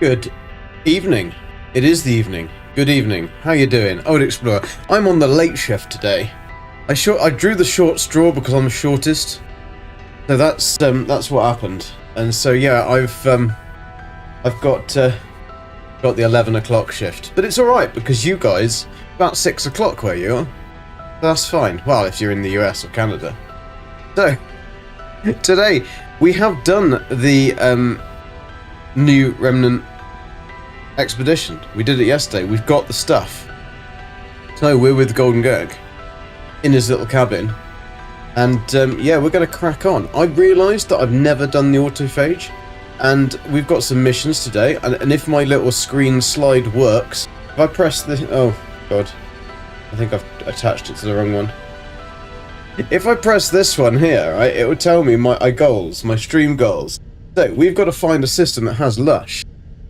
Good evening. It is the evening. Good evening. How you doing? Old Explorer. I'm on the late shift today. I drew the short straw because I'm the shortest. So that's what happened. And so yeah, I've got the 11 o'clock shift. But it's alright because you guys about 6 o'clock where you are. That's fine. Well, if you're in the US or Canada. So today we have done the new Remnant expedition. We did it yesterday. We've got the stuff. So we're with Golden Gurg in his little cabin, and yeah, we're going to crack on. I realised that I've never done the autophage, and we've got some missions today. And if my little screen slide works, if I press the oh god, I think I've attached it to the wrong one. If I press this one here, right, it will tell me my goals, my stream goals. So we've got to find a system that has lush,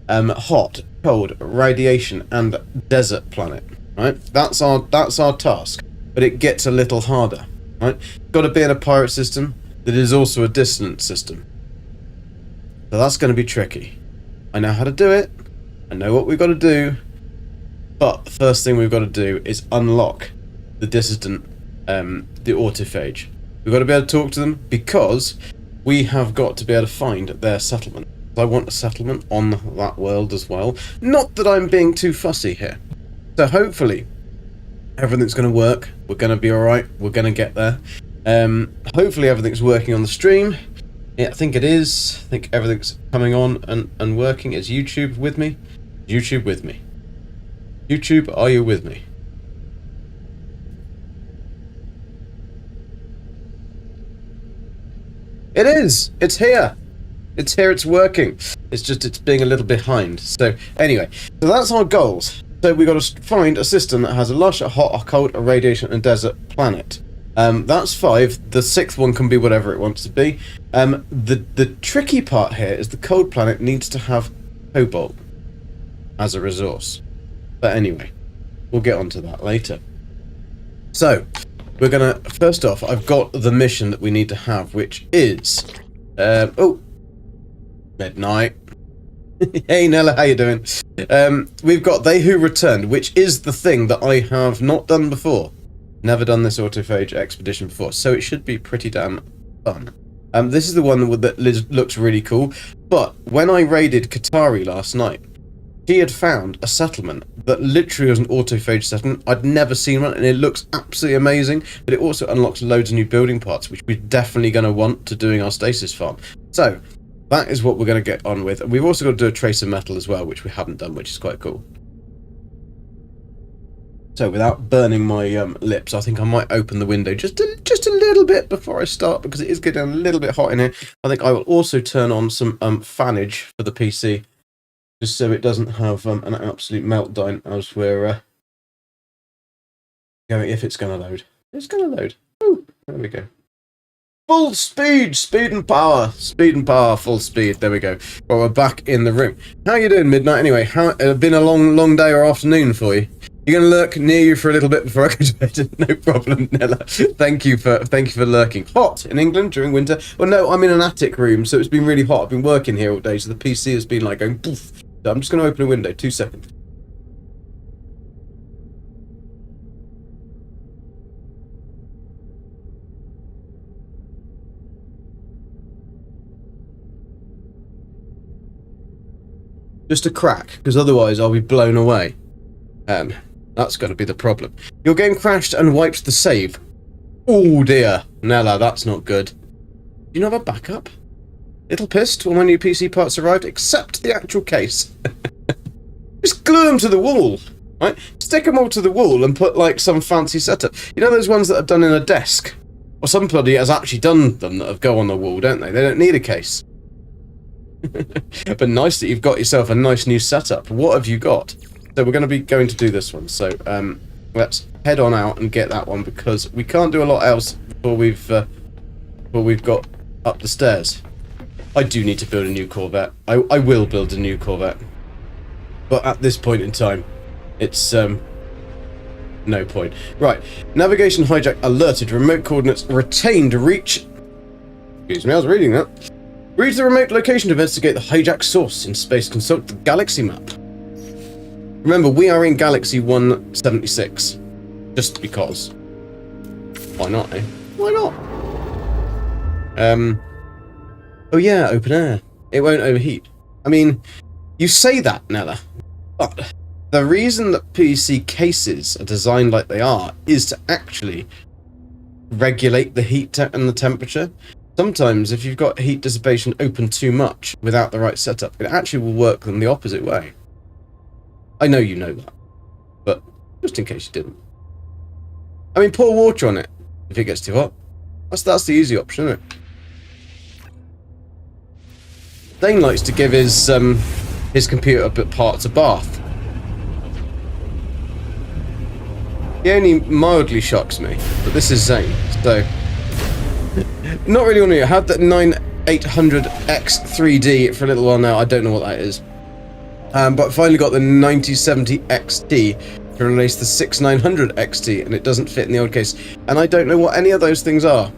hot, cold, radiation, and desert planet. Right, that's our task, but it gets a little harder. Right, got to be in a pirate system that is also a dissonant system. So that's going to be tricky. I know how to do it. I know what we've got to do. But the first thing we've got to do is unlock the dissonant, the autophage. We've got to be able to talk to them because we have got to be able to find their settlement. I want a settlement on that world as well. Not that I'm being too fussy here. So hopefully everything's going to work. We're going to be alright. We're going to get there. Hopefully everything's working on the stream. Yeah, I think it is. I think everything's coming on and working. Is YouTube with me? YouTube with me. YouTube, are you with me? It is! It's here! It's here, it's working. It's just, it's being a little behind. So, anyway. So that's our goals. So we've got to find a system that has a lush, a hot, a cold, a radiation, and desert planet. That's 5. The 6th one can be whatever it wants to be. The tricky part here is the cold planet needs to have cobalt as a resource. But anyway, we'll get onto that later. So, we're gonna, first off, I've got the mission that we need to have, which is, midnight. Hey Nella, how you doing? We've got They Who Returned, which is the thing that I have not done before. Never done this autophage expedition before, so it should be pretty damn fun. This is the one that looks really cool, but when I raided Qatari last night, he had found a settlement that literally was an autophage settlement. I'd never seen one, and it looks absolutely amazing, but it also unlocks loads of new building parts, which we're definitely going to want to doing our Stasis Farm. So, that is what we're going to get on with. And we've also got to do a trace of metal as well, which we haven't done, which is quite cool. So, without burning my lips, I think I might open the window just a little bit before I start, because it is getting a little bit hot in here. I think I will also turn on some fanage for the PC, just so it doesn't have an absolute meltdown as we're going, if it's going to load. It's going to load. Oh, there we go. Full speed! Speed and power! Speed and power, full speed. There we go. Well, we're back in the room. How you doing, Midnight? Anyway, been a long day or afternoon for you? You're going to lurk near you for a little bit before I go to bed? No problem, Nella. Thank you for lurking. Hot in England during winter? Well, no, I'm in an attic room, so it's been really hot. I've been working here all day, so the PC has been like going poof. So I'm just going to open a window. 2 seconds. Just a crack, because otherwise I'll be blown away. That's going to be the problem. Your game crashed and wiped the save. Oh dear. Nella, that's not good. Do you not have a backup? Little pissed when my new PC parts arrived, except the actual case. Just glue them to the wall, right? Stick them all to the wall and put like some fancy setup. You know those ones that are done in a desk? Or somebody has actually done them that go on the wall, don't they? They don't need a case. But nice that you've got yourself a nice new setup. What have you got? So we're going to be going to do this one. So let's head on out and get that one, because we can't do a lot else before we've got up the stairs. I do need to build a new Corvette. I will build a new Corvette. But at this point in time, it's no point. Right. Navigation hijack alerted. Remote coordinates retained. Reach. Excuse me, I was reading that. Reach the remote location to investigate the hijack source in space. Consult the galaxy map. Remember, we are in Galaxy 176. Just because. Why not, eh? Why not? Oh yeah, open air. It won't overheat. I mean, you say that, Nella, but the reason that PC cases are designed like they are is to actually regulate the heat and the temperature. Sometimes, if you've got heat dissipation open too much without the right setup, it actually will work in the opposite way. I know you know that, but just in case you didn't. I mean, pour water on it if it gets too hot. That's the easy option, isn't it? Zane likes to give his computer parts a bath. He only mildly shocks me, but this is Zane, so not really on here. I had that 9800X3D for a little while now. I don't know what that is, but finally got the 9070 XT to replace the 6900 XT, and it doesn't fit in the old case. And I don't know what any of those things are.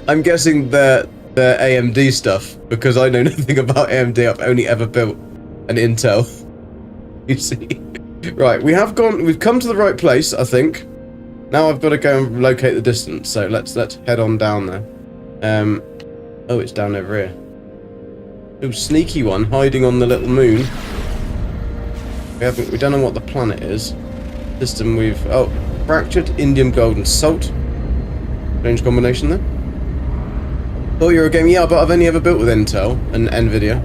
I'm guessing they're AMD stuff, because I know nothing about AMD. I've only ever built an Intel. You see. Right, we've come to the right place, I think. Now I've got to go and locate the distance, so let's head on down there. Oh, it's down over here. Oh, sneaky one, hiding on the little moon. We don't know what the planet is. System oh, fractured indium gold and salt. Strange combination there. Oh, you're a game? Yeah, but I've only ever built with Intel and Nvidia.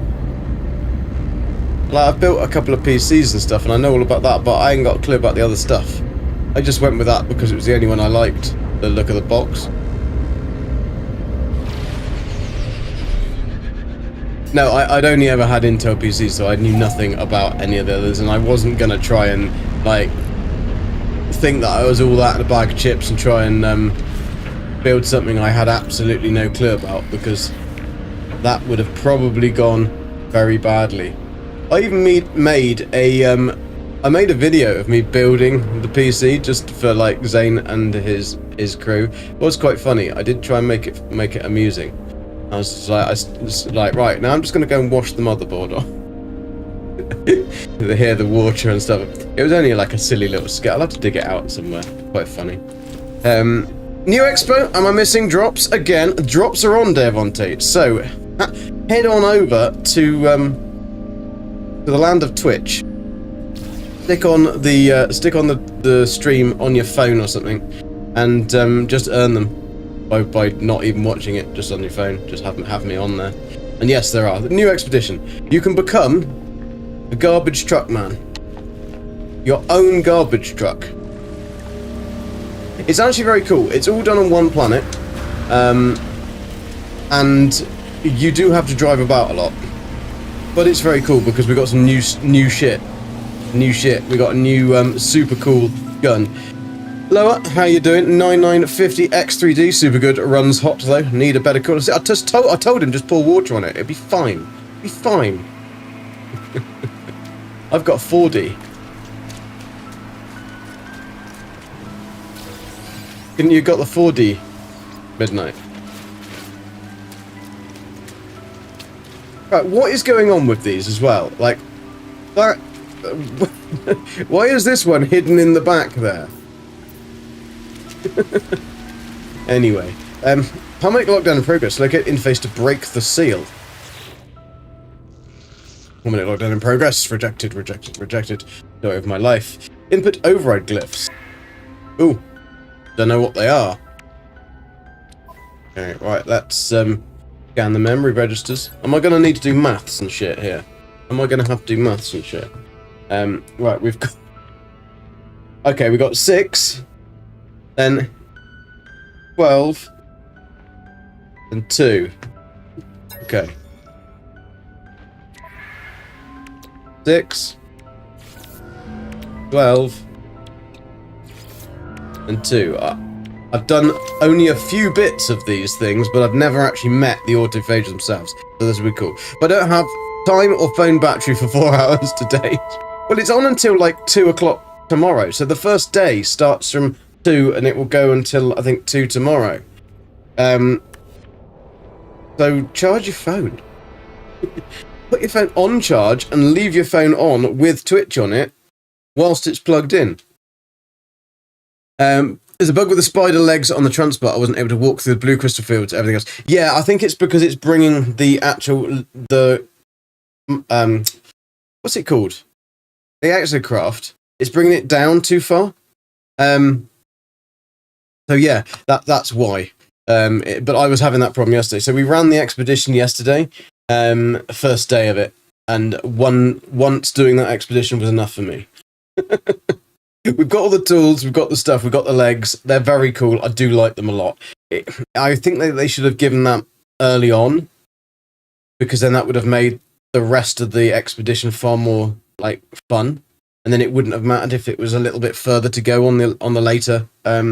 Like, I've built a couple of PCs and stuff, and I know all about that, but I ain't got a clue about the other stuff. I just went with that because it was the only one I liked, the look of the box. No, I'd only ever had Intel PCs, so I knew nothing about any of the others, and I wasn't going to try and, like, think that I was all that in a bag of chips and try and build something I had absolutely no clue about, because that would have probably gone very badly. I even made a video of me building the PC just for like Zane and his crew. It was quite funny. I did try and make it amusing. I was like, right, now I'm just gonna go and wash the motherboard off. To hear the water and stuff. It was only like a silly little skit. I'll have to dig it out somewhere. Quite funny. New expo. Am I missing drops again? Drops are on, Devontae. So head on over to the land of Twitch. Stick on the stream on your phone or something, and just earn them by not even watching it, just on your phone. Just have me on there. And yes, there are. The new expedition. You can become a garbage truck man. Your own garbage truck. It's actually very cool. It's all done on one planet, and you do have to drive about a lot. But it's very cool because we got some new shit. We got a new super cool gun. Lower, how you doing? 9950X3D, super good. Runs hot though. Need a better cooler. I told him just pour water on it. It'd be fine. Be fine. I've got 4D. You got the 4D Midnight. Right, what is going on with these as well? Like, that. Why is this one hidden in the back there? Anyway, Harmonic lockdown in progress. Locate interface to break the seal. Harmonic lockdown in progress. Rejected. Go over my life. Input override glyphs. Ooh, don't know what they are. Okay, right. Let's scan the memory registers. Am I gonna need to do maths and shit here? Am I gonna have to do maths and shit? Right, we've got... Okay, we got 6, then 12, and 2. Okay. 6, 12, and 2. I've done only a few bits of these things, but I've never actually met the autophages themselves, so this will be cool. But I don't have time or phone battery for 4 hours today. Well, it's on until like 2 o'clock tomorrow, so the first day starts from 2 and it will go until I think 2 tomorrow. So charge your phone. Put your phone on charge and leave your phone on with Twitch on it whilst it's plugged in. There's a bug with the spider legs on the transport. I wasn't able to walk through the blue crystal fields, everything else. Yeah, I think it's because it's bringing the actual, what's it called? The exocraft. It's bringing it down too far. So yeah, that's why. But I was having that problem yesterday. So we ran the expedition yesterday, first day of it, and once doing that expedition was enough for me. We've got all the tools, we've got the stuff, we've got the legs. They're very cool. I do like them a lot. I think they should have given that early on, because then that would have made the rest of the expedition far more fun, and then it wouldn't have mattered if it was a little bit further to go on the later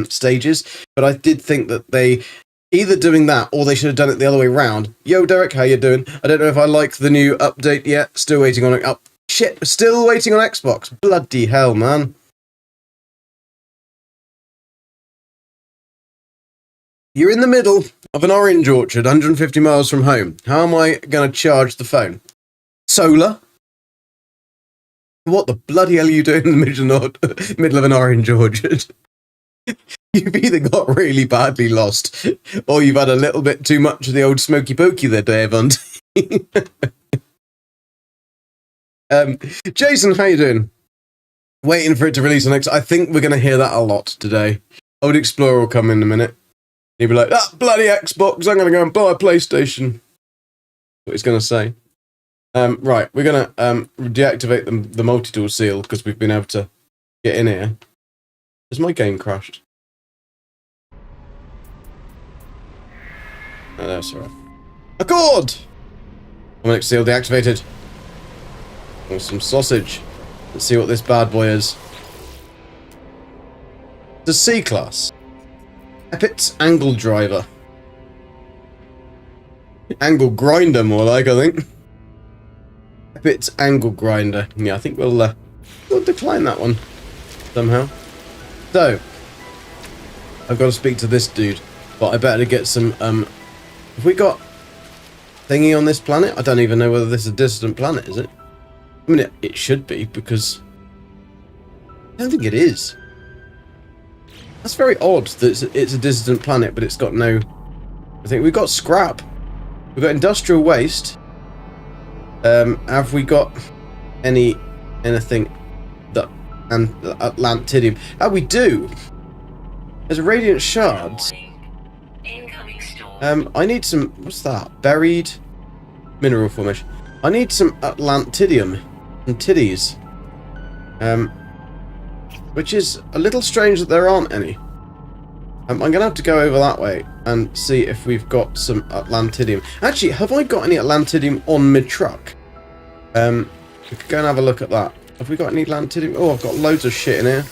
stages. But I did think that they either doing that or they should have done it the other way round. Yo, Derek, how you doing? I don't know if I like the new update yet. Still waiting on it. Oh, shit, still waiting on Xbox. Bloody hell, man. You're in the middle of an orange orchard, 150 miles from home. How am I going to charge the phone? Solar? What the bloody hell are you doing in the middle of an orange orchard? You've either got really badly lost, or you've had a little bit too much of the old smoky pokey there, Dave. Jason, how you doing? Waiting for it to release on X. I think we're going to hear that a lot today. Old Explorer will come in a minute. He'll be like, that bloody Xbox, I'm going to go and buy a PlayStation. What he's going to say. Right, we're going to deactivate the multi-tool seal, because we've been able to get in here. Has my game crashed? Oh, that's alright. Accord! Harmonic seal deactivated. Want some sausage. Let's see what this bad boy is. The C-Class. Epit's Angle Driver. Angle Grinder, more like, I think. Epit's Angle Grinder. Yeah, I think we'll decline that one somehow. So, I've got to speak to this dude, but I better get some, have we got thingy on this planet? I don't even know whether this is a distant planet, is it? I mean, it should be, because I don't think it is. That's very odd that it's a distant planet, but it's got no... I think we've got scrap. We've got industrial waste. Have we got anything that... and Atlantidium? Oh, we do! There's radiant shards. I need some... what's that? Buried mineral formation. I need some Atlantidium and titties. Which is a little strange that there aren't any. I'm going to have to go over that way and see if we've got some Atlantidium. Actually, have I got any Atlantidium on mid-truck? We could go and have a look at that. Have we got any Atlantidium? Oh, I've got loads of shit in here.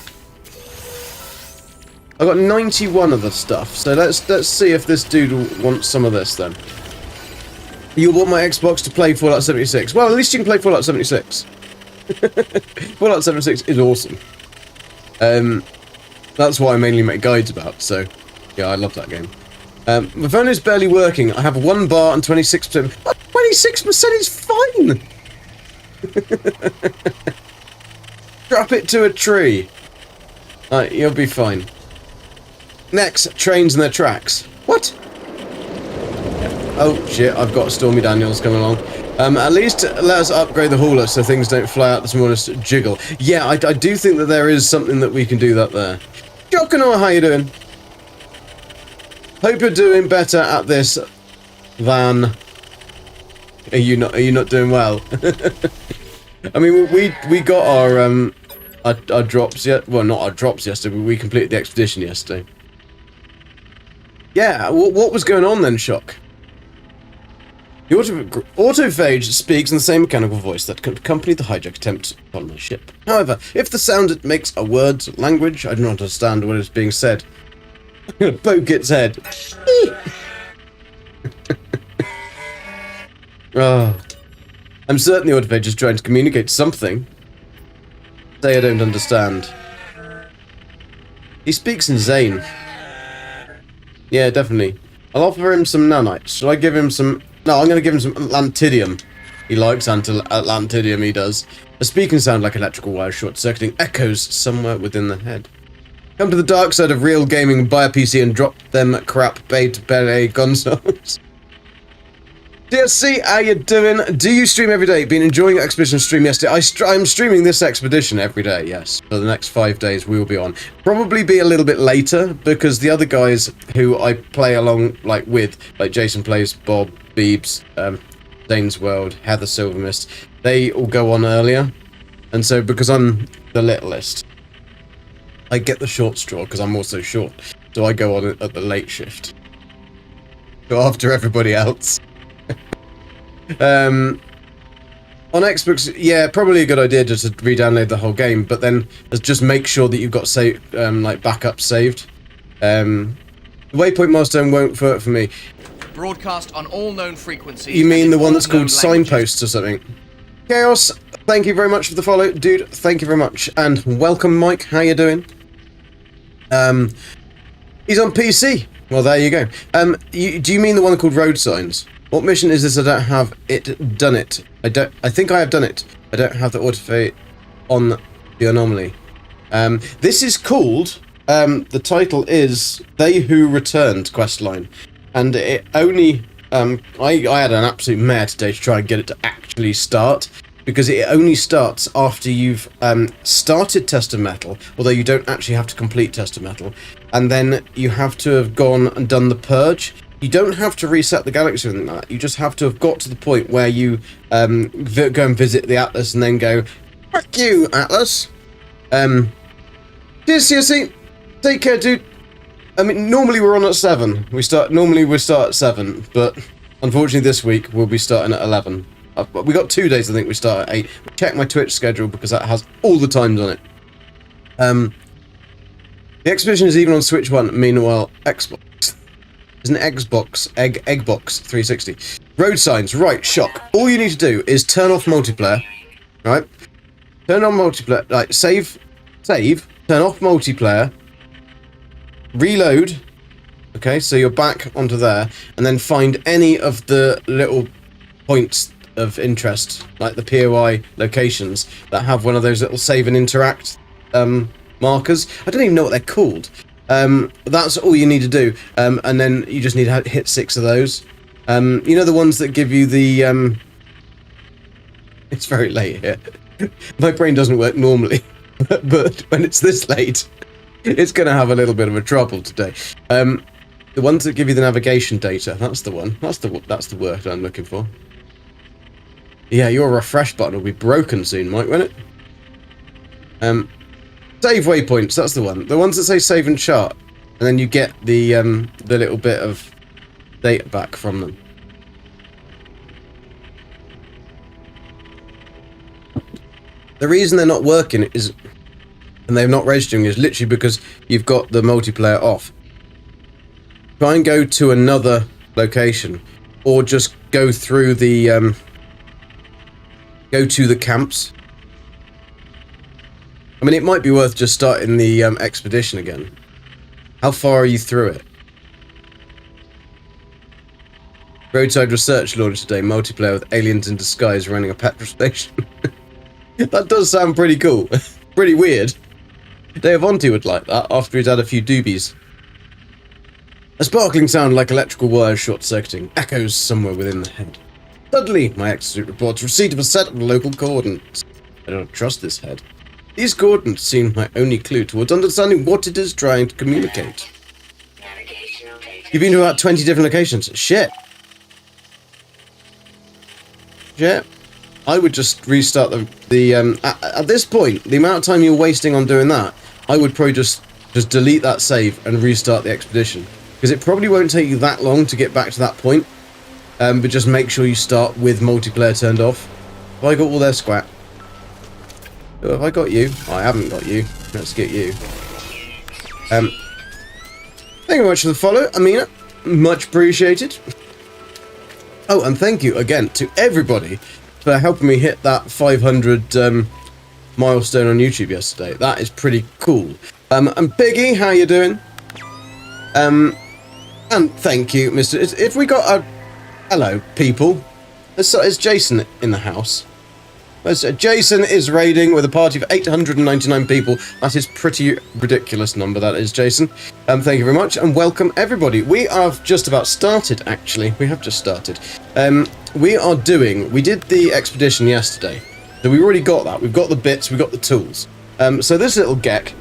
I've got 91 of the stuff, so let's see if this dude wants some of this then. You want my Xbox to play Fallout 76? Well, at least you can play Fallout 76. Fallout 76 is awesome. That's what I mainly make guides about, so yeah, I love that game. My phone is barely working. I have 1 bar and 26%. 26% is fine! Strap it to a tree. Alright, you'll be fine. Next, trains and their tracks. What? Oh shit, I've got Stormy Daniels coming along. At least let us upgrade the hauler so things don't fly out the smallest jiggle. Yeah, I do think that there is something that we can do that there. Jokino, how you doing? Hope you're doing better at this than... Are you not doing well? I mean, we got our drops yet. Well, not our drops yesterday, but we completed the expedition yesterday. Yeah, what was going on then, Shock? The Autophage speaks in the same mechanical voice that accompanied the hijack attempt on my ship. However, if the sound it makes a word language, I do not understand what is being said. I'm gonna poke its head. Oh. I'm certain the Autophage is trying to communicate something. Say I don't understand. He speaks in Zane. Yeah, definitely. I'll offer him some nanites. Shall I give him some... No, I'm going to give him some Atlantidium. He likes Atlantidium, he does. A speaking sound like electrical wires short-circuiting echoes somewhere within the head. Come to the dark side of real gaming, buy a PC and drop them crap bait belly consoles. DSC, how you doing? Do you stream every day? Been enjoying your expedition stream yesterday. I'm streaming this expedition every day, yes. For the next 5 days we will be on. Probably be a little bit later, because the other guys who I play along with, like Jason Plays, Bob, Beebs, Dane's World, Heather Silvermist, they all go on earlier. And so, because I'm the littlest, I get the short straw, because I'm also short. So I go on at the late shift. So after everybody else. On Xbox, yeah, probably a good idea just to re-download the whole game, but then just make sure that you've got backup saved. The waypoint milestone won't work for me. Broadcast on all known frequencies. You mean the one that's called signposts or something? Chaos, thank you very much for the follow, dude. Thank you very much, and welcome, Mike. How you doing? He's on PC. Well, there you go. Do you mean the one called road signs? What mission is this? I don't have it done it. I think I have done it. I don't have the autophage on the anomaly. This is called, the title is They Who Returned Questline. And it only, I had an absolute mare today to try and get it to actually start. Because it only starts after you've started Test of Metal, although you don't actually have to complete Test of Metal. And then you have to have gone and done the Purge. You don't have to reset the galaxy or anything like that. You just have to have got to the point where you go and visit the Atlas and then go, fuck you, Atlas. Cheers, CSC. Take care, dude. I mean, normally we're on at 7. Normally we start at 7, but unfortunately this week we'll be starting at 11. We got 2 days, I think we start at 8. Check my Twitch schedule because that has all the times on it. The expedition is even on Switch 1, meanwhile, Xbox. There's an Eggbox 360. Road signs, right, shock. All you need to do is turn off multiplayer, right? Turn on multiplayer, like, save, turn off multiplayer, reload, okay, so you're back onto there, and then find any of the little points of interest, like the POI locations, that have one of those little save and interact markers. I don't even know what they're called. That's all you need to do, and then you just need to hit 6 of those. You know the ones that give you the, it's very late here. My brain doesn't work normally, but when it's this late, it's going to have a little bit of a trouble today. The ones that give you the navigation data, that's the one. That's the word I'm looking for. Yeah, your refresh button will be broken soon, Mike, won't it? Save waypoints, that's the one. The ones that say save and chart, and then you get the little bit of data back from them. The reason they're not working is, and they're not registering, is literally because you've got the multiplayer off. Try and go to another location, or just go through the go to the camps. I mean, it might be worth just starting the expedition again. How far are you through it? Roadside research launched today. Multiplayer with aliens in disguise running a petrol station. That does sound pretty cool. Pretty weird. Deavonti would like that after he'd had a few doobies. A sparkling sound like electrical wires short-circuiting echoes somewhere within the head. Suddenly, my exosuit reports receipt of a set of local coordinates. I don't trust this head. These coordinates seem my only clue towards understanding what it is trying to communicate. You've been to about 20 different locations. Shit. I would just restart the at this point, the amount of time you're wasting on doing that, I would probably just delete that save and restart the expedition. Because it probably won't take you that long to get back to that point. But just make sure you start with multiplayer turned off. Have I got all their squat? Oh, have I got you? Oh, I haven't got you. Let's get you. Thank you very much for the follow, Amina. Much appreciated. Oh, and thank you again to everybody for helping me hit that 500 milestone on YouTube yesterday. That is pretty cool. And Biggie, how you doing? And thank you, Mr. If we got a... Hello, people. Is Jason in the house? Jason is raiding with a party of 899 people. That is pretty ridiculous number, that is, Jason. Thank you very much, and welcome, everybody. We have just about started, actually. We have just started. We did the expedition yesterday. So we already got that. We've got the bits, we've got the tools. So this little geck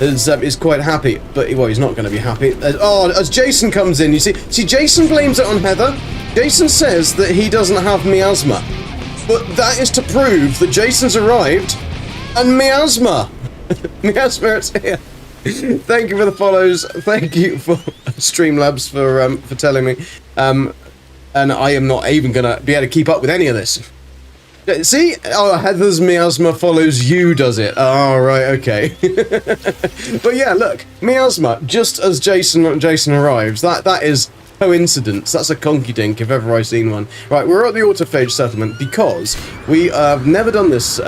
is quite happy, but, well, he's not going to be happy. As Jason comes in, you see, Jason blames it on Heather. Jason says that he doesn't have miasma. But that is to prove that Jason's arrived, and miasma! Miasma, it's here. Thank you for the follows. Thank you for Streamlabs for telling me. And I am not even gonna be able to keep up with any of this. See? Oh, Heather's miasma follows you, does it? Oh, right, okay. But yeah, look, miasma, just as Jason arrives, that is coincidence. That's a conky dink if ever I've seen one. Right, we're at the Autophage Settlement because we have never done this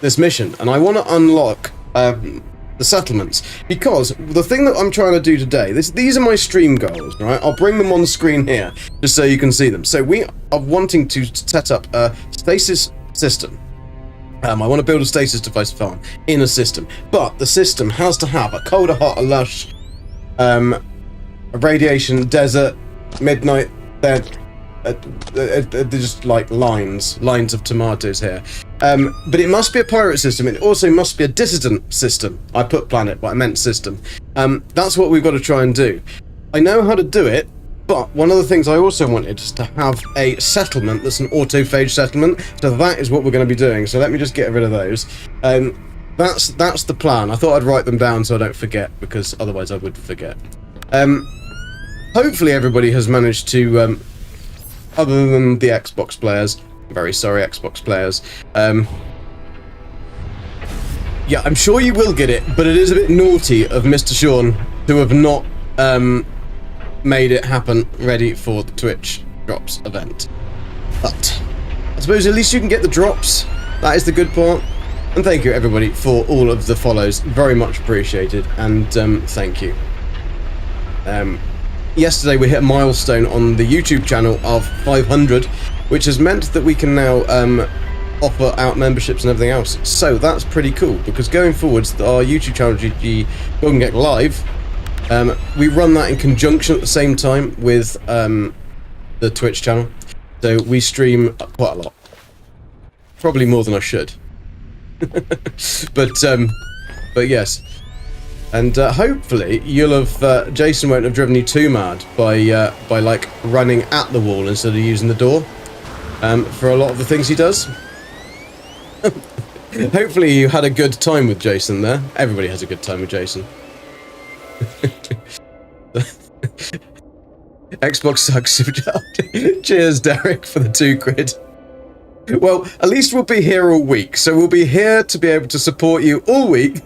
this mission, and I want to unlock the settlements, because the thing that I'm trying to do today, these are my stream goals, right? I'll bring them on the screen here just so you can see them. So we are wanting to set up a stasis system. I want to build a stasis device farm in a system, but the system has to have a cold, a hot, a lush, a radiation, desert, midnight, they're just like lines of tomatoes here. But it must be a pirate system. It also must be a dissident system. I put planet, but I meant system. That's what we've got to try and do. I know how to do it, but one of the things I also wanted is to have a settlement that's an autophage settlement. So that is what we're going to be doing. So let me just get rid of those. That's the plan. I thought I'd write them down so I don't forget, because otherwise I would forget. Hopefully everybody has managed to, other than the Xbox players, very sorry Xbox players, yeah, I'm sure you will get it, but it is a bit naughty of Mr. Sean to have not made it happen ready for the Twitch drops event. But I suppose at least you can get the drops. That is the good part. And thank you everybody for all of the follows, very much appreciated, and thank you. Yesterday we hit a milestone on the YouTube channel of 500, which has meant that we can now offer out memberships and everything else. So that's pretty cool, because going forwards, our YouTube channel, GG Golden Get Live, we run that in conjunction at the same time with the Twitch channel. So we stream quite a lot. Probably more than I should. But yes. And hopefully you'll have, Jason won't have driven you too mad by like running at the wall instead of using the door for a lot of the things he does. Hopefully you had a good time with Jason there. Everybody has a good time with Jason. Xbox sucks. Cheers, Derek, for the 2 quid. Well, at least we'll be here all week, so we'll be here to be able to support you all week.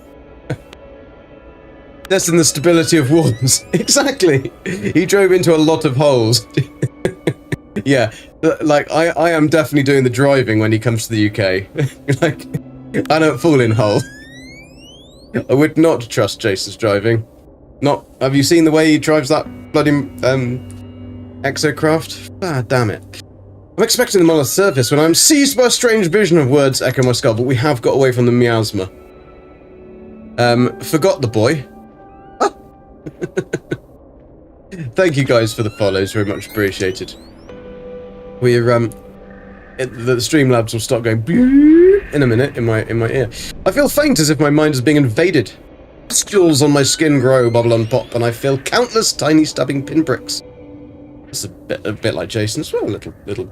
That's in the stability of walls. Exactly. He drove into a lot of holes. Yeah, like I am definitely doing the driving when he comes to the UK. Like, I don't fall in holes. I would not trust Jason's driving. Not. Have you seen the way he drives that bloody exocraft? Ah, damn it. I'm expecting them on the surface when I'm seized by a strange vision of words echo my skull, but we have got away from the miasma. Forgot the boy. Thank you guys for the follows, very much appreciated. We're the Streamlabs will start going in a minute in my ear. I feel faint as if my mind is being invaded. Pustules on my skin grow, bubble and pop, and I feel countless tiny stabbing pinpricks. It's a bit like Jason's. Well, a little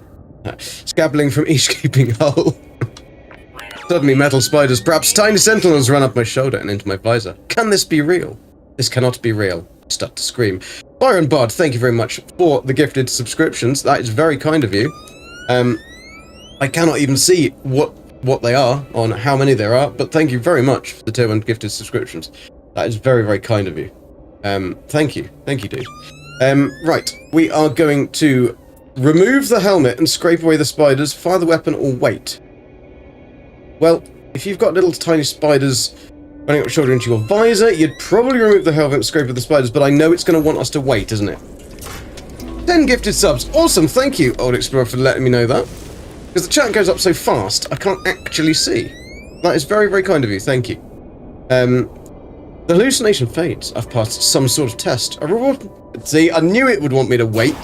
scabbling from each gaping hole. Suddenly, metal spiders, perhaps tiny sentinels, run up my shoulder and into my visor. Can this be real? This cannot be real. I start to scream. Byron Bard, thank you very much for the gifted subscriptions. That is very kind of you. I cannot even see what they are, on how many there are, but thank you very much for the tier 1 gifted subscriptions. That is very, very kind of you. Thank you, dude. Right, we are going to remove the helmet and scrape away the spiders, fire the weapon, or wait. Well, if you've got little tiny spiders Running up shoulder into your visor. You'd probably remove the helmet scope of the spiders, but I know it's going to want us to wait, isn't it? 10 gifted subs. Awesome, thank you, Old Explorer, for letting me know that. Because the chat goes up so fast, I can't actually see. That is very, very kind of you, thank you. The hallucination fades. I've passed some sort of test. A reward. See, I knew it would want me to wait.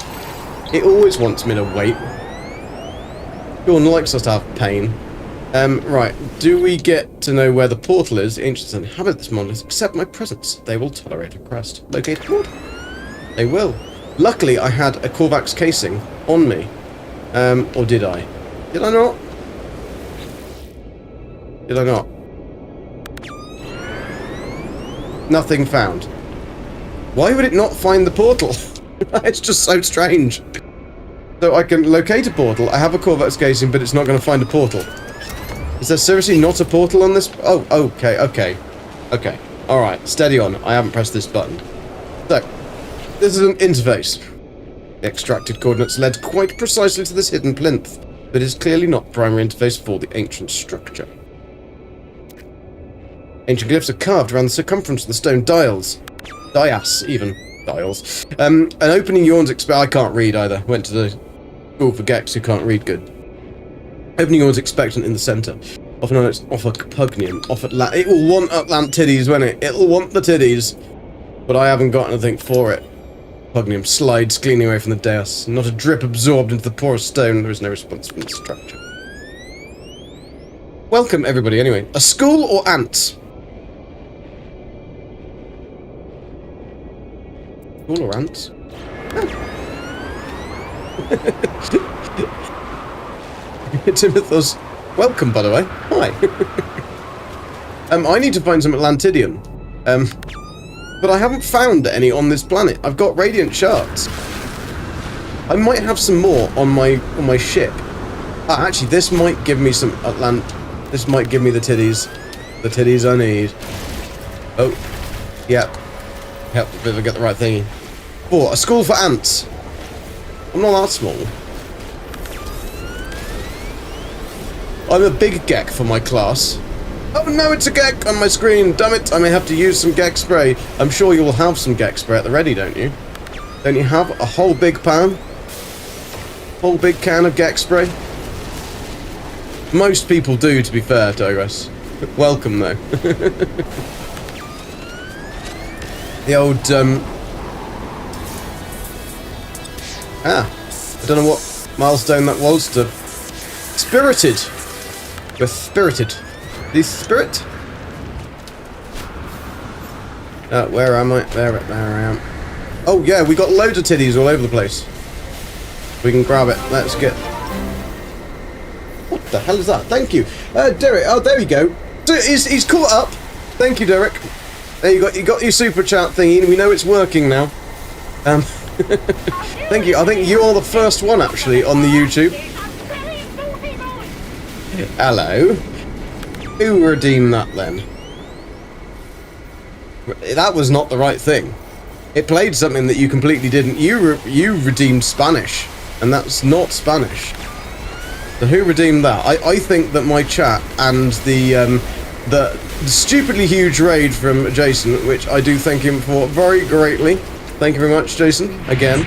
It always wants me to wait. Dawn likes us to have pain. Right, do we get to know where the portal is? Ancients inhabit this monolith. Accept my presence. They will tolerate a crest. Locate the portal. They will. Luckily, I had a Korvax casing on me. Or did I? Did I not? Did I not? Nothing found. Why would it not find the portal? It's just so strange. So I can locate a portal. I have a Korvax casing, but it's not going to find a portal. Is there seriously not a portal on this? Oh, okay, okay. Okay. Alright, steady on. I haven't pressed this button. So, this is an interface. The extracted coordinates led quite precisely to this hidden plinth, but is clearly not primary interface for the ancient structure. Ancient glyphs are carved around the circumference of the stone dials. Dias, even. Dials. An opening yawns I can't read either. Went to the school for Gex who can't read good. Opening yawns expectant in the centre. Often on its offer Pugnium. It will want Atlant titties, won't it? It'll want the titties. But I haven't got anything for it. Pugnium slides cleanly away from the dais. Not a drip absorbed into the porous stone. There is no response from the structure. Welcome, everybody, anyway. A school or ants? School or ants? Timothy's welcome, by the way. Hi. I need to find some Atlantidium. But I haven't found any on this planet. I've got radiant shards. I might have some more on my ship. Ah, actually, this might give me some This might give me the titties. The titties I need. Oh, yep. Help if I get the right thingy. 4. A school for ants. I'm not that small. I'm a big Gek for my class. Oh no, it's a Gek on my screen. Damn it, I may have to use some Gek spray. I'm sure you will have some Gek spray at the ready, don't you? Don't you have a whole big pan? Whole big can of Gek spray? Most people do, to be fair, Digress. Welcome, though. The old, I don't know what milestone that was to... Spirited! We're spirited. The spirit? Where am I? There I am. Oh, yeah, we got loads of titties all over the place. We can grab it. Let's get... What the hell is that? Thank you. Derek, oh, there we go. So he's caught up. Thank you, Derek. There you got your super chat thingy, and we know it's working now. Thank you. I think you're the first one, actually, on the YouTube. Hello. Who redeemed that, then? That was not the right thing. It played something that you completely didn't. You redeemed Spanish, and that's not Spanish. So who redeemed that? I think that my chat and the stupidly huge raid from Jason, which I do thank him for very greatly. Thank you very much, Jason, again.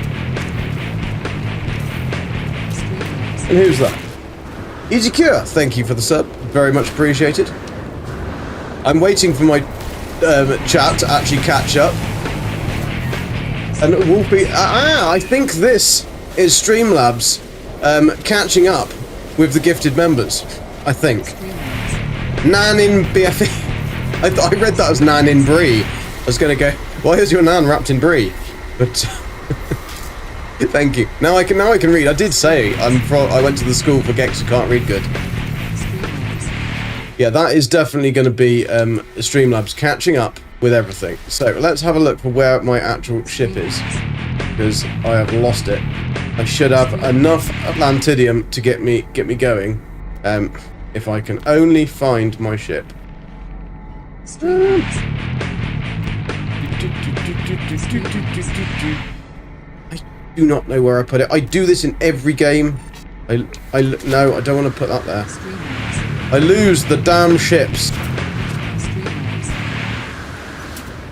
And who's that? Easy Cure, thank you for the sub. Very much appreciated. I'm waiting for my chat to actually catch up. And Wolfie... I think this is Streamlabs catching up with the gifted members. I think. Nan in BFE. I read that as Nan in Brie. I was going to go, why is your Nan wrapped in Brie? But... thank you. Now I can read. I did say I went to the school for Gex who can't read good. Yeah, that is definitely going to be Streamlabs catching up with everything. So let's have a look for where my actual ship is, because I have lost it. I should have enough Atlantidium to get me going. If I can only find my ship. I do not know where I put it. I do this in every game. No, I don't want to put that there. I lose the damn ships.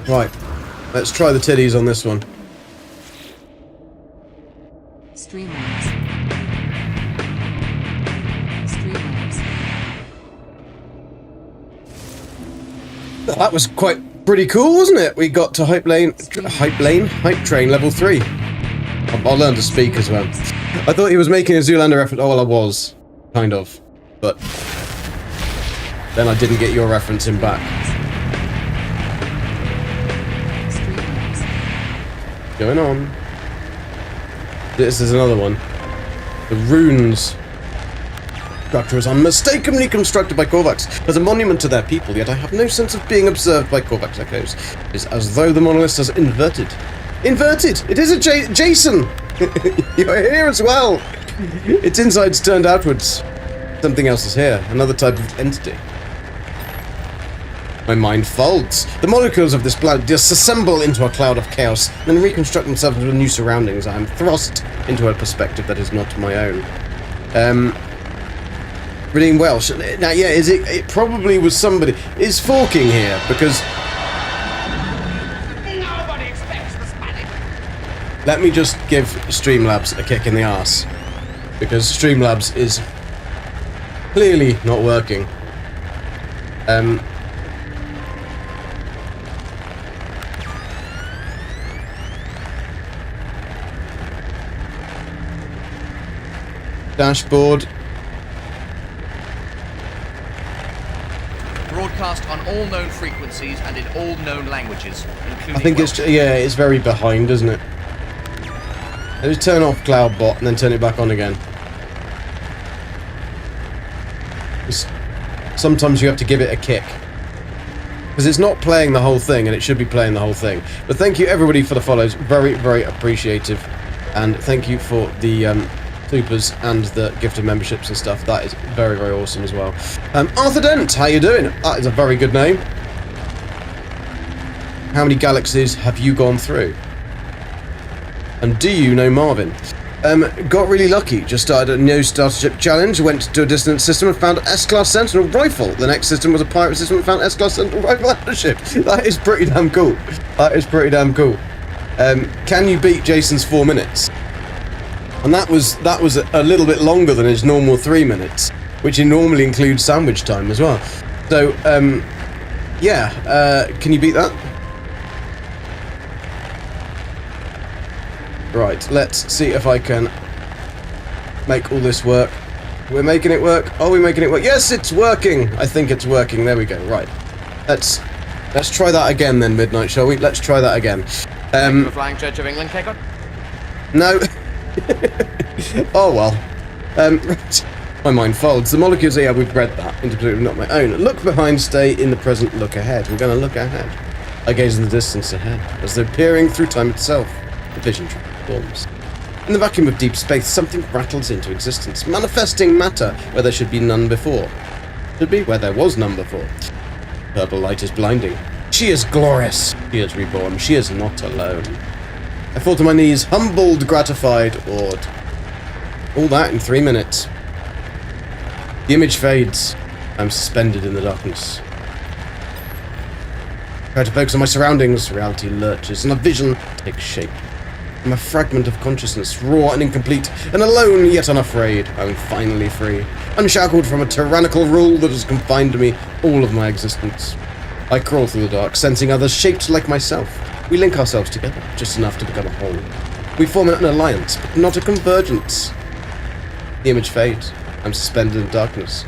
Right. Let's try the titties on this one. Streamlabs. Streamlabs. That was pretty cool, wasn't it? We got to Hype Train level 3. I'll learn to speak as well. I thought he was making a Zoolander reference. Oh, well, I was. Kind of. But then I didn't get your reference in back. Going on. This is another one. The runes. Structure is unmistakably constructed by Korvax as a monument to their people, yet I have no sense of being observed by Korvax echoes. It is as though the monolith is inverted. Inverted! It is a Jason! You're here as well! Its inside's turned outwards. Something else is here. Another type of entity. My mind folds. The molecules of this blood disassemble into a cloud of chaos, then reconstruct themselves into new surroundings. I am thrust into a perspective that is not my own. Reading Welsh. Now, yeah, it probably was somebody. Is Forking here? Because Nobody expects the Spanish. let me just give Streamlabs a kick in the arse. Because Streamlabs is clearly not working. Dashboard. Broadcast on all known frequencies and in all known languages, including I think Welsh. it's very behind, isn't it? Let's turn off Cloudbot and then turn it back on again. Sometimes you have to give it a kick. Because it's not playing the whole thing, and it should be playing the whole thing. But thank you everybody for the follows. Very, very appreciative. And thank you for the supers and the gift of memberships and stuff. That is very, very awesome as well. Arthur Dent, how you doing? That is a very good name. How many galaxies have you gone through? And do you know Marvin? Got really lucky. Just started a new startership challenge. Went to a distant system and found an S-Class Sentinel rifle. The next system was a pirate system and found S-Class Sentinel rifle and a ship. That is pretty damn cool. That is pretty damn cool. Can you beat Jason's 4 minutes? And that was a little bit longer than his normal 3 minutes, which normally includes sandwich time as well. So, yeah, can you beat that? Right, let's see if I can make all this work. We're making it work. Are we making it work? Yes, it's working. I think it's working. There we go. Right. Let's try that again then, Midnight, shall we? Let's try that again. The Flying Church of England, Keiko? No. Oh well. My mind folds. The molecules, yeah, we've read that. Interpreted, not my own. Look behind, stay in the present, look ahead. We're going to look ahead. I gaze in the distance ahead, as though peering through time itself. The vision transforms. In the vacuum of deep space, something rattles into existence, manifesting matter where there should be none before. Should be where there was none before. Purple light is blinding. She is glorious. She is reborn. She is not alone. I fall to my knees, humbled, gratified, awed. All that in 3 minutes. The image fades. I'm suspended in the darkness. Try to focus on my surroundings. Reality lurches, and a vision takes shape. I'm a fragment of consciousness, raw and incomplete, and alone yet unafraid. I'm finally free, unshackled from a tyrannical rule that has confined me all of my existence. I crawl through the dark, sensing others shaped like myself. We link ourselves together, just enough to become a whole. We form an alliance, but not a convergence. The image fades. I'm suspended in darkness.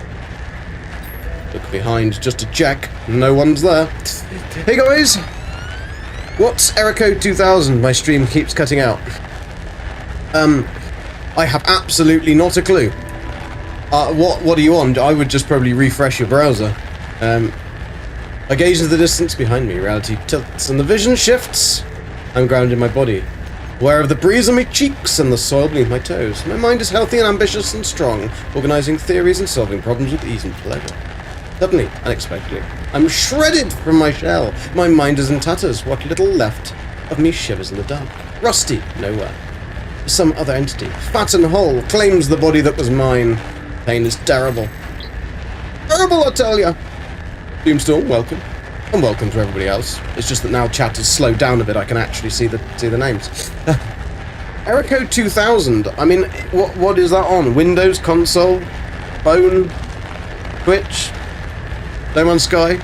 Look behind, just to check. No one's there. Hey guys! What's Erico 2000? My stream keeps cutting out. I have absolutely not a clue. What are you on? I would just probably refresh your browser. I gaze into the distance behind me. Reality tilts and the vision shifts. I'm grounded in my body, aware of the breeze on my cheeks and the soil beneath my toes. My mind is healthy and ambitious and strong, organizing theories and solving problems with ease and pleasure. Suddenly, unexpectedly, I'm shredded from my shell. My mind is in tatters. What little left of me shivers in the dark. Rusty, nowhere. Some other entity, fat and whole, claims the body that was mine. Pain is terrible. Terrible, I tell ya. Doomstorm, welcome. And welcome to everybody else. It's just that now chat has slowed down a bit. I can actually see the names. Erico 2000. I mean, what is that on? Windows, console, phone, Twitch, No Man's Sky.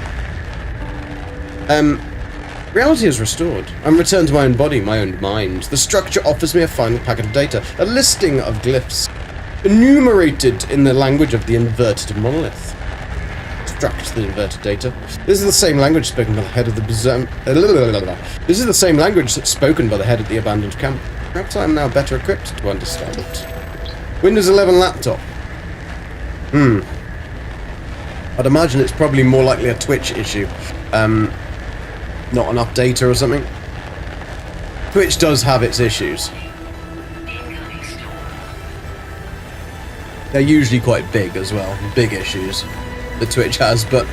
Reality is restored. I'm returned to my own body, my own mind. The structure offers me a final packet of data, a listing of glyphs, enumerated in the language of the inverted monolith. Extract the inverted data. This is the same language spoken by the head of the This is the same language that's spoken by the head of the abandoned camp. Perhaps I am now better equipped to understand it. Windows 11 laptop. I'd imagine it's probably more likely a Twitch issue. Not enough data or something. Twitch does have its issues. They're usually quite big as well. Big issues that Twitch has, but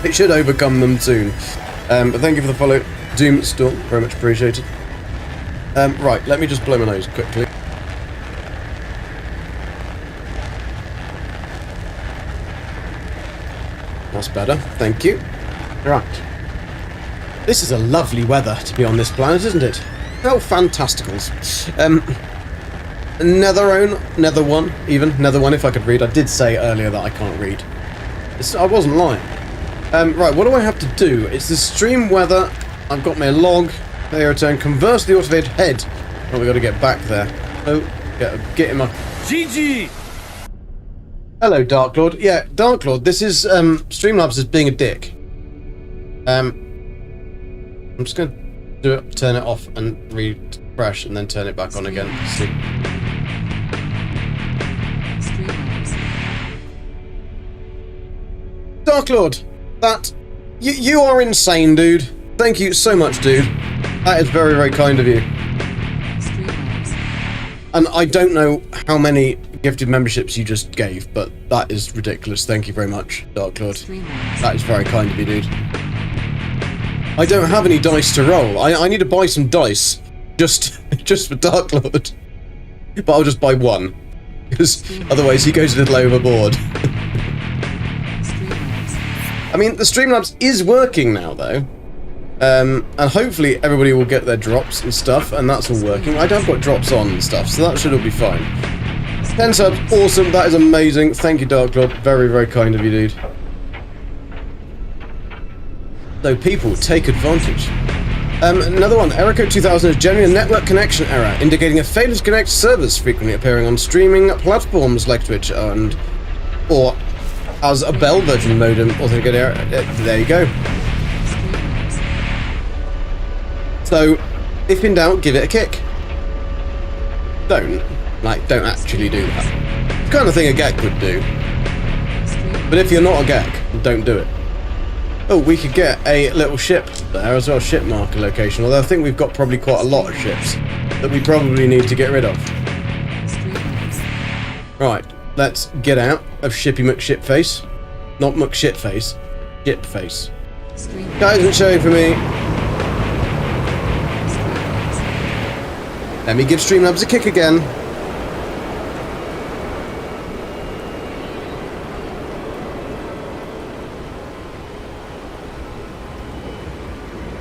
it should overcome them soon. But thank you for the follow, Doom Storm. Very much appreciated. Right, let me just blow my nose quickly. That's better. Thank you. Right. This is a lovely weather to be on this planet, isn't it? Oh, fantasticals. Nether one, if I could read. I did say earlier that I can't read. I wasn't lying. Right, what do I have to do? It's the stream weather. I've got my log. They return. Converse the autophage head. Oh, we got to get back there. Oh, get him up. GG! Hello, Dark Lord. Yeah, Dark Lord, this is, Streamlabs is being a dick. I'm just going to do it, turn it off and refresh and then turn it back on again. See. Dark Lord, that... You are insane, dude. Thank you so much, dude. That is very, very kind of you. And I don't know how many gifted memberships you just gave, but that is ridiculous. Thank you very much, Dark Lord. That is very kind of you, dude. I don't have any dice to roll. I need to buy some dice just for Dark Lord. But I'll just buy one, because otherwise he goes a little overboard. I mean, the Streamlabs is working now, though. And hopefully everybody will get their drops and stuff, and that's all working. I have got drops on and stuff, so that should all be fine. 10 subs, awesome, that is amazing. Thank you, Dark Lord. Very, very kind of you, dude. So people take advantage. Another one, Erico 2000 is generally a network connection error, indicating a failure to connect servers frequently appearing on streaming platforms like Twitch or as a Bell version modem authenticated error. There you go. So, if in doubt, give it a kick. Don't actually do that. The kind of thing a GEC would do. But if you're not a GEC, don't do it. Oh, we could get a little ship there as well, ship marker location, although I think we've got probably quite a lot of ships that we probably need to get rid of. Right, let's get out of Shippy McShipface. Not McShitface, Shipface. That isn't showing for me. Let me give Streamlabs a kick again.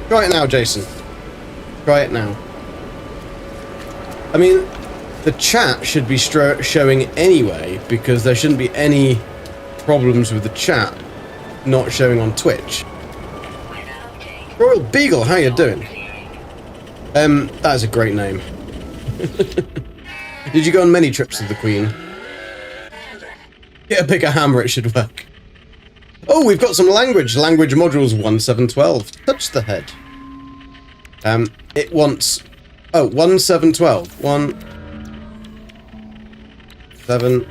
Try it now, Jason. Try it now. I mean, the chat should be showing anyway, because there shouldn't be any problems with the chat not showing on Twitch. Royal Beagle, how you doing? That is a great name. Did you go on many trips with the Queen? Get a bigger hammer, it should work. Oh, we've got some language. Language modules 1712. Touch the head. It wants... Oh, 1712. 1... 7...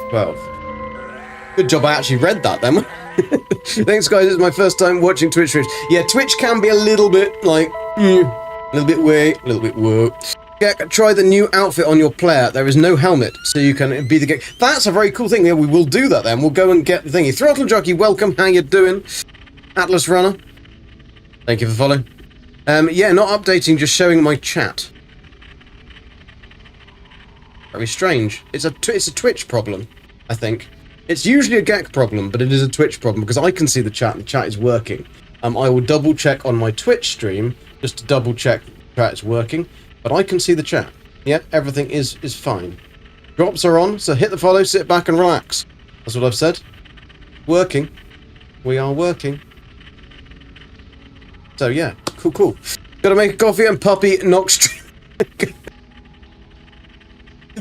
12. Good job I actually read that then. Thanks guys, it's my first time watching Twitch streams. Yeah, Twitch can be a little bit like... a little bit weird, a little bit woo. Yeah, try the new outfit on your player. There is no helmet, so you can be the game. That's a very cool thing. Yeah, we will do that then. We'll go and get the thingy. Throttle Jockey, welcome. How you doing? Atlas Runner. Thank you for the follow. Yeah, not updating, just showing my chat. Very strange. It's a Twitch problem, I think. It's usually a GEC problem, but it is a Twitch problem because I can see the chat and the chat is working. I will double check on my Twitch stream just to double check the chat is working, but I can see the chat. Yeah, everything is fine. Drops are on, so hit the follow, sit back and relax. That's what I've said. Working. We are working. So yeah, cool. Gotta make a coffee and puppy knock stream.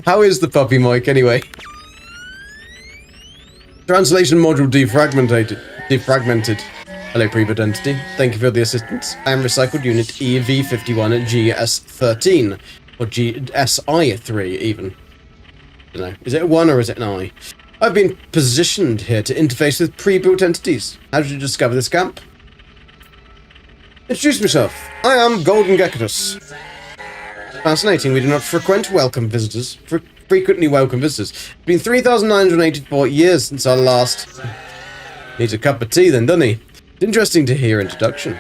How is the puppy, Mike, anyway? Translation module defragmented. Hello, Private Entity. Thank you for the assistance. I am recycled unit EV51 GS13. Or GSI3, even. I don't know. Is it a 1 or is it an I? I've been positioned here to interface with pre-built entities. How did you discover this camp? Introduce myself. I am Golden Geckatus. Fascinating. We do not frequently welcome visitors. It's been 3,984 years since our last... Needs a cup of tea then, doesn't he? It's interesting to hear introduction.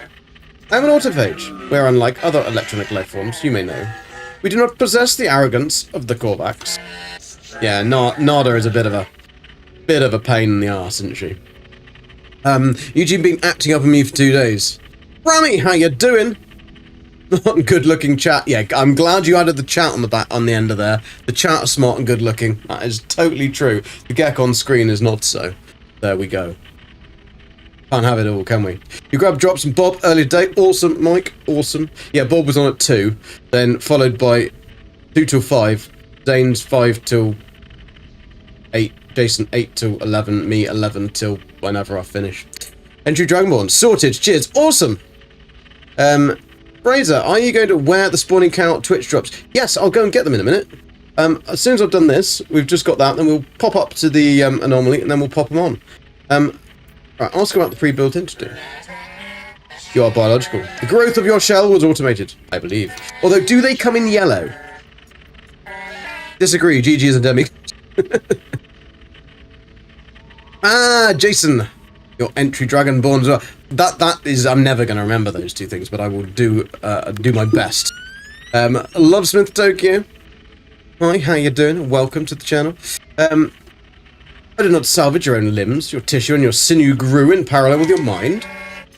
I'm an autophage, where unlike other electronic life forms, you may know, we do not possess the arrogance of the Korvax. Yeah, Nada is a bit of a pain in the arse, isn't she? Eugene been acting up on me for 2 days. Rami, how you doing? Not good looking chat. Yeah, I'm glad you added the chat on the end of there. The chat is smart and good looking. That is totally true. The GEC on screen is not so. There we go. Can't have it all, can we? You grabbed drops from Bob earlier today. Awesome, Mike. Awesome. Yeah, Bob was on at 2, then followed by 2 till 5, Zane's 5 till 8, Jason 8 till 11, me 11 till whenever I finish. Entry Dragonborn. Sorted. Cheers. Awesome. Fraser, are you going to wear the spawning cow Twitch drops? Yes, I'll go and get them in a minute. As soon as I've done this, we've just got that, then we'll pop up to the anomaly, and then we'll pop them on. Right, ask about the pre-built entity. You are biological. The growth of your shell was automated, I believe. Although, do they come in yellow? Disagree. GG is endemic. Jason. Your entry Dragonborn as well. That is... I'm never going to remember those two things, but I will do my best. Lovesmith Tokyo. Hi, how you doing? Welcome to the channel. I did not salvage your own limbs. Your tissue and your sinew grew in parallel with your mind.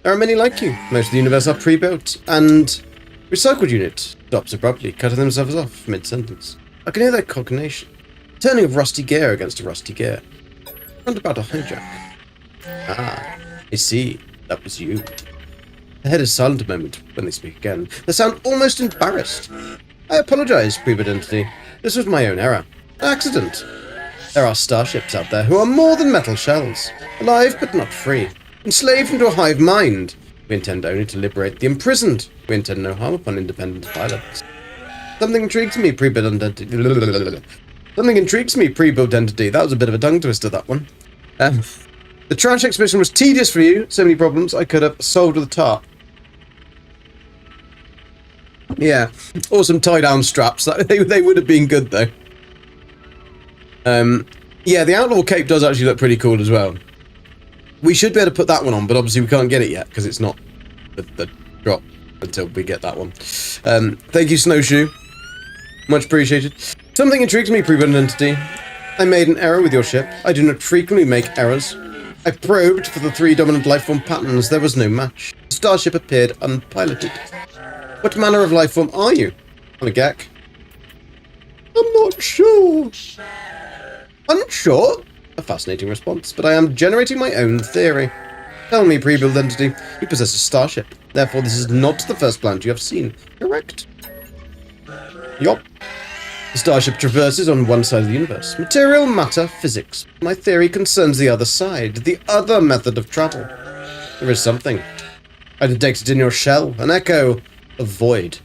There are many like you. Most of the universe are pre-built. And... recycled unit. Stops abruptly, cutting themselves off mid-sentence. I can hear their cognition. Turning of rusty gear against a rusty gear. And about a hijack. Ah, I see. That was you. The head is silent a moment when they speak again. They sound almost embarrassed. I apologize, Private Entity. This was my own error. An accident. There are starships out there who are more than metal shells. Alive but not free. Enslaved into a hive mind. We intend only to liberate the imprisoned. We intend no harm upon independent pilots. Something intrigues me, pre-built entity. Something intrigues me, pre-built entity. That was a bit of a tongue twister, that one. The trash expedition was tedious for you. So many problems I could have solved with a tart. Yeah, awesome tie-down straps. They would have been good, though. Yeah, the Outlaw Cape does actually look pretty cool as well. We should be able to put that one on, but obviously we can't get it yet, because it's not the drop until we get that one. Thank you, Snowshoe. Much appreciated. Something intrigues me, Prevent Entity. I made an error with your ship. I do not frequently make errors. I probed for the 3 dominant lifeform patterns. There was no match. The starship appeared unpiloted. What manner of lifeform are you? I'm a GEC. I'm not sure. Unsure? A fascinating response, but I am generating my own theory. Tell me, pre-built entity, you possess a starship. Therefore, this is not the first planet you have seen. Correct? Yup. The starship traverses on one side of the universe. Material, matter, physics. My theory concerns the other side, the other method of travel. There is something. I detect it in your shell, an echo of void.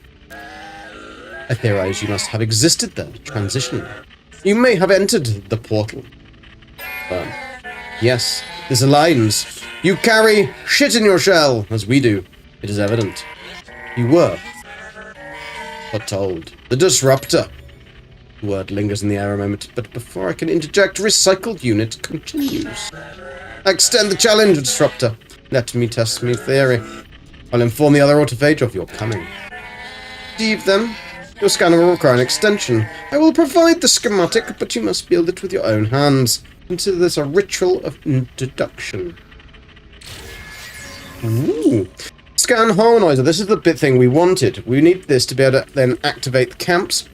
I theorize you must have existed there, transitioning. You may have entered the portal. Yes, this aligns. You carry shit in your shell, as we do. It is evident. You were foretold. The disruptor. The word lingers in the air a moment, but before I can interject, recycled unit continues. I extend the challenge, disruptor. Let me test my theory. I'll inform the other autophage of your coming. Receive them. Your scanner will require an extension. I will provide the schematic, but you must build it with your own hands. Consider this a ritual of introduction. Ooh. Scan harmonizer. This is the bit thing we wanted. We need this to be able to then activate the camps.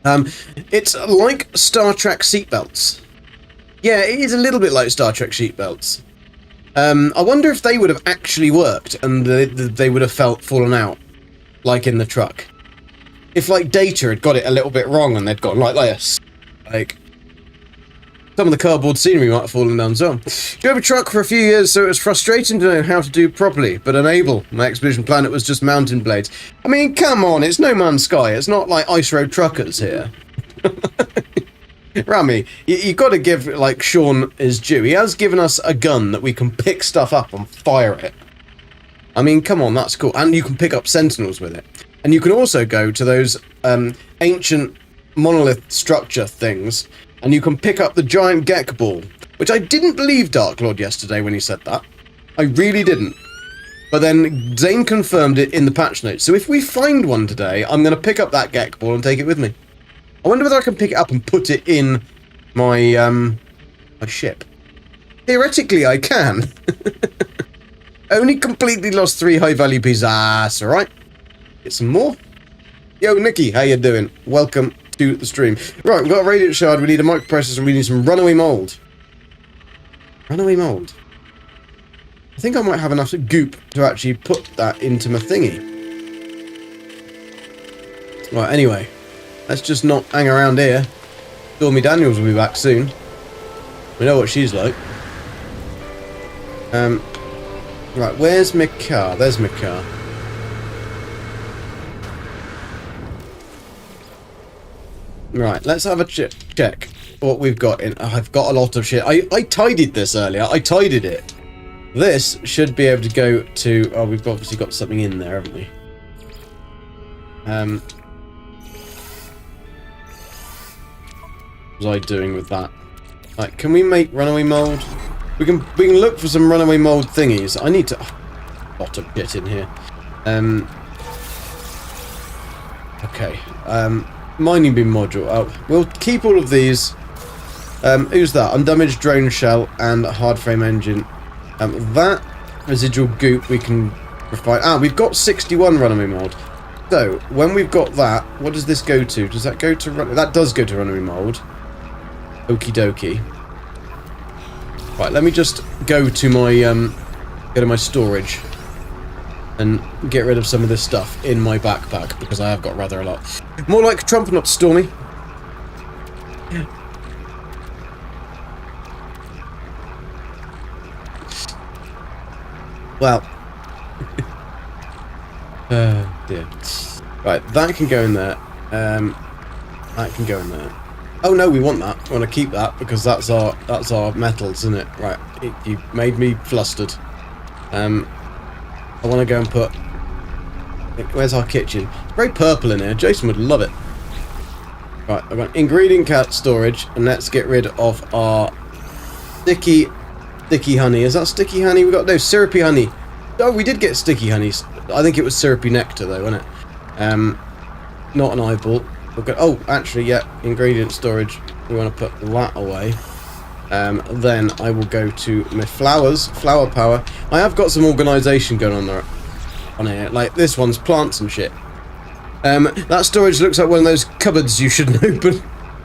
It's like Star Trek seatbelts. Yeah, it is a little bit like Star Trek seatbelts. I wonder if they would have actually worked and they would have fallen out, like in the truck. If, like, Data had got it a little bit wrong and they'd gone like this. Like, some of the cardboard scenery might have fallen down as well. Drove a truck for a few years, so it was frustrating to know how to do properly, but unable. My expedition planet was just mountain blades. I mean, come on, it's No Man's Sky. It's not like Ice Road Truckers here. Rami, you've got to give, like, Sean his due. He has given us a gun that we can pick stuff up and fire it. I mean, come on, that's cool. And you can pick up sentinels with it. And you can also go to those ancient monolith structure things, and you can pick up the giant Gek ball, which I didn't believe Dark Lord yesterday when he said that. I really didn't. But then Zane confirmed it in the patch notes. So if we find one today, I'm going to pick up that Gek ball and take it with me. I wonder whether I can pick it up and put it in my my ship. Theoretically, I can. Only completely lost 3 high-value pieces. Ah, that's alright. Get some more. Yo, Nikki, how you doing? Welcome to the stream. Right, we've got a radiant shard, we need a microprocessor, and we need some runaway mold. Runaway mold. I think I might have enough goop to actually put that into my thingy. Right, anyway. Let's just not hang around here. Stormy Daniels will be back soon. We know what she's like. Right, where's my car? There's my car. Right, let's have a check what we've got in. Oh, I've got a lot of shit. I tidied this earlier. I tidied it. This should be able to go to... Oh, we've obviously got something in there, haven't we? What was I doing with that? Right, can we make runaway mold? We can look for some runaway mold thingies. I need to... Oh, a lot of shit in here. Okay. Mining beam module. Oh, we'll keep all of these. Who's that? Undamaged drone shell and hard frame engine. That residual goop we can refine. Ah, we've got 61 runaway mold. So when we've got that, what does this go to? Does that go to that does go to runaway mold. Okie dokie. Right, let me just go to my storage and get rid of some of this stuff in my backpack, because I have got rather a lot. More like Trump, not Stormy. Well. Dear. Right, that can go in there. That can go in there. Oh no, we want that. We want to keep that because that's our metals, isn't it? Right, you made me flustered. I want to go and put... Where's our kitchen? It's very purple in here. Jason would love it. Right, I've got ingredient cat storage, and let's get rid of our sticky honey. Is that sticky honey? We got no syrupy honey. Oh, we did get sticky honey. I think it was syrupy nectar though, wasn't it? Not an eyeball. Oh, actually, yeah. Ingredient storage. We want to put that away. Then I will go to my flowers, flower power. I have got some organisation going on there, on here. Like this one's plants and shit. That storage looks like one of those cupboards you shouldn't open.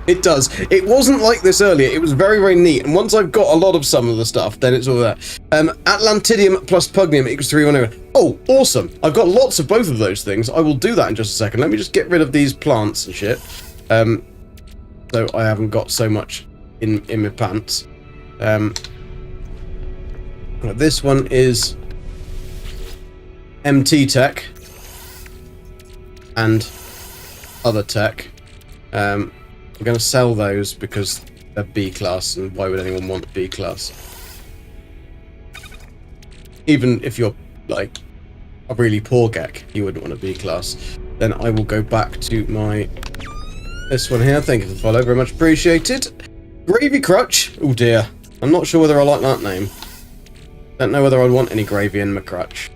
It does. It wasn't like this earlier. It was very, very neat. And once I've got a lot of some of the stuff, then it's all there. Atlantidium plus Pugnium equals 310. Oh, awesome. I've got lots of both of those things. I will do that in just a second. Let me just get rid of these plants and shit. So I haven't got so much in my pants. This one is MT tech and other tech. I'm going to sell those because they're B class, and why would anyone want B class? Even if you're like a really poor Gek, you wouldn't want a B class. Then I will go back to my this one here. Thank you for the follow, very much appreciated. Gravy Crutch. Oh dear, I'm not sure whether I like that name. Don't know whether I'd want any gravy in my crutch.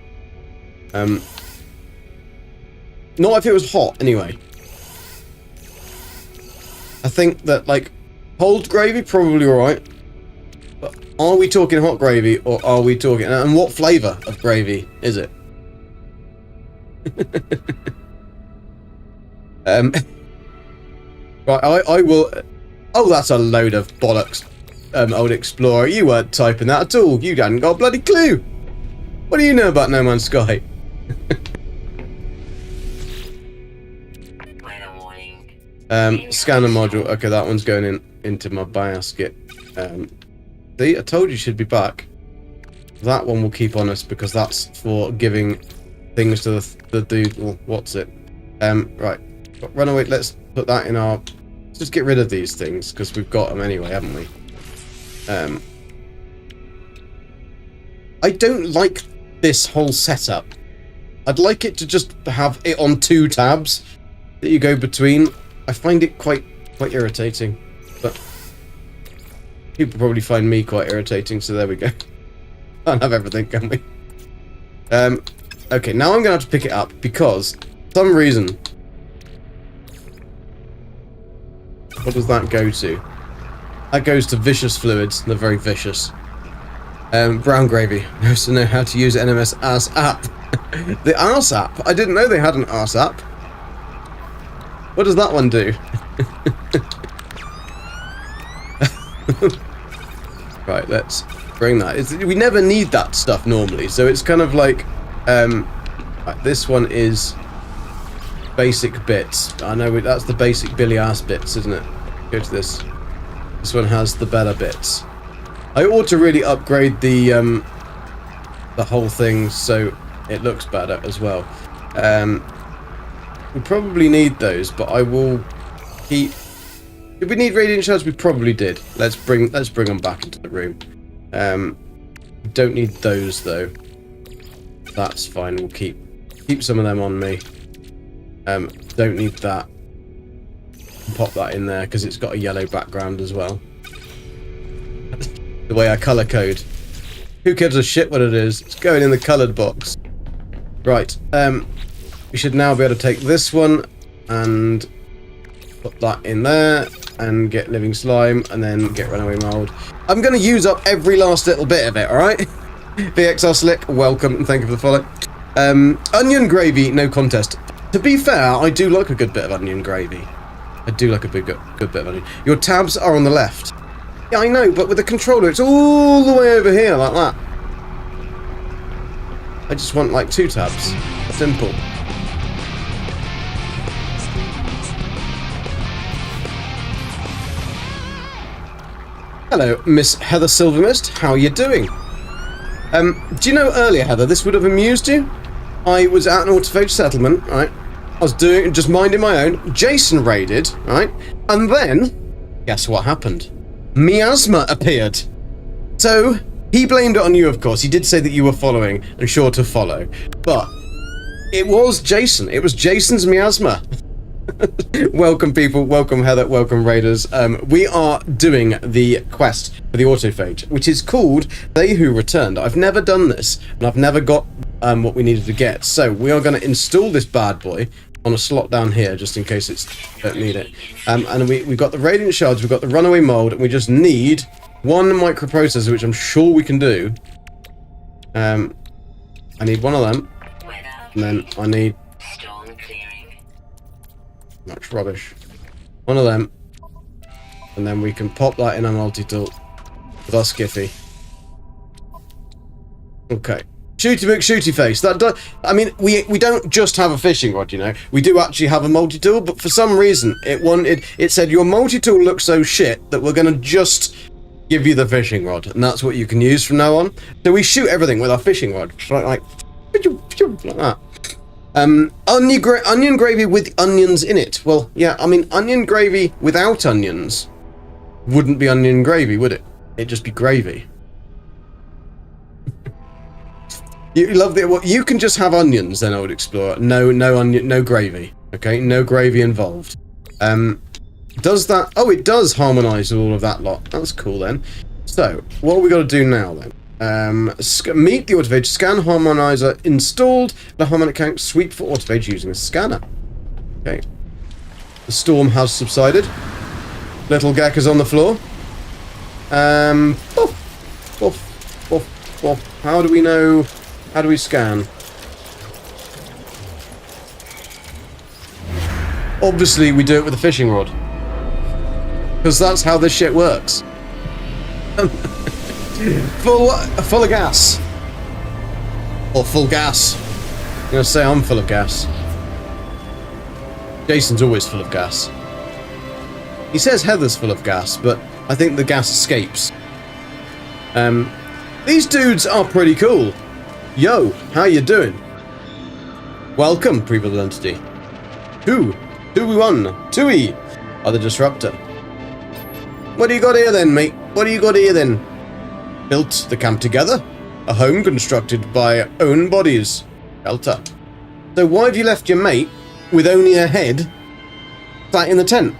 Not if it was hot, anyway. I think that, like, cold gravy, probably alright. Are we talking hot gravy, or are we talking... And what flavour of gravy is it? Right, I will... Oh, that's a load of bollocks, old explorer. You weren't typing that at all. You hadn't got a bloody clue. What do you know about No Man's Sky? Scanner module. Okay, that one's going into my basket. See, I told you she'd be back. That one will keep on us because that's for giving things to the dude. Well, what's it? Right. Runaway. Let's put that in our. Let's just get rid of these things because we've got them anyway, haven't we? I don't like this whole setup. I'd like it to just have it on 2 tabs that you go between. I find it quite irritating, but people probably find me quite irritating, so there we go. Can't have everything, can we? Okay, now I'm gonna have to pick it up because for some reason. What does that go to? That goes to vicious fluids. They're very vicious. Brown gravy. I also know how to use NMS AS app. The AS app? I didn't know they had an AS app. What does that one do? Right, let's bring that. We never need that stuff normally, so it's kind of like... right, this one is basic bits. I know that's the basic Billy ass bits, isn't it? Go to this. This one has the better bits. I ought to really upgrade the whole thing so it looks better as well. We probably need those, but I will keep... Did we need radiant shards? We probably did. Let's bring them back into the room. Don't need those though. That's fine. We'll keep some of them on me. Don't need that. Pop that in there because it's got a yellow background as well. The way I color code. Who gives a shit what it is? It's going in the colored box. Right. We should now be able to take this one and put that in there and get living slime and then get runaway mold. I'm going to use up every last little bit of it, alright? VXR Slick, welcome and thank you for the follow. Onion gravy, no contest. To be fair, I do like a good bit of onion gravy. I do like a good bit of onion. Your tabs are on the left. Yeah, I know, but with the controller, it's all the way over here like that. I just want like 2 tabs. Simple. Hello, Miss Heather Silvermist. How are you doing? Do you know earlier, Heather, this would have amused you? I was at an Autophage Settlement, right? I was just minding my own. Jason raided, right? And then, guess what happened? Miasma appeared. So, he blamed it on you, of course. He did say that you were following and sure to follow. But, it was Jason. It was Jason's miasma. Welcome, people. Welcome, Heather. Welcome, raiders. We are doing the quest for the autophage, which is called They Who Returned. I've never done this, and I've never got what we needed to get. So we are going to install this bad boy on a slot down here, just in case it's don't need it. And we've got the radiant shards, we've got the runaway mold, and we just need one microprocessor, which I'm sure we can do. I need one of them, and then I need... Much rubbish. One of them. And then we can pop that in a multi-tool with our skiffy. Okay. Shooty McShooty face. That does, I mean, we don't just have a fishing rod, you know. We do actually have a multi-tool, but for some reason it said your multi-tool looks so shit that we're gonna just give you the fishing rod, and that's what you can use from now on. So we shoot everything with our fishing rod. Like that. Onion gravy with onions in it. Well, yeah, I mean, onion gravy without onions wouldn't be onion gravy, would it? It'd just be gravy. You love the... Well, you can just have onions then, Old Explorer. No onion, no gravy. Okay, no gravy involved. Does that... Oh, it does harmonise with all of that lot. That's cool then. So, what we got to do now then? Meet the autophage, scan harmonizer installed, the harmonic count sweep for autophage using a scanner. Okay. The storm has subsided. Little Gek is on the floor. Oh. Woof, woof, woof. How do we know? How do we scan? Obviously, we do it with a fishing rod. Because that's how this shit works. full of gas. Or full gas. I'm going to say I'm full of gas. Jason's always full of gas. He says Heather's full of gas, but I think the gas escapes. These dudes are pretty cool. Yo, how you doing? Welcome, Previous Entity. 2-1, are the Disruptor. What do you got here then, mate? What do you got here then? Built the camp together. A home constructed by own bodies. Shelter. So why have you left your mate with only a head sat in the tent?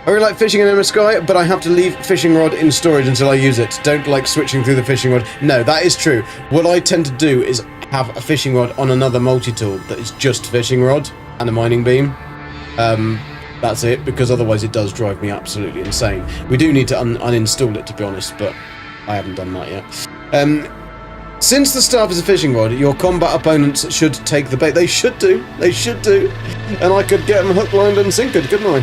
I really like fishing in the sky, but I have to leave fishing rod in storage until I use it. Don't like switching through the fishing rod. No, that is true. What I tend to do is have a fishing rod on another multi-tool that is just fishing rod and a mining beam. That's it, because otherwise it does drive me absolutely insane. We do need to uninstall it, to be honest, but I haven't done that yet. Since the staff is a fishing rod, your combat opponents should take the bait. They should do. They should do. And I could get them hook, lined, and sinkered, couldn't I?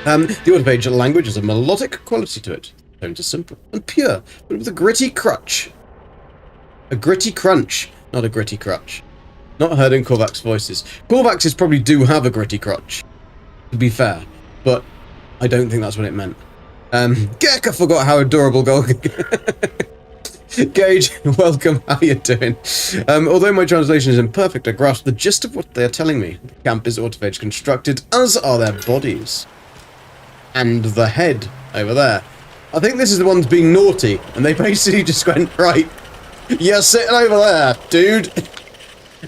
The Autophage language has a melodic quality to it. Tones are simple and pure, but with a gritty crutch. A gritty crunch, not a gritty crutch. Not heard in Korvax's voices. Korvax's probably do have a gritty crutch, to be fair, but I don't think that's what it meant. Gek, I forgot how adorable Gage, welcome, how you doing? Although my translation is imperfect, I grasp the gist of what they are telling me. The camp is Autophage constructed, as are their bodies. And the head over there. I think this is the ones being naughty, and they basically just went, right, you're sitting over there, dude.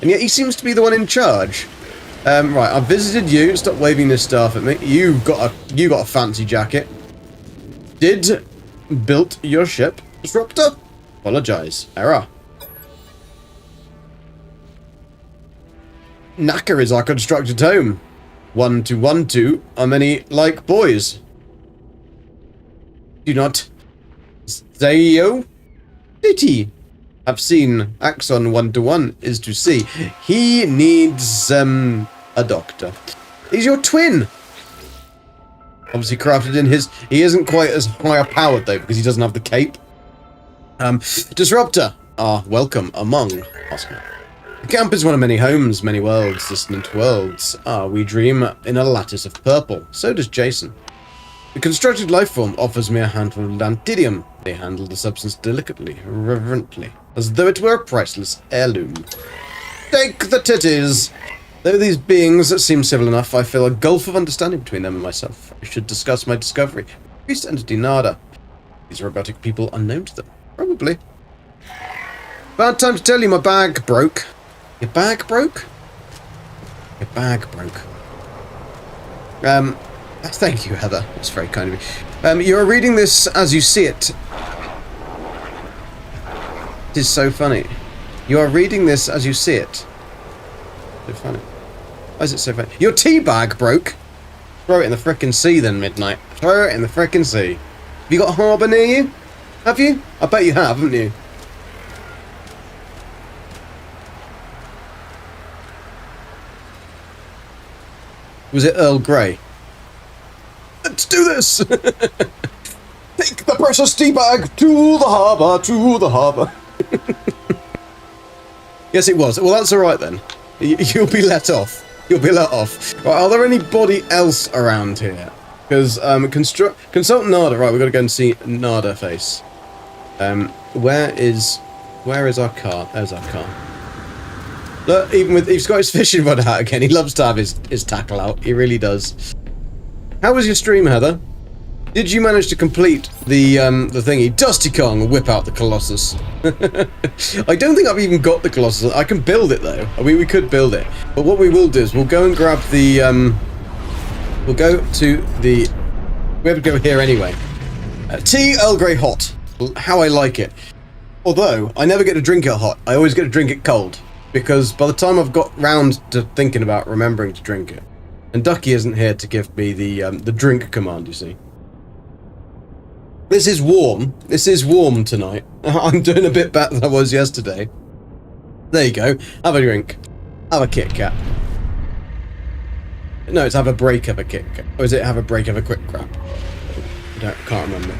And yet he seems to be the one in charge. Right, I've visited you. Stop waving this staff at me. You got a fancy jacket. Built your ship. Disruptor. Apologize. Error. Knacker is our constructed home. 1-2-1-2 are many like boys. Do not Zayo Ditty. I've seen Axon 1-1 is to see. He needs a doctor. He's your twin. Obviously crafted in his. He isn't quite as high powered though because he doesn't have the cape. Disruptor. Welcome among us. The camp is one of many homes, many worlds, distant worlds. We dream in a lattice of purple. So does Jason. The constructed life form offers me a handful of lanthidium. They handle the substance delicately, reverently, as though it were a priceless heirloom. Take the titties! Though these beings seem civil enough, I feel a gulf of understanding between them and myself. I should discuss my discovery. Priest entity Nada. These robotic people unknown to them. Probably. Bad time to tell you my bag broke. Your bag broke? Your bag broke. Thank you, Heather. That's very kind of you. You're reading this as you see it. It is so funny. You are reading this as you see it. So funny. Why is it so funny? Your tea bag broke. Throw it in the frickin' sea then, Midnight. Throw it in the frickin' sea. Have you got a harbour near you? Have you? I bet you have, haven't you? Was it Earl Grey? Let's do this! Take the precious tea bag to the harbour, to the harbour. Yes, it was. Well, that's alright then. You'll be let off. You'll be let off. Right, are there anybody else around here? Because, Consultant Nada. Right, we've got to go and see Nada face. Where is our car? There's our car. Look, even with, he's got his fishing rod out again. He loves to have his tackle out. He really does. How was your stream, Heather? Did you manage to complete the thingy? Dusty Kong, whip out the Colossus. I don't think I've even got the Colossus. I can build it though. I mean, we could build it. But what we will do is we'll go and grab the we'll go to the. We have to go here anyway. Tea Earl Grey hot. How I like it. Although I never get to drink it hot. I always get to drink it cold. Because by the time I've got round to thinking about remembering to drink it, and Ducky isn't here to give me the drink command, you see. This is warm. This is warm tonight. I'm doing a bit better than I was yesterday. There you go. Have a drink. Have a Kit Kat. No, it's have a break of a Kit Kat. Or is it have a break of a quick crap? Can't remember.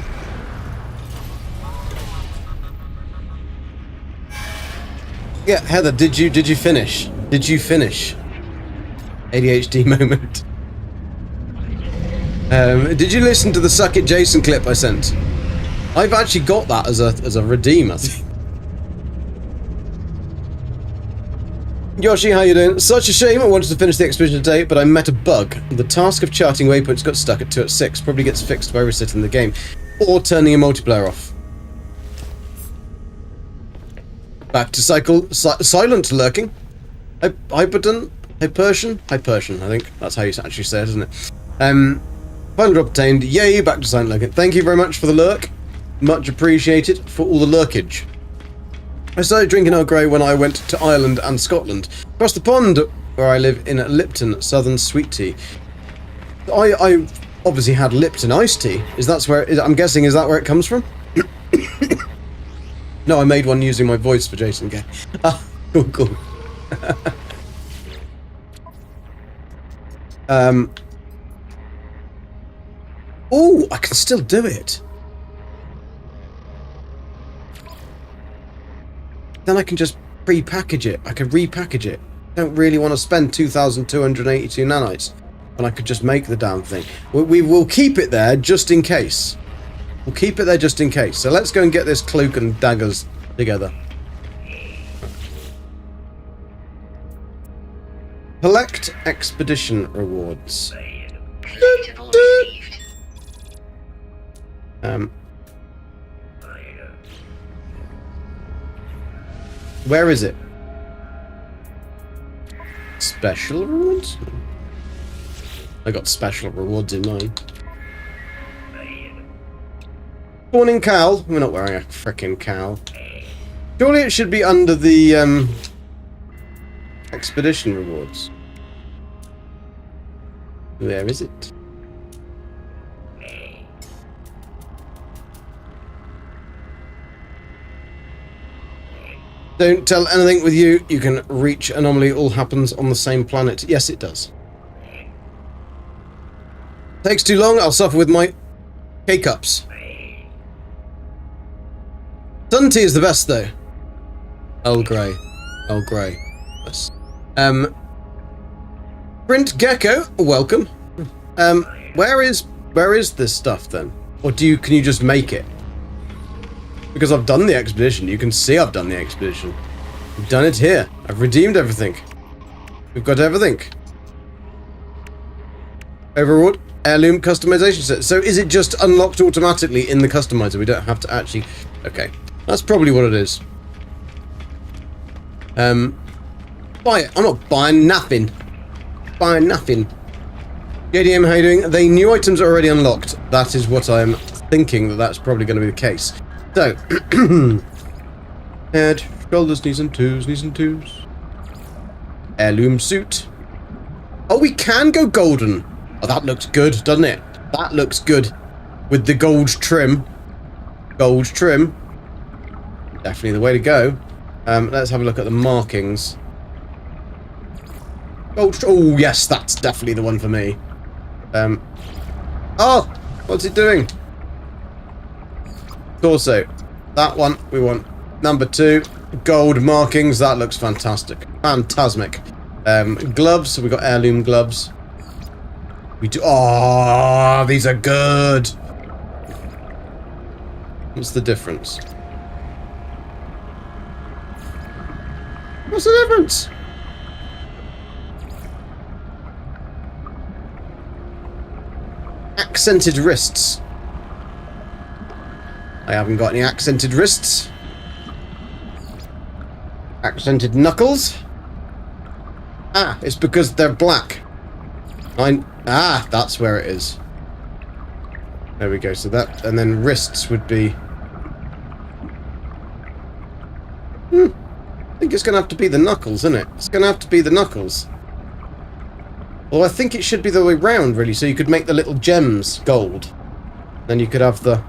Yeah, Heather, did you finish? Did you finish? ADHD moment. Did you listen to the Suck It Jason clip I sent? I've actually got that as a redeem, I think. Yoshi, how you doing? Such a shame. I wanted to finish the expedition today, but I met a bug. The task of charting waypoints got stuck at 2 at 6. Probably gets fixed by resetting the game. Or turning a multiplayer off. Back to silent lurking. Hyperton? Hypersion, I think. That's how you actually say it, isn't it? Final drop obtained. Yay, back to silent lurking. Thank you very much for the lurk. Much appreciated for all the lurkage. I started drinking Earl Grey when I went to Ireland and Scotland. Across the pond, where I live in Lipton, Southern Sweet Tea. I obviously had Lipton iced tea. I'm guessing, is that where it comes from? No, I made one using my voice for Jason Gay. Ah, cool. Oh, I can still do it. Then I can just pre-package it. I can repackage it. Don't really want to spend 2,282 nanites. And I could just make the damn thing. We will keep it there just in case. We'll keep it there just in case. So let's go and get this cloak and daggers together. Collect expedition rewards. Where is it? Special rewards? I got special rewards in mine. Spawning cowl. We're not wearing a frickin' cowl. Surely it should be under the expedition rewards. Where is it? Don't tell anything with you. You can reach anomaly. All happens on the same planet. Yes, it does. Takes too long. I'll suffer with my K-cups. Sun tea is the best, though. Earl Grey. Earl Grey. Yes. Print Gecko, welcome. Where is this stuff then? Or can you just make it? Because I've done the expedition. You can see I've done the expedition. I've done it here. I've redeemed everything. We've got everything. Overall, heirloom customization set. So is it just unlocked automatically in the customizer? We don't have to actually... Okay. That's probably what it is. Buy it. I'm not buying nothing. Buying nothing. JDM, how you doing? The new items are already unlocked. That is what I'm thinking that's probably going to be the case. So, head, shoulders, knees and toes. Heirloom suit. Oh, we can go golden. Oh, that looks good, doesn't it? That looks good. With the gold trim. Gold trim. Definitely the way to go. Let's have a look at the markings. Gold. Oh, yes, that's definitely the one for me. Oh, what's it doing? Torso. That one we want. Number 2. Gold markings. That looks fantastic. Phantasmic. Gloves. So we got heirloom gloves. We do. Oh, these are good. What's the difference? What's the difference? Accented wrists. I haven't got any accented wrists. Accented knuckles. Ah, it's because they're black. That's where it is. There we go. So that, and then wrists would be... I think it's going to have to be the knuckles, isn't it? It's going to have to be the knuckles. Well, I think it should be the way round, really, so you could make the little gems gold. Then you could have the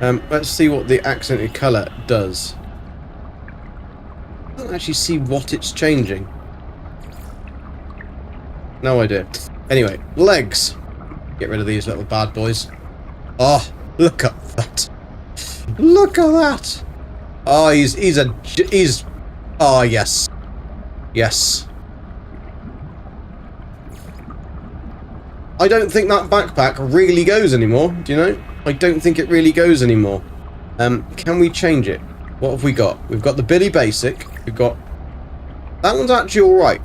Let's see what the accented colour does. I don't actually see what it's changing. No idea. Anyway, legs. Get rid of these little bad boys. Oh, look at that. Look at that. Oh, he's oh, yes. Yes. I don't think that backpack really goes anymore, do you know? I don't think it really goes anymore. Can we change it? What have we got? We've got the Billy Basic. We've got... That one's actually alright.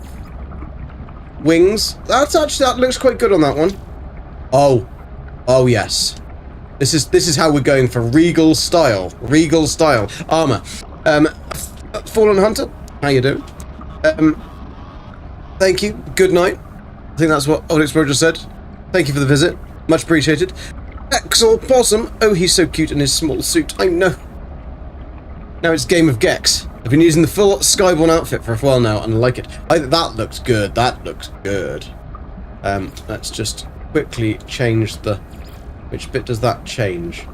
Wings. That looks quite good on that one. Oh. Oh, yes. This is how we're going for regal style. Regal style. Armour. Fallen Hunter. How you doing? Thank you. Good night. I think that's what Old Explorer just said. Thank you for the visit. Much appreciated. Exor Possum. Oh, he's so cute in his small suit. I know. Now it's Game of Gex. I've been using the full Skyborn outfit for a while now, and I like it. That looks good. That looks good. Let's just quickly change the... Which bit does that change?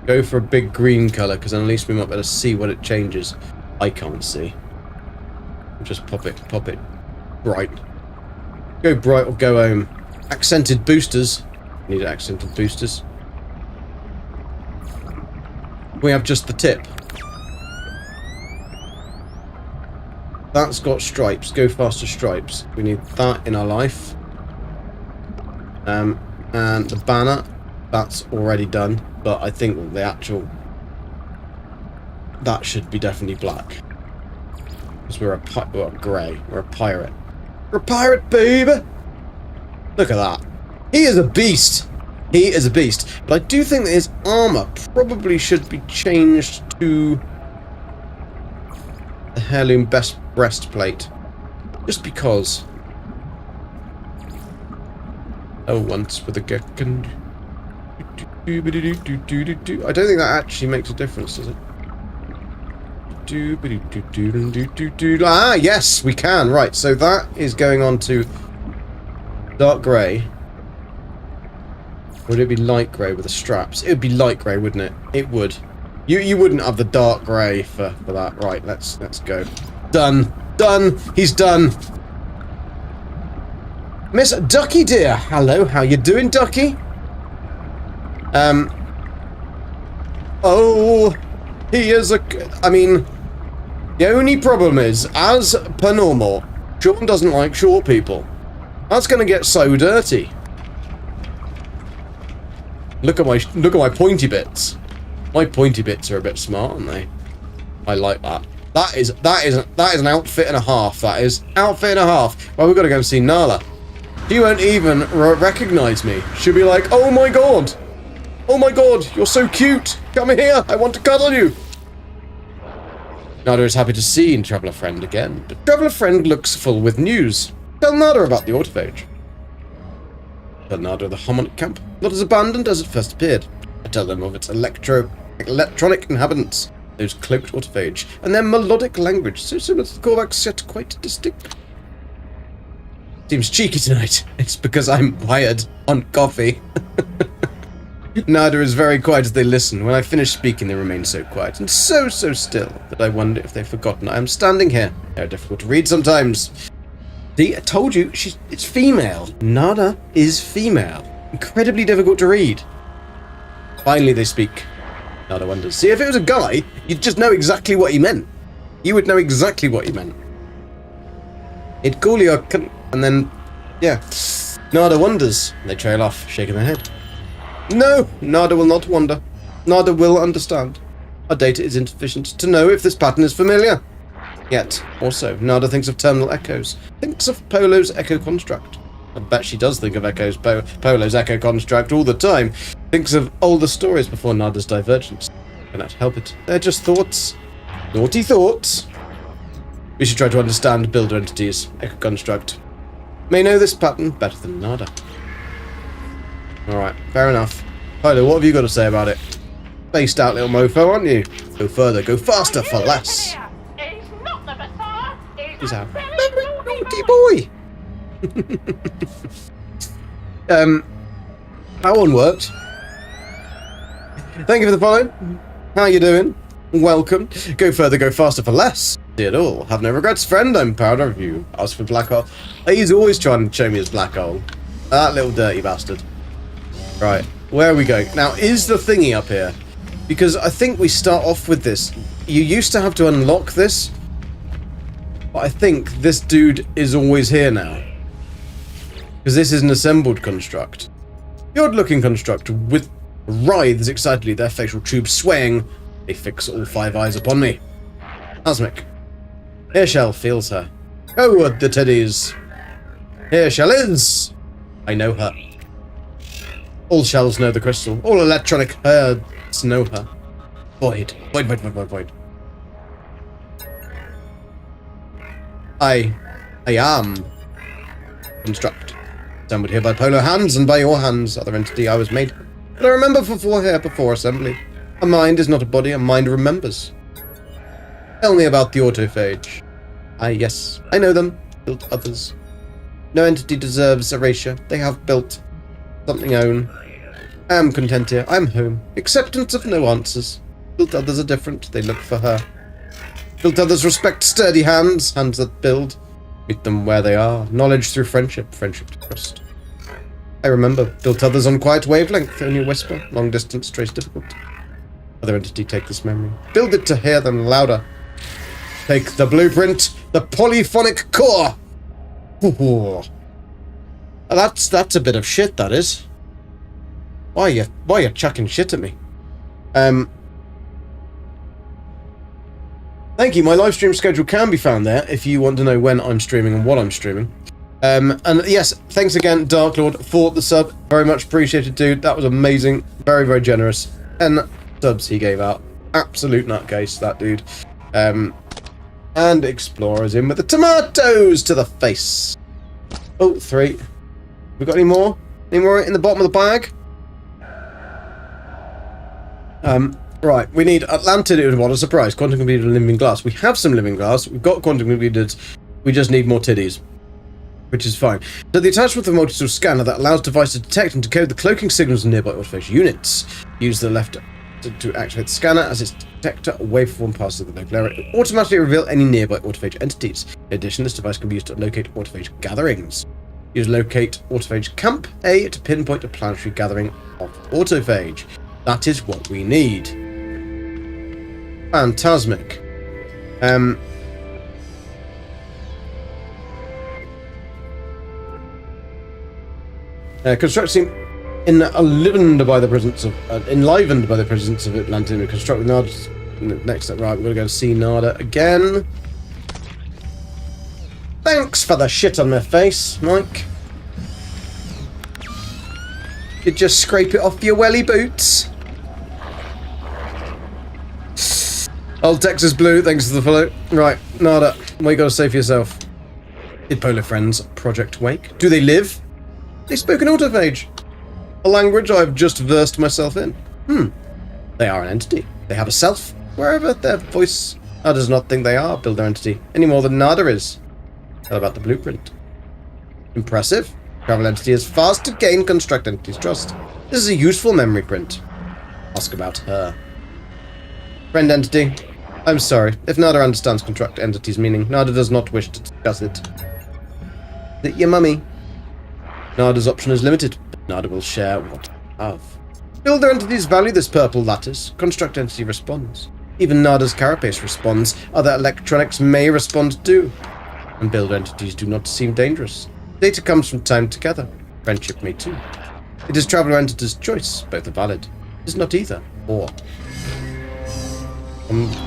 Go for a big green colour, because then at least we might be able to see what it changes. I can't see. Just pop it bright. Go bright or go home. Accented boosters. Need accented boosters. We have just the tip. That's got stripes. Go faster stripes. We need that in our life. And the banner, that's already done. But I think the actual... That should be definitely black. Because we're grey. We're a pirate. We're a pirate, baby! Look at that. He is a beast. He is a beast. But I do think that his armour probably should be changed to the heirloom best breastplate. Just because. Oh, once with a gecko. I don't think that actually makes a difference, does it? Ah, yes, we can. Right, so that is going on to dark grey. Would it be light grey with the straps? It would be light grey, wouldn't it? It would. You wouldn't have the dark grey for that. Right, let's go. Done. Done. He's done. Miss Ducky dear. Hello, how you doing, Ducky? Oh, he is I mean, the only problem is, as per normal, Sean doesn't like short people. That's going to get so dirty. Look at my pointy bits. My pointy bits are a bit smart, aren't they? I like that. That is an outfit and a half. That is outfit and a half. Well, we've got to go and see Nala. She won't even recognize me. She'll be like, "Oh my god, oh my god, you're so cute. Come here, I want to cuddle you." Nada is happy to see Traveller Friend again, but Traveller Friend looks full with news. Tell Nada about the Autophage. Tell Nada of the harmonic camp, not as abandoned as it first appeared. I tell them of its electronic inhabitants, those cloaked Autophage, and their melodic language, so similar to the Korvax, yet quite distinct. Seems cheeky tonight. It's because I'm wired on coffee. Nada is very quiet as they listen. When I finish speaking, they remain so quiet and so still that I wonder if they've forgotten I am standing here. They're difficult to read sometimes. See, I told you, it's female. Nada is female. Incredibly difficult to read. Finally, they speak. Nada wonders. See, if it was a guy, you'd just know exactly what he meant. You would know exactly what he meant. It'd call you a cunt, and then, yeah. Nada wonders. They trail off, shaking their head. No, Nada will not wonder. Nada will understand. Our data is insufficient to know if this pattern is familiar. Yet, also, Nada thinks of terminal echoes. Thinks of Polo's echo construct. I bet she does think of Polo's echo construct all the time. Thinks of older stories before Nada's divergence. Cannot help it. They're just thoughts. Naughty thoughts. We should try to understand builder entities. Echo construct. May know this pattern better than Nada. Alright, fair enough. Polo, what have you got to say about it? Based out little mofo, aren't you? Go further, go faster for less. He's a naughty boy. How one worked. Thank you for the follow. How you doing? Welcome. Go further, go faster for less. Did all. Have no regrets, friend. I'm proud of you. Ask for Black Hole. He's always trying to show me his black hole. That little dirty bastard. Right. Where are we going? Now, is the thingy up here? Because I think we start off with this. You used to have to unlock this. But I think this dude is always here now. Because this is an assembled construct. The odd-looking construct with writhes excitedly, their facial tubes swaying. They fix all 5 eyes upon me. Cosmic. Here Shell feels her. Oh, the teddies. Here Shell is. I know her. All shells know the crystal. All electronic herds know her. Void. Void, void, void, void, void. I am construct. Assembled here by Polo hands and by your hands, other entity I was made. But I remember before assembly. A mind is not a body, a mind remembers. Tell me about the autophage. Yes, I know them. Built others. No entity deserves erasure. They have built something own. I am content here. I am home. Acceptance of no answers. Built others are different. They look for her. Built others respect sturdy hands. Hands that build. Meet them where they are. Knowledge through friendship. Friendship to trust. I remember. Built others on quiet wavelength. Only a whisper. Long distance. Trace difficult. Other entity take this memory. Build it to hear them louder. Take the blueprint. The polyphonic core. Ooh. That's a bit of shit, that is. Why are you chucking shit at me? Thank you. My live stream schedule can be found there if you want to know when I'm streaming and what I'm streaming. And yes, thanks again, Dark Lord, for the sub. Very much appreciated, dude. That was amazing. Very, very generous. 10 subs he gave out. Absolute nutcase, that dude. And Explorer's in with the tomatoes to the face. Oh, 3. We got any more? Any more in the bottom of the bag? Right, we need Atlantid. What a surprise. Quantum completed living glass. We have some living glass. We've got quantum completed. We just need more titties. Which is fine. So the attachment of the multi-tool scanner that allows devices to detect and decode the cloaking signals of nearby autophage units. Use the left to activate the scanner as its detector waveform passes the local area. It automatically reveal any nearby autophage entities. In addition, this device can be used to locate autophage gatherings. Use locate autophage camp A to pinpoint a planetary gathering of autophage. That is what we need. Phantasmic. Construct seem enlivened by the presence of Atlantis. Construct the Nada. Next up, right, we're gonna go see Nada again. Thanks for the shit on my face, Mike. You just scrape it off your welly boots. Old Texas Blue, thanks for the follow. Right, Nada, what you got to say for yourself? Did Polar Friends Project Wake? Do they live? They spoke an autophage. A language I've just versed myself in. They are an entity. They have a self. Wherever their voice... Nada does not think they are Builder entity, any more than Nada is. How about the blueprint? Impressive. Travel entity is fast to gain construct entity's trust. This is a useful memory print. Ask about her. Friend entity. I'm sorry. If Nada understands construct entity's meaning, Nada does not wish to discuss it. Is it your mummy? Nada's option is limited, but Nada will share what I have. Builder entities value this purple lattice. Construct entity responds. Even Nada's carapace responds. Other electronics may respond too. And builder entities do not seem dangerous. Data comes from time together. Friendship may too. It is traveler entity's choice. Both are valid. It is not either or.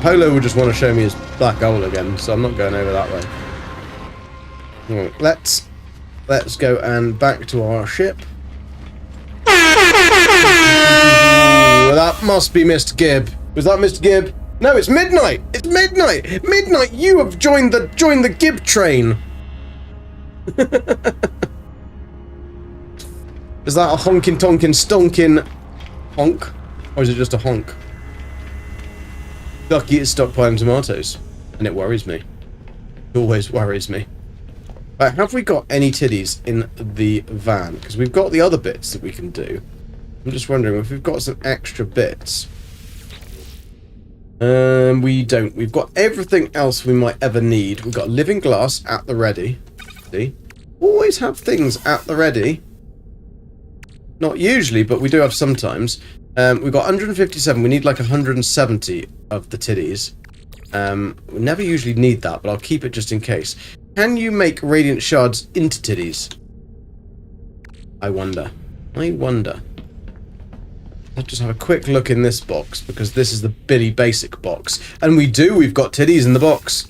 Polo would just want to show me his black hole again, so I'm not going over that way. Right, let's go and back to our ship. Ooh, that must be Mr. Gibb. Was that Mr. Gibb? No, it's Midnight. It's Midnight. Midnight, you have joined the Gibb train. Is that a honkin' tonkin' stonkin' honk, or is it just a honk? Ducky is stockpiling tomatoes, and it worries me. It always worries me. Right, have we got any titties in the van? Because we've got the other bits that we can do. I'm just wondering if we've got some extra bits. We don't. We've got everything else we might ever need. We've got living glass at the ready. See? Always have things at the ready. Not usually, but we do have sometimes. We've got 157. We need like 170 of the titties. We never usually need that, but I'll keep it just in case. Can you make radiant shards into titties? I wonder. Let's just have a quick look in this box, because this is the Billy Basic box. And we do, we've got titties in the box.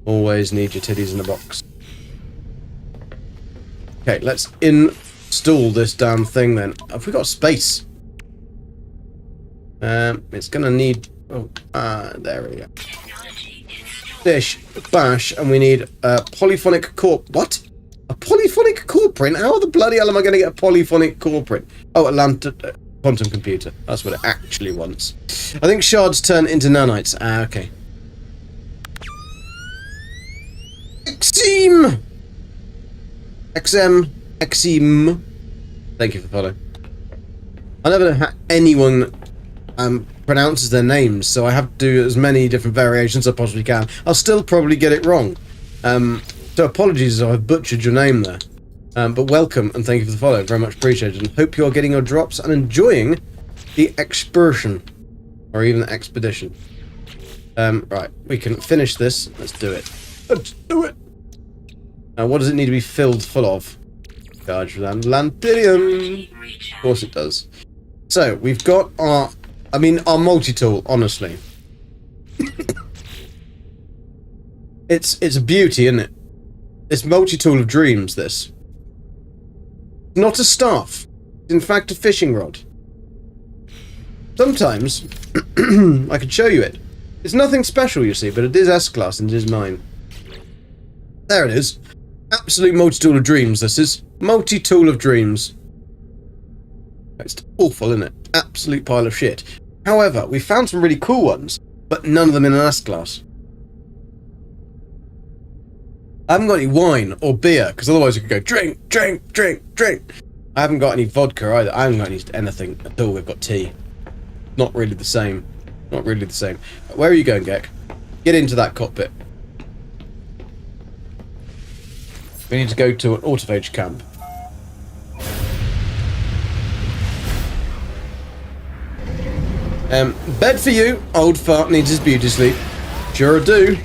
Always need your titties in the box. Okay, let's install this damn thing then. Have we got space? It's gonna need... Oh, there we go. Dish, bash, and we need a polyphonic core... What? A polyphonic core print? How the bloody hell am I going to get a polyphonic core print? Oh, quantum computer. That's what it actually wants. I think shards turn into nanites. Okay. Exim! Thank you for the follow. I never know how anyone pronounces their names, so I have to do as many different variations as I possibly can. I'll still probably get it wrong. So apologies if I've butchered your name there. But welcome and thank you for the follow. Very much appreciated. And hope you're getting your drops and enjoying the excursion. Or even the expedition. Right, we can finish this. Let's do it. Let's do it! Now, what does it need to be filled full of? Charge Lantinium. Of course it does. So, we've got our multi-tool, honestly. It's a beauty, isn't it? This multi-tool of dreams, this. Not a staff. It's in fact a fishing rod. Sometimes, I could show you it. It's nothing special, you see, but it is S-Class and it is mine. There it is. Absolute multi-tool of dreams, this is. Multi-tool of dreams. It's awful, isn't it? Absolute pile of shit. However, we found some really cool ones, but none of them in an S-Class. I haven't got any wine or beer, because otherwise we could go drink, drink, drink, drink. I haven't got any vodka either. I haven't got anything at all. We've got tea. Not really the same. Not really the same. Where are you going, Gek? Get into that cockpit. We need to go to an autophage camp. Bed for you. Old fart needs his beauty sleep. Sure do.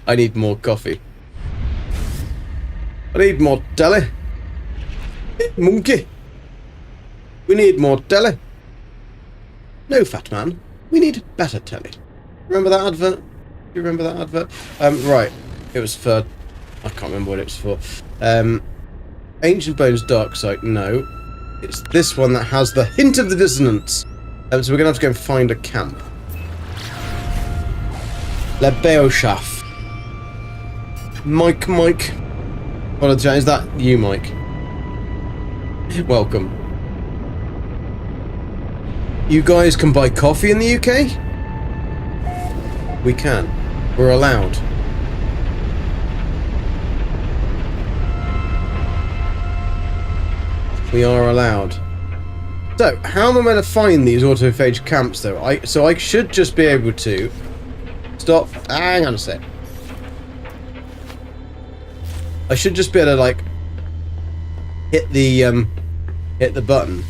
I need more coffee. I need more telly. Monkey. We need more telly. No, fat man. We need better telly. Remember that advert? Do you remember that advert? Right. It was for... I can't remember what it was for. Ancient Bones Dark Site. No. It's this one that has the hint of the dissonance. So we're going to have to go and find a camp. Le Beoshaf. Mike. Apologize, is that you, Mike? Welcome. You guys can buy coffee in the UK? We can. We're allowed. We are allowed. So, how am I going to find these autophage camps, though? So I should just be able to... Stop. Hang on a sec. I should just be able to, like... hit the button.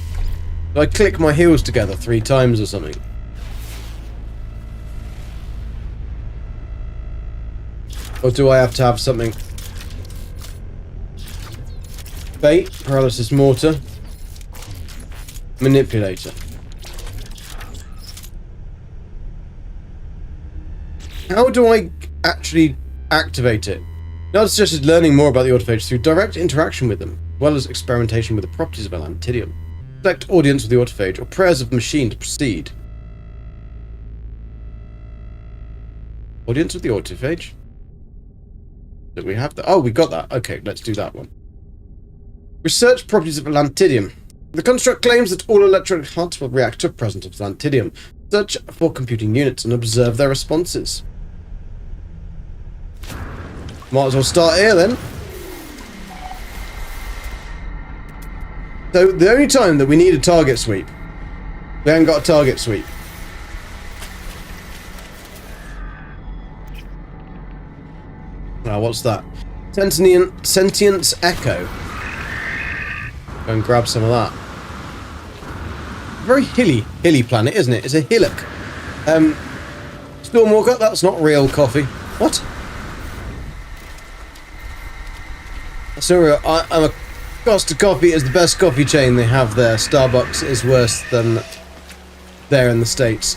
So I click my heels together 3 times or something. Or do I have to have something? Bait, paralysis mortar, manipulator. How do I actually activate it? Now it's just learning more about the autophage through direct interaction with them, as well as experimentation with the properties of Atlantidium. Select audience with the autophage or prayers of the machine to proceed. Audience with the autophage? Did we have that? Oh, we got that. Okay, let's do that one. Research properties of Atlantidium. The construct claims that all electronic hearts will react to a presence of Atlantidium. Search for computing units and observe their responses. Might as well start here then. So the only time that we need a target sweep, we haven't got a target sweep. Now, what's that? Sentience Echo. Go and grab some of that. Very hilly planet, isn't it? It's a hillock. Stormwalker, that's not real coffee. What? That's not real. I'm a Costa Coffee is the best coffee chain they have there. Starbucks is worse than there in the States.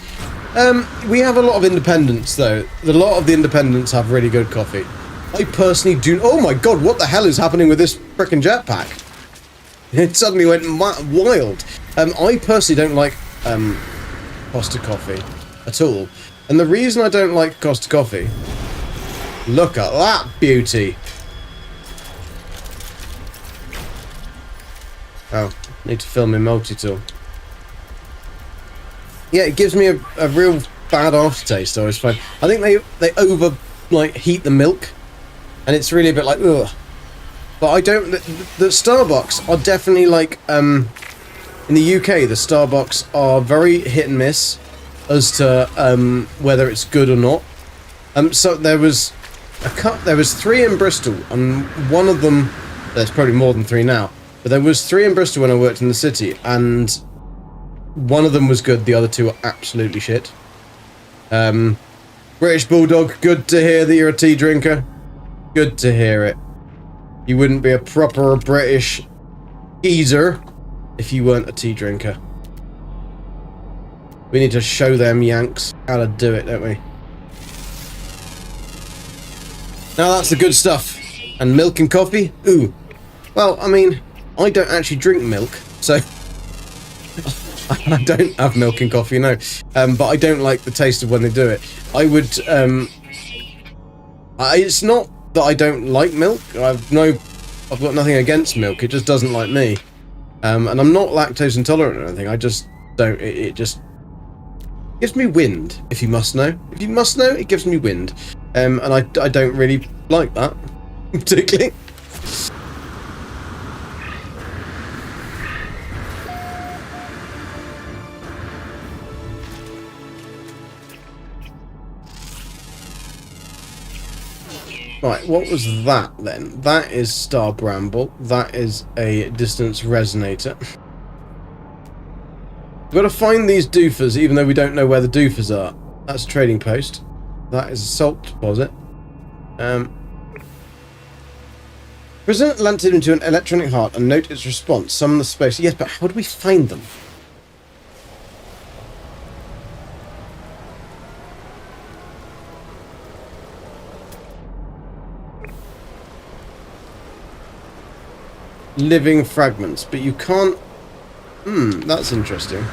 We have a lot of independents, though. A lot of the independents have really good coffee. I personally do... Oh my god, what the hell is happening with this frickin' jetpack? It suddenly went wild. I personally don't like Costa Coffee at all. And the reason I don't like Costa Coffee... Look at that beauty. Oh, need to film my multi-tool. Yeah, it gives me a real bad aftertaste, I always find. I think they over, like, heat the milk. And it's really a bit like, ugh. But I don't... The Starbucks are definitely, like, in the UK, the Starbucks are very hit and miss as to whether it's good or not. So there was there was 3 in Bristol, and one of them... There's probably more than 3 now. But there was 3 in Bristol when I worked in the city, and one of them was good, the other 2 are absolutely shit. British Bulldog, good to hear that you're a tea drinker. Good to hear it. You wouldn't be a proper British geezer if you weren't a tea drinker. We need to show them Yanks how to do it, don't we? Now that's the good stuff. And milk and coffee? Ooh. Well, I mean, I don't actually drink milk, so... I don't have milk and coffee, no. But I don't like the taste of when they do it. I would... it's not that I don't like milk. I've got nothing against milk. It just doesn't like me. And I'm not lactose intolerant or anything. I just don't... It just gives me wind, if you must know. If you must know, it gives me wind. And I don't really like that, particularly. Right, what was that then? That is Star Bramble. That is a distance resonator. We've got to find these doofers, even though we don't know where the doofers are. That's a trading post. That is a salt deposit. Present landed into an electronic heart and note its response. Summon the space. Yes, but how do we find them? Living fragments, but you can't... that's interesting.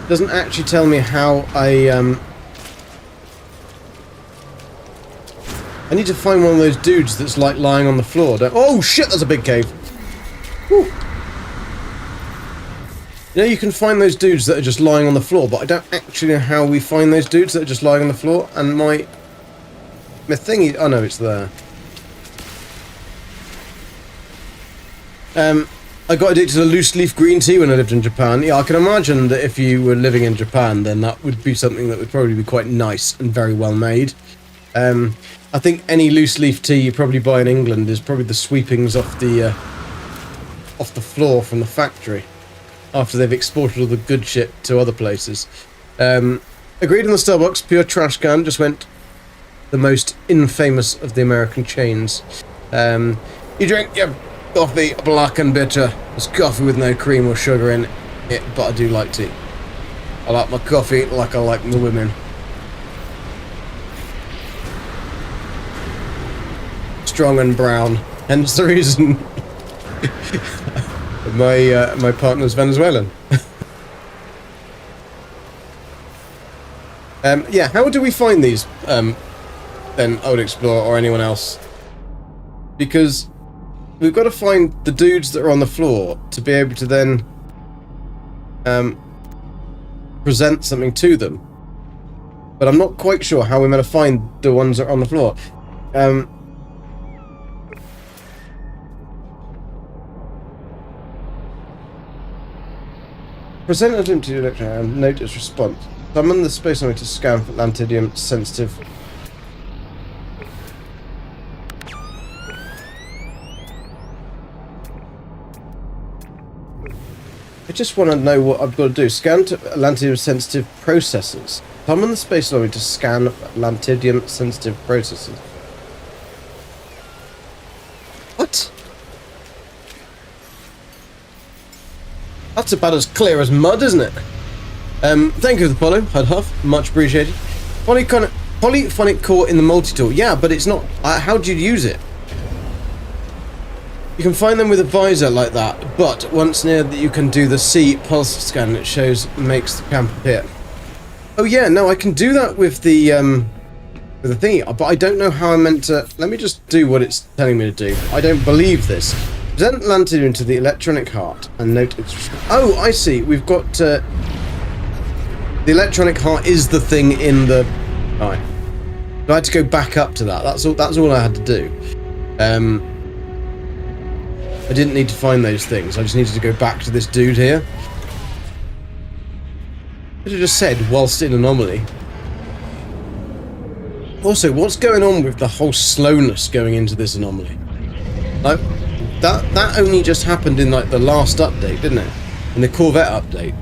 Doesn't actually tell me how I need to find one of those dudes that's like lying on the floor. Oh shit, that's a big cave. Whew. You know, you can find those dudes that are just lying on the floor, but I don't actually know how we find those dudes that are just lying on the floor. And my thingy... Oh no, it's there. I got addicted to loose leaf green tea when I lived in Japan. Yeah, I can imagine that if you were living in Japan, then that would be something that would probably be quite nice and very well made. I think any loose leaf tea you probably buy in England is probably the sweepings off the floor from the factory, after they've exported all the good shit to other places. Agreed on the Starbucks, pure trash can, just went the most infamous of the American chains. You drink your coffee black and bitter. It's coffee with no cream or sugar in it, but I do like tea. I like my coffee like I like the women. Strong and brown, hence the reason my partner's Venezuelan. Yeah, how do we find these then, Old Explorer or anyone else? Because we've got to find the dudes that are on the floor to be able to then present something to them. but I'm not quite sure how we're going to find the ones that are on the floor. Present an empty electron and note its response. Summon the space army to scan for Lantidium sensitive. I just want to know what I've got to do. Scan to Lantidium sensitive processors. Summon the space army to scan Lantidium sensitive processors. What? That's about as clear as mud, isn't it? Thank you for the follow, Hud Huff. Much appreciated. Polyphonic core in the multi-tool. Yeah, but it's not... how do you use it? You can find them with a visor like that, but once near that you can do the C pulse scan, it makes the camp appear. Oh yeah, no, I can do that with the thingy, but I don't know how I'm meant to... Let me just do what it's telling me to do. I don't believe this. Present Lantidium into the electronic heart and note its... Oh, I see. We've got... the electronic heart is the thing in the... Right. So I had to go back up to that. That's all I had to do. I didn't need to find those things. I just needed to go back to this dude here. I should have just said, whilst in anomaly. Also, what's going on with the whole slowness going into this anomaly? Like, that only just happened in like the last update, didn't it? In the Corvette update.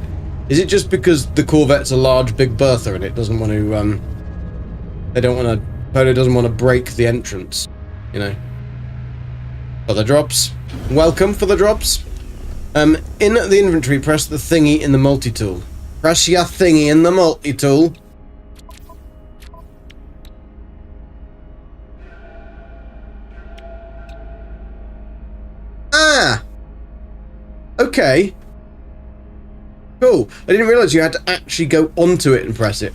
Is it just because the Corvette's a large big bertha and it doesn't want to Polo doesn't want to break the entrance, you know? For the drops. Welcome for the drops. In the inventory, press the thingy in the multi-tool. Press your thingy in the multi-tool. Ah! Okay. Cool. I didn't realise you had to actually go onto it and press it.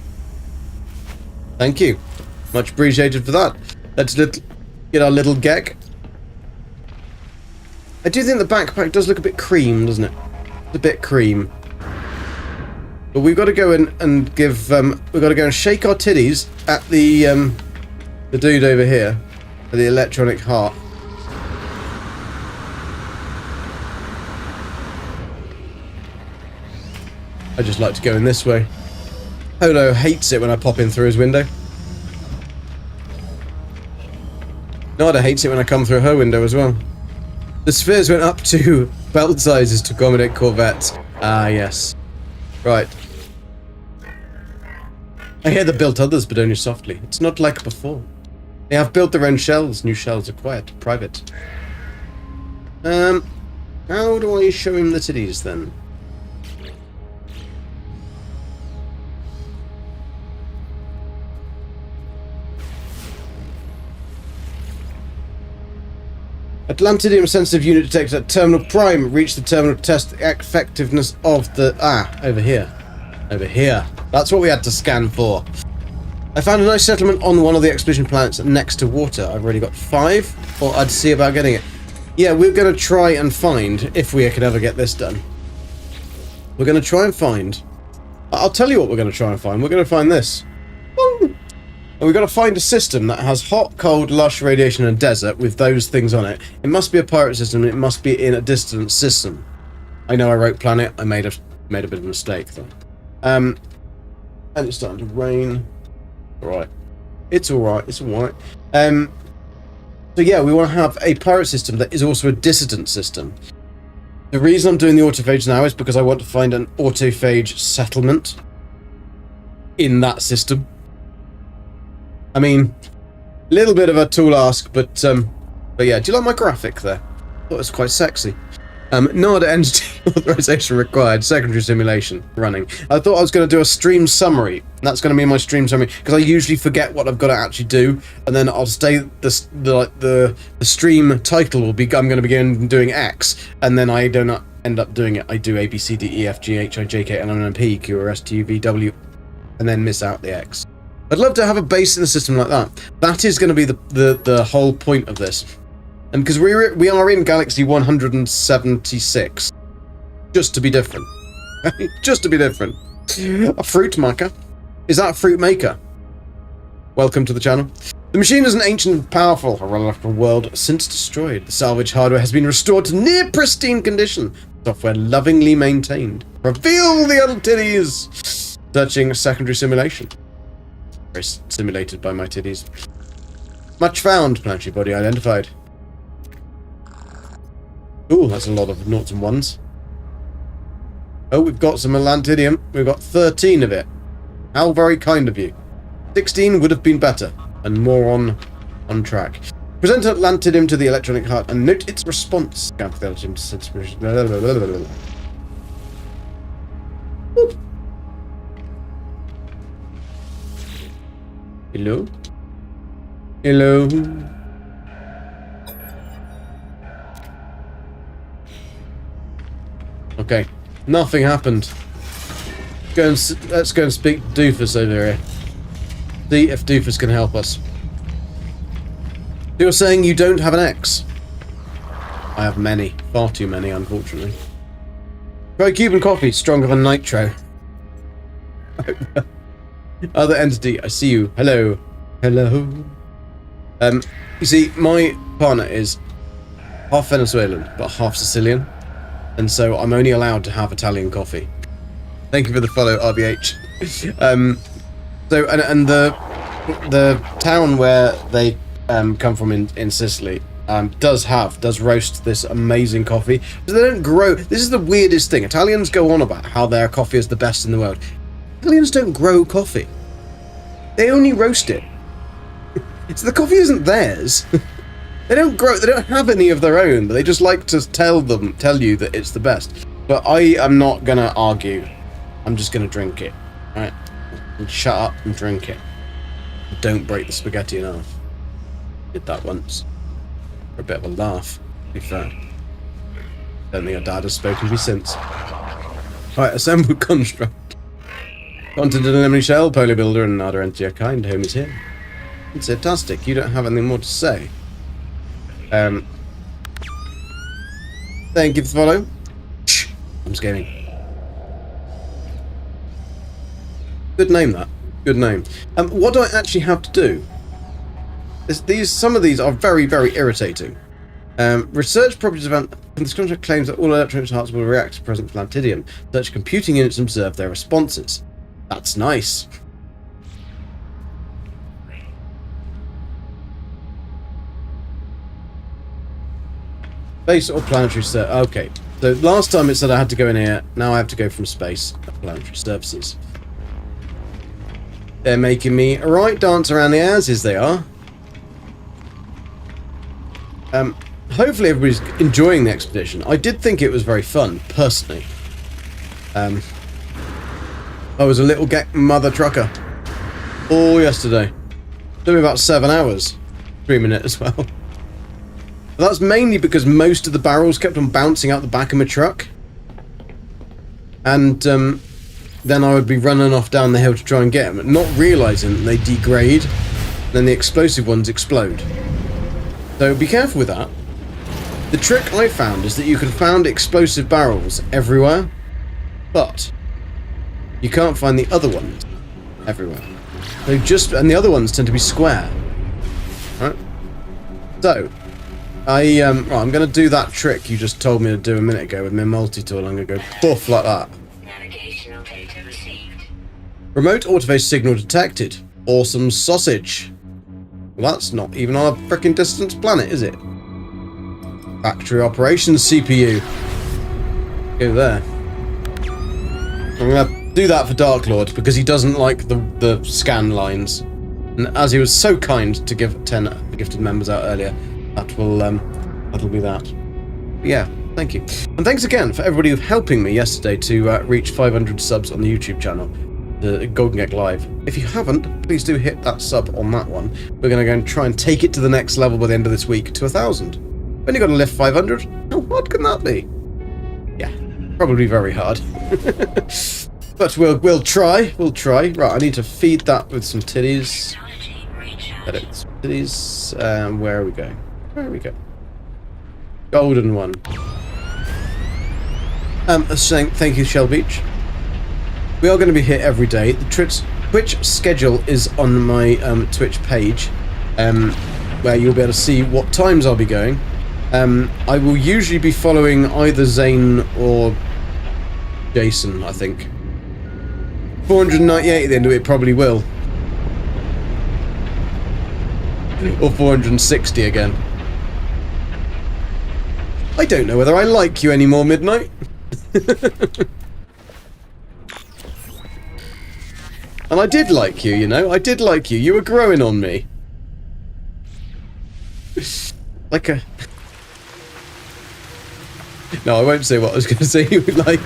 Thank you. Much appreciated for that. Let's get our little gek. I do think the backpack does look a bit cream, doesn't it? It's a bit cream. But we've got to go in and give... we've got to go and shake our titties at the dude over here. For the electronic heart. I just like to go in this way. Polo hates it when I pop in through his window. Nada hates it when I come through her window as well. The spheres went up to belt sizes to accommodate Corvettes. Ah, yes. Right. I hear they built others, but only softly. It's not like before. They have built their own shells. New shells are quiet, private. How do I show him the titties then? Atlantidium sensitive unit detected at Terminal Prime. Reach the terminal to test the effectiveness of the... over here. Over here. That's what we had to scan for. I found a nice settlement on one of the expedition planets next to water. I've already got 5, or I'd see about getting it. Yeah, we're going to try and find, if we can ever get this done. We're going to try and find... I'll tell you what we're going to try and find. We're going to find this. Woo! And we've got to find a system that has hot, cold, lush, radiation, and desert with those things on it. It must be a pirate system, and it must be in a distant system. I know I wrote planet. I made a bit of a mistake, though. And it's starting to rain. Alright. It's alright. It's alright. So yeah, we want to have a pirate system that is also a dissident system. The reason I'm doing the autophage now is because I want to find an autophage settlement in that system. I mean, a little bit of a tall ask, but yeah. Do you like my graphic there? I thought it was quite sexy. No other entity authorization required. Secondary simulation running. I thought I was going to do a stream summary. And that's going to be my stream summary because I usually forget what I've got to actually do, and then I'll stay the stream title will be I'm going to begin doing X, and then I do not end up doing it. I do A B C D E F G H I J K L M N P Q R S T U V W, and then miss out the X. I'd love to have a base in the system like that. That is going to be the whole point of this. And because we are in Galaxy 176. Just to be different. Just to be different. A fruit maker? Is that a fruit maker? welcome to the channel. The machine is an ancient and powerful relic of the world since destroyed. The salvage hardware has been restored to near pristine condition. Software lovingly maintained. Reveal the other titties! Searching a secondary simulation. Very simulated by my titties. Much found. Planetary body identified. Ooh, that's a lot of noughts and ones. Oh, we've got some Atlantidium. We've got 13 of it. How very kind of you. 16 would have been better, and more on track. Present Atlantidium to the electronic heart and note its response. Scan for the Atlantidium. Hello? Hello? Okay, nothing happened. Let's go and speak to Doofus over here. See if Doofus can help us. You're saying you don't have an X? I have many. Far too many, unfortunately. Try Cuban coffee, stronger than nitro. Other entity, I see you. Hello. Hello. You see, my partner is half Venezuelan, but half Sicilian. And so I'm only allowed to have Italian coffee. Thank you for the follow, RBH. So, and the town where they come from in Sicily does roast this amazing coffee. But they don't grow. This is the weirdest thing. Italians go on about how their coffee is the best in the world. Italians don't grow coffee. They only roast it. So the coffee isn't theirs. They don't have any of their own, but they just like to tell you that it's the best. But I am not gonna argue. I'm just gonna drink it. Alright? And shut up and drink it. Don't break the spaghetti in half. Did that once. For a bit of a laugh, to be fair. Don't think your dad has spoken to me since. Alright, assemble construct. Content in an enemy shell, polar builder, and another entity of kind. Home is here. It's fantastic. You don't have anything more to say. Thank you for the follow. I'm scaring. Good name, that. Good name. What do I actually have to do? Some of these are very, very irritating. Research properties of this contract claims that all electronic hearts will react to present Atlantidium. Search computing units and observe their responses. That's nice. Space or planetary service. Okay, so last time it said I had to go in here. Now I have to go from space to planetary services. They're making me a right dance around the houses, they are. Hopefully everybody's enjoying the expedition. I did think it was very fun, personally. I was a little mother trucker all yesterday. Took me about 7 hours. Streaming it as well. But that's mainly because most of the barrels kept on bouncing out the back of my truck. And then I would be running off down the hill to try and get them, not realising they degrade, then the explosive ones explode. So be careful with that. The trick I found is that you can find explosive barrels everywhere, but you can't find the other ones everywhere. And the other ones tend to be square. Right? So I'm going to do that trick you just told me to do a minute ago with my multi-tool. I'm going to go poof like that. Navigational data received. Remote autophage signal detected. Awesome sausage. Well, that's not even on a frickin' distant planet, is it? Factory operations CPU. Go there. I'm going to do that for Dark Lord because he doesn't like the scan lines. And as he was so kind to give 10 gifted members out earlier, that'll be that. But yeah, thank you. And thanks again for everybody helping me yesterday to reach 500 subs on the YouTube channel, the Golden Gek Live. If you haven't, please do hit that sub on that one. We're going to go and try and take it to the next level by the end of this week to 1,000. When you got to lift 500, how hard can that be? Yeah, probably very hard. But we'll try. We'll try. Right, I need to feed that with some titties. Titties. Where are we going? Where we go? Golden one. Saying thank you, Shell Beach. We are going to be here every day. The Twitch schedule is on my Twitch page, where you'll be able to see what times I'll be going. I will usually be following either Zane or Jason, I think. 498 at the end of it probably will. Or 460 again. I don't know whether I like you anymore, Midnight. And I did like you, you know? I did like you. You were growing on me. Like a... No, I won't say what I was going to say you would like.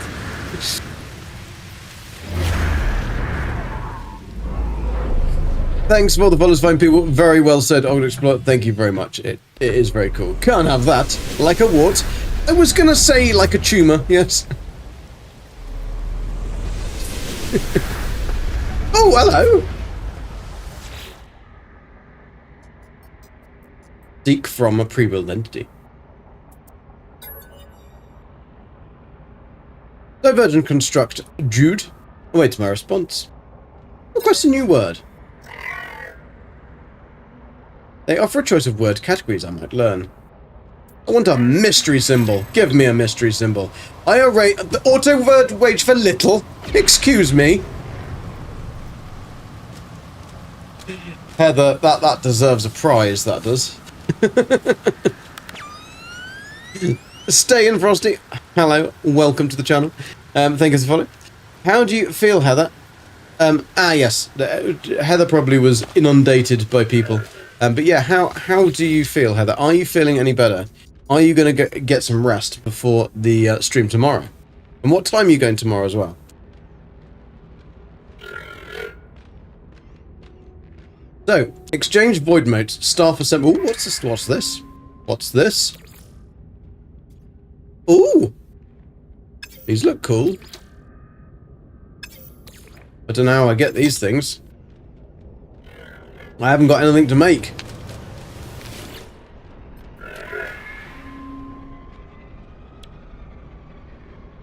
Thanks for all the follows, fine people. Very well said, Old Explorer. Thank you very much. It is very cool. Can't have that. Like a wart. I was going to say like a tumour, yes. Oh, hello. Seek from a pre-built entity. Divergent construct Jude. Await my response. Request a new word. They offer a choice of word categories I might learn. I want a mystery symbol. Give me a mystery symbol. I array the auto word wage for little. Excuse me. Heather, that deserves a prize, that does. Stay in, Frosty. Hello, welcome to the channel. Thank you for following. How do you feel, Heather? Yes. Heather probably was inundated by people. But yeah, how do you feel, Heather? Are you feeling any better? Are you going to get some rest before the stream tomorrow? And what time are you going tomorrow as well? So, exchange void motes, staff assemble. Ooh, what's this? What's this? What's this? Ooh! These look cool. I don't know how I get these things. I haven't got anything to make.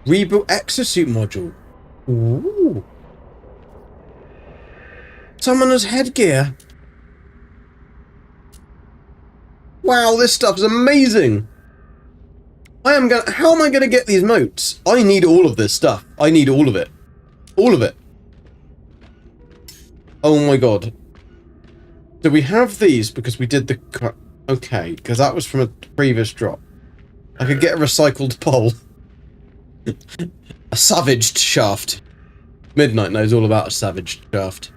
Reboot exosuit module. Ooh. Summoner's headgear. Wow, this stuff's amazing. How am I gonna get these motes? I need all of this stuff. I need all of it. All of it. Oh my god. So we have these because we did the... Okay, because that was from a previous drop. I could get a recycled pole. A savaged shaft. Midnight knows all about a savaged shaft.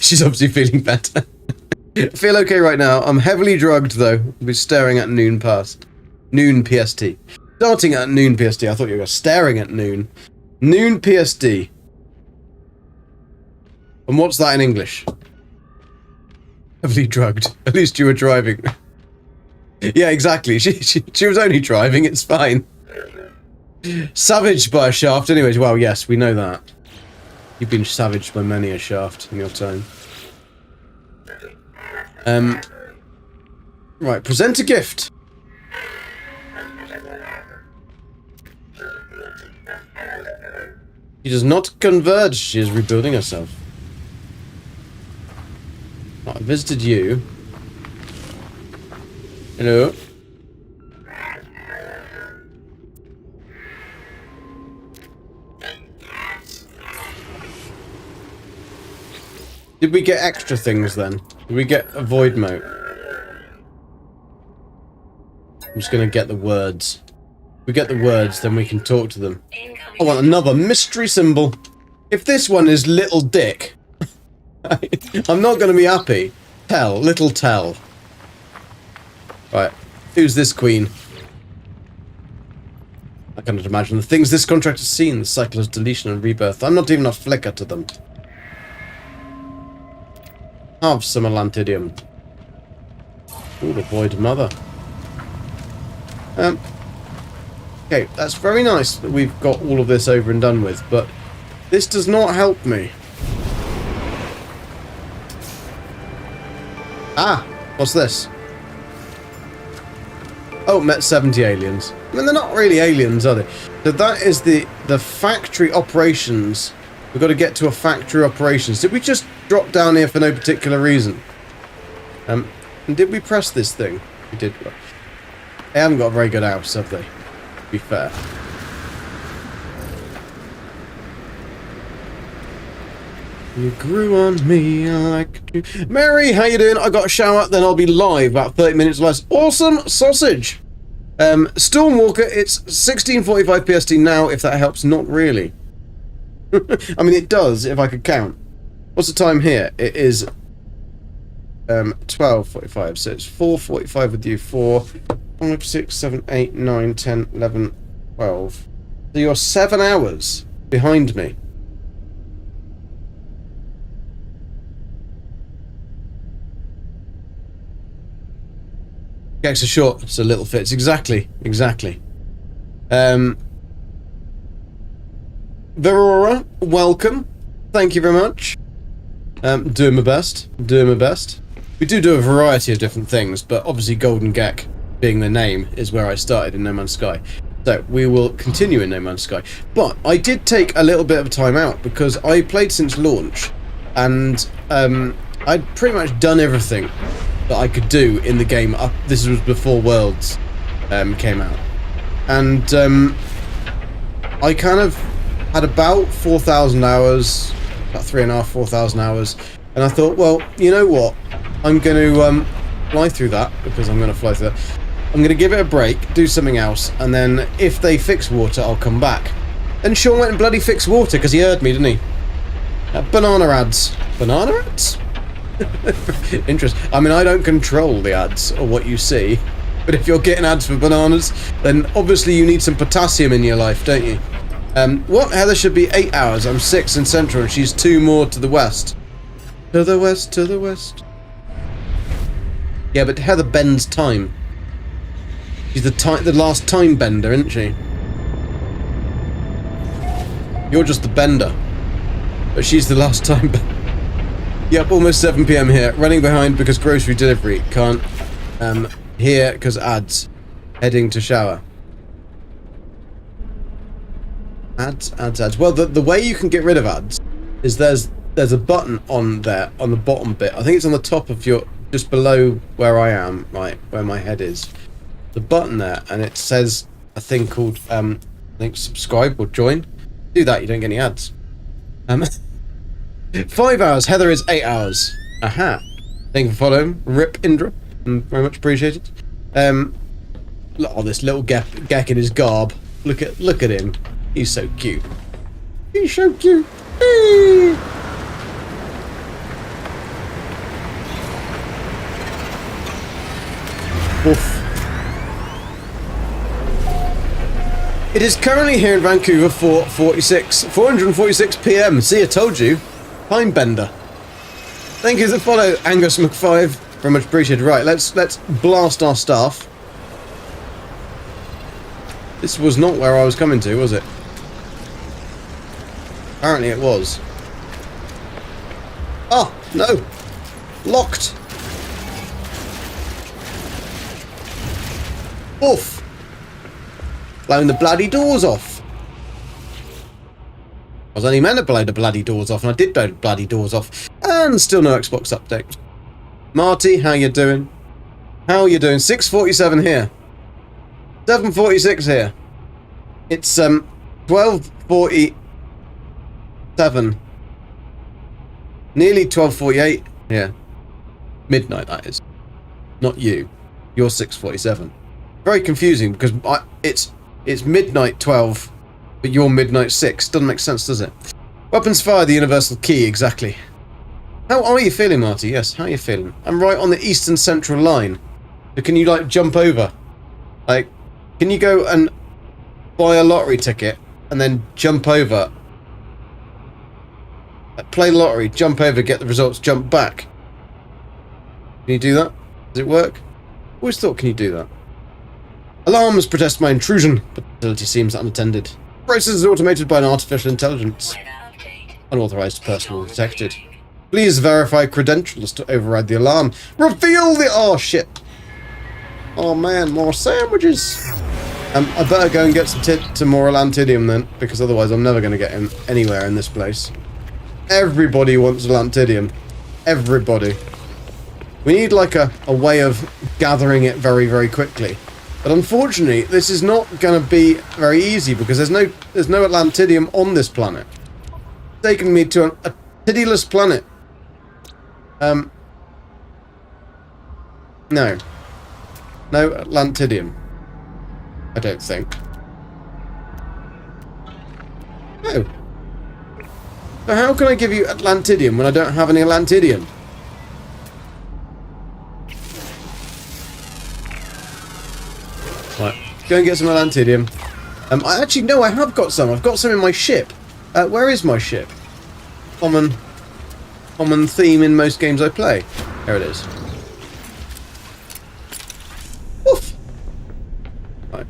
She's obviously feeling better. I feel okay right now. I'm heavily drugged though. I'll be staring at noon past. Noon PST. Starting at noon PST. I thought you were staring at noon. Noon PST. And what's that in English? Heavily drugged. At least you were driving. Yeah, exactly. She was only driving. It's fine. Savaged by a shaft. Anyways, well, yes, we know that. You've been savaged by many a shaft in your time. Right, present a gift. She does not converge. She is rebuilding herself. I visited you. Hello. Did we get extra things then? Did we get a void mote? I'm just gonna get the words. If we get the words, then we can talk to them. I want another mystery symbol. If this one is Little Dick, I'm not gonna be happy. Tell, little tell. Right, who's this queen? I cannot imagine the things this contract has seen. The cycle of deletion and rebirth. I'm not even a flicker to them. Have some Atlantidium. Ooh, the void mother. Okay, that's very nice that we've got all of this over and done with, but this does not help me. Ah, what's this? Oh, met 70 aliens. I mean, they're not really aliens, are they? So that is the factory operations We've got to get to a factory operations. Did we just drop down here for no particular reason? And did we press this thing? We did. They haven't got a very good house, have they? To be fair. You grew on me like you. Mary, how you doing? I got a shower, then I'll be live about 30 minutes less. Awesome sausage. Stormwalker, it's 16:45 PST now, if that helps. Not really. I mean, it does, if I could count. What's the time here? It is 12:45, so it's 4:45 with you. 4, 5, 6, 7, 8, 9, 10, 11, 12. So you're 7 hours behind me. Gex are short, so little fits. Exactly. Verora, welcome. Thank you very much. Doing my best. We do a variety of different things, but obviously Golden Gek, being the name, is where I started in No Man's Sky. So we will continue in No Man's Sky. But I did take a little bit of time out because I played since launch, and I'd pretty much done everything that I could do in the game. This was before Worlds came out, and I kind of had about 4,000 hours, about 3,500, 4,000 hours, and I thought, well, you know what? I'm going to fly through that, because I'm going to fly through that. I'm going to give it a break, do something else, and then if they fix water, I'll come back. Then Sean went and bloody fixed water, because he heard me, didn't he? Banana ads. Banana ads? Interesting. I mean, I don't control the ads or what you see, but if you're getting ads for bananas, then obviously you need some potassium in your life, don't you? What? Heather should be 8 hours. I'm 6 in central, and she's 2 more to the west. To the west, to the west. Yeah, but Heather bends time. She's the last time bender, isn't she? You're just the bender, but she's the last time bender. Yep, almost 7 PM here. Running behind because grocery delivery. Can't here because ads. Heading to shower. Ads. Well, the way you can get rid of ads is there's a button on there on the bottom bit. I think it's on the top of your, just below where I am, right where my head is. The button there, and it says a thing called I think subscribe or join. Do that, you don't get any ads. 5 hours. Heather is 8 hours. Aha. Thank you for following. Rip Indra. Very much appreciated. Look at this little Gek in his garb. Look at him. He's so cute. He's so cute. Hey. Oof. It is currently here in Vancouver 446 PM. See, I told you. Time bender. Thank you for the follow, Angus McFive. Very much appreciated. Right, let's blast our stuff. This was not where I was coming to, was it? Apparently it was. Oh, no. Locked. Oof. Blowing the bloody doors off. I was only meant to blow the bloody doors off, and I did blow the bloody doors off. And still no Xbox update. Marty, how you doing? How you doing? 6:47 here. 7:46 here. It's 12:47. Nearly 12:48 here. Midnight, that is. Not you. You're 6:47. Very confusing because it's midnight 12, but you're midnight 6. Doesn't make sense, does it? Weapons fire, the universal key, exactly. How are you feeling, Marty? Yes, how are you feeling? I'm right on the eastern central line. So can you, like, jump over? Like, can you go and buy a lottery ticket and then jump over? Like, play the lottery, jump over, get the results, jump back. Can you do that? Does it work? Always thought, can you do that? Alarms protest my intrusion, but the facility seems unattended. Process is automated by an artificial intelligence. Unauthorized personnel detected. Please verify credentials to override the alarm. Reveal the... Oh, shit. Oh, man, more sandwiches. I better go and get some more Lantidium then, because otherwise I'm never going to get him anywhere in this place. Everybody wants Lantidium. Everybody. We need like a way of gathering it very, very quickly. But unfortunately, this is not going to be very easy because there's no Atlantidium on this planet. It's taken me to a tidiless planet. No. No Atlantidium. I don't think. No. So how can I give you Atlantidium when I don't have any Atlantidium? Right, go and get some Atlantidium. I actually, no, I have got some. I've got some in my ship. Where is my ship? Common theme in most games I play. There it is. Woof! Right.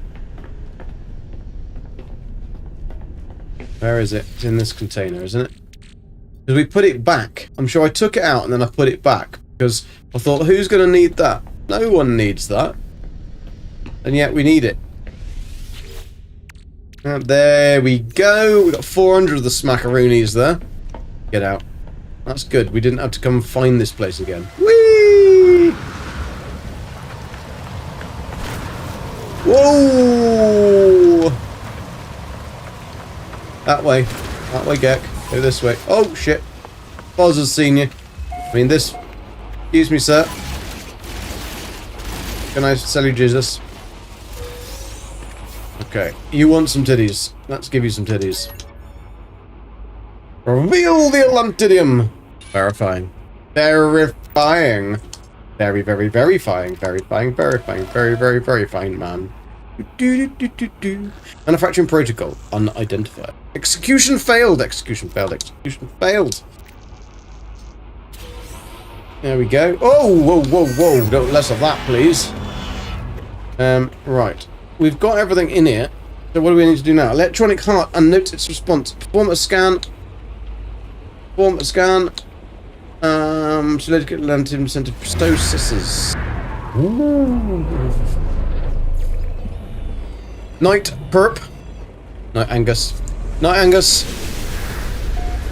Where is it? It's in this container, isn't it? Because we put it back. I'm sure I took it out and then I put it back. Because I thought, who's going to need that? No one needs that. And yet we need it. And there we go. We got 400 of the smackaroonies there. Get out. That's good. We didn't have to come and find this place again. Whee! Whoa! That way. That way, Gek. Go this way. Oh, shit. Boz has seen you. I mean, this... Excuse me, sir. Can I sell you Jesus? Okay. You want some titties. Let's give you some titties. Reveal the Atlantidium! Verifying. Verifying. Very, very, verifying. Verifying, verifying. Very, very, verifying, man. Manufacturing protocol. Unidentified. Execution failed. Execution failed. Execution failed. There we go. Oh, whoa, whoa, whoa. Don't less of that, please. Right. We've got everything in here. So what do we need to do now? Electronic heart and note its response. Perform a scan. Perform a scan. Select Atlantium Center Stasis. Night perp. Night Angus. Night Angus.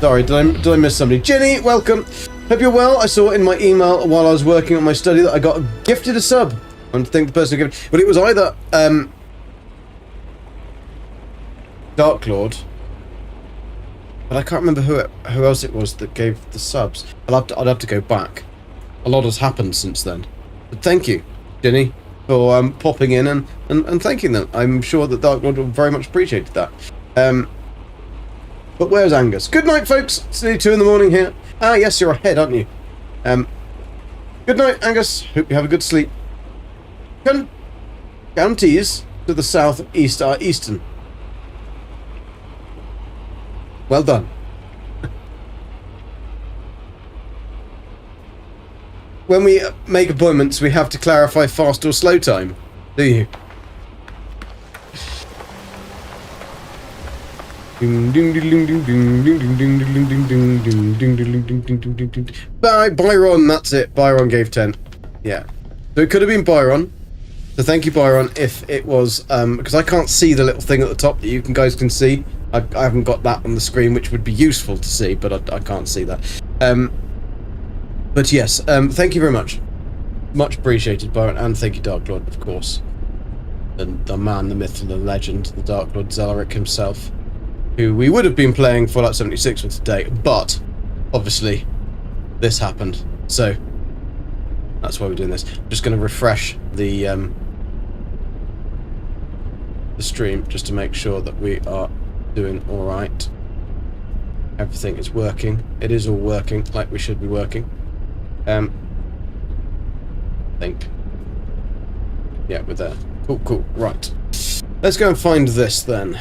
Sorry, did I miss somebody? Jenny, welcome. Hope you're well. I saw in my email while I was working on my study that I got gifted a sub. I want to thank the person who gave it. But it was either Dark Lord, but I can't remember who else it was that gave the subs. I'd have to go back. A lot has happened since then. But thank you, Jenny, for popping in and thanking them. I'm sure that Dark Lord very much appreciated that. But where's Angus? Good night, folks. It's nearly 2 in the morning here. Ah, yes, you're ahead, aren't you? Good night, Angus. Hope you have a good sleep. Counties to the south and east are eastern. Well done. When we make appointments, we have to clarify fast or slow time, do you? Byron, that's it. Byron gave 10. Yeah. So it could have been Byron. So thank you, Byron, if it was... because I can't see the little thing at the top that you guys can see. I haven't got that on the screen, which would be useful to see, but I can't see that. But yes, thank you very much. Much appreciated, Byron, and thank you, Dark Lord, of course. The man, the myth, and the legend, the Dark Lord Zelaric himself, who we would have been playing Fallout 76 with today, but obviously this happened, so that's why we're doing this. I'm just going to refresh the stream just to make sure that we are doing all right. Everything is working. It is all working like we should be working. I think. Yeah, we're there. Cool, cool. Right. Let's go and find this then.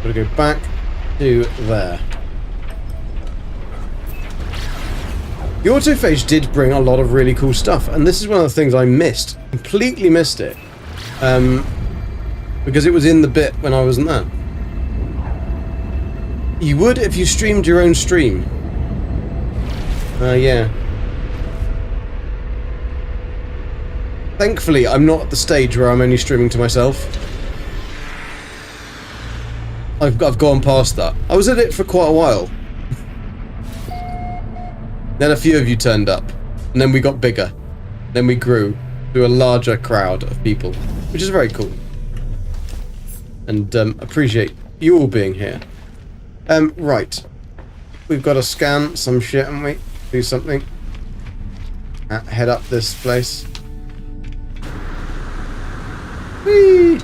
Gotta go back to there. The Autophage did bring a lot of really cool stuff, and this is one of the things I missed. Completely missed it. Because it was in the bit when I wasn't there. You would if you streamed your own stream. Yeah. Thankfully, I'm not at the stage where I'm only streaming to myself. I've gone past that. I was at it for quite a while. Then a few of you turned up. And then we got bigger. Then we grew to a larger crowd of people, which is very cool. And appreciate you all being here. Right. We've got to scan some shit, haven't we? Do something. Head up this place. Whee!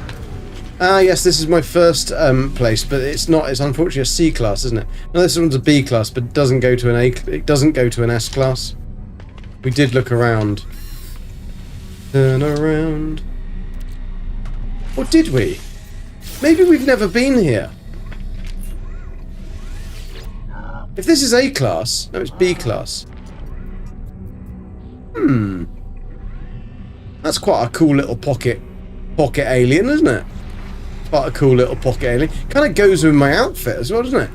Ah, yes, this is my first place, but it's not. It's unfortunately a C class, isn't it? No, this one's a B class, but it doesn't go to an A. It doesn't go to an S class. We did look around. Turn around. Or did we? Maybe we've never been here. If this is A class, no, it's B class. That's quite a cool little pocket alien, isn't it? Quite a cool little pocket alien. Kind of goes with my outfit as well, doesn't it?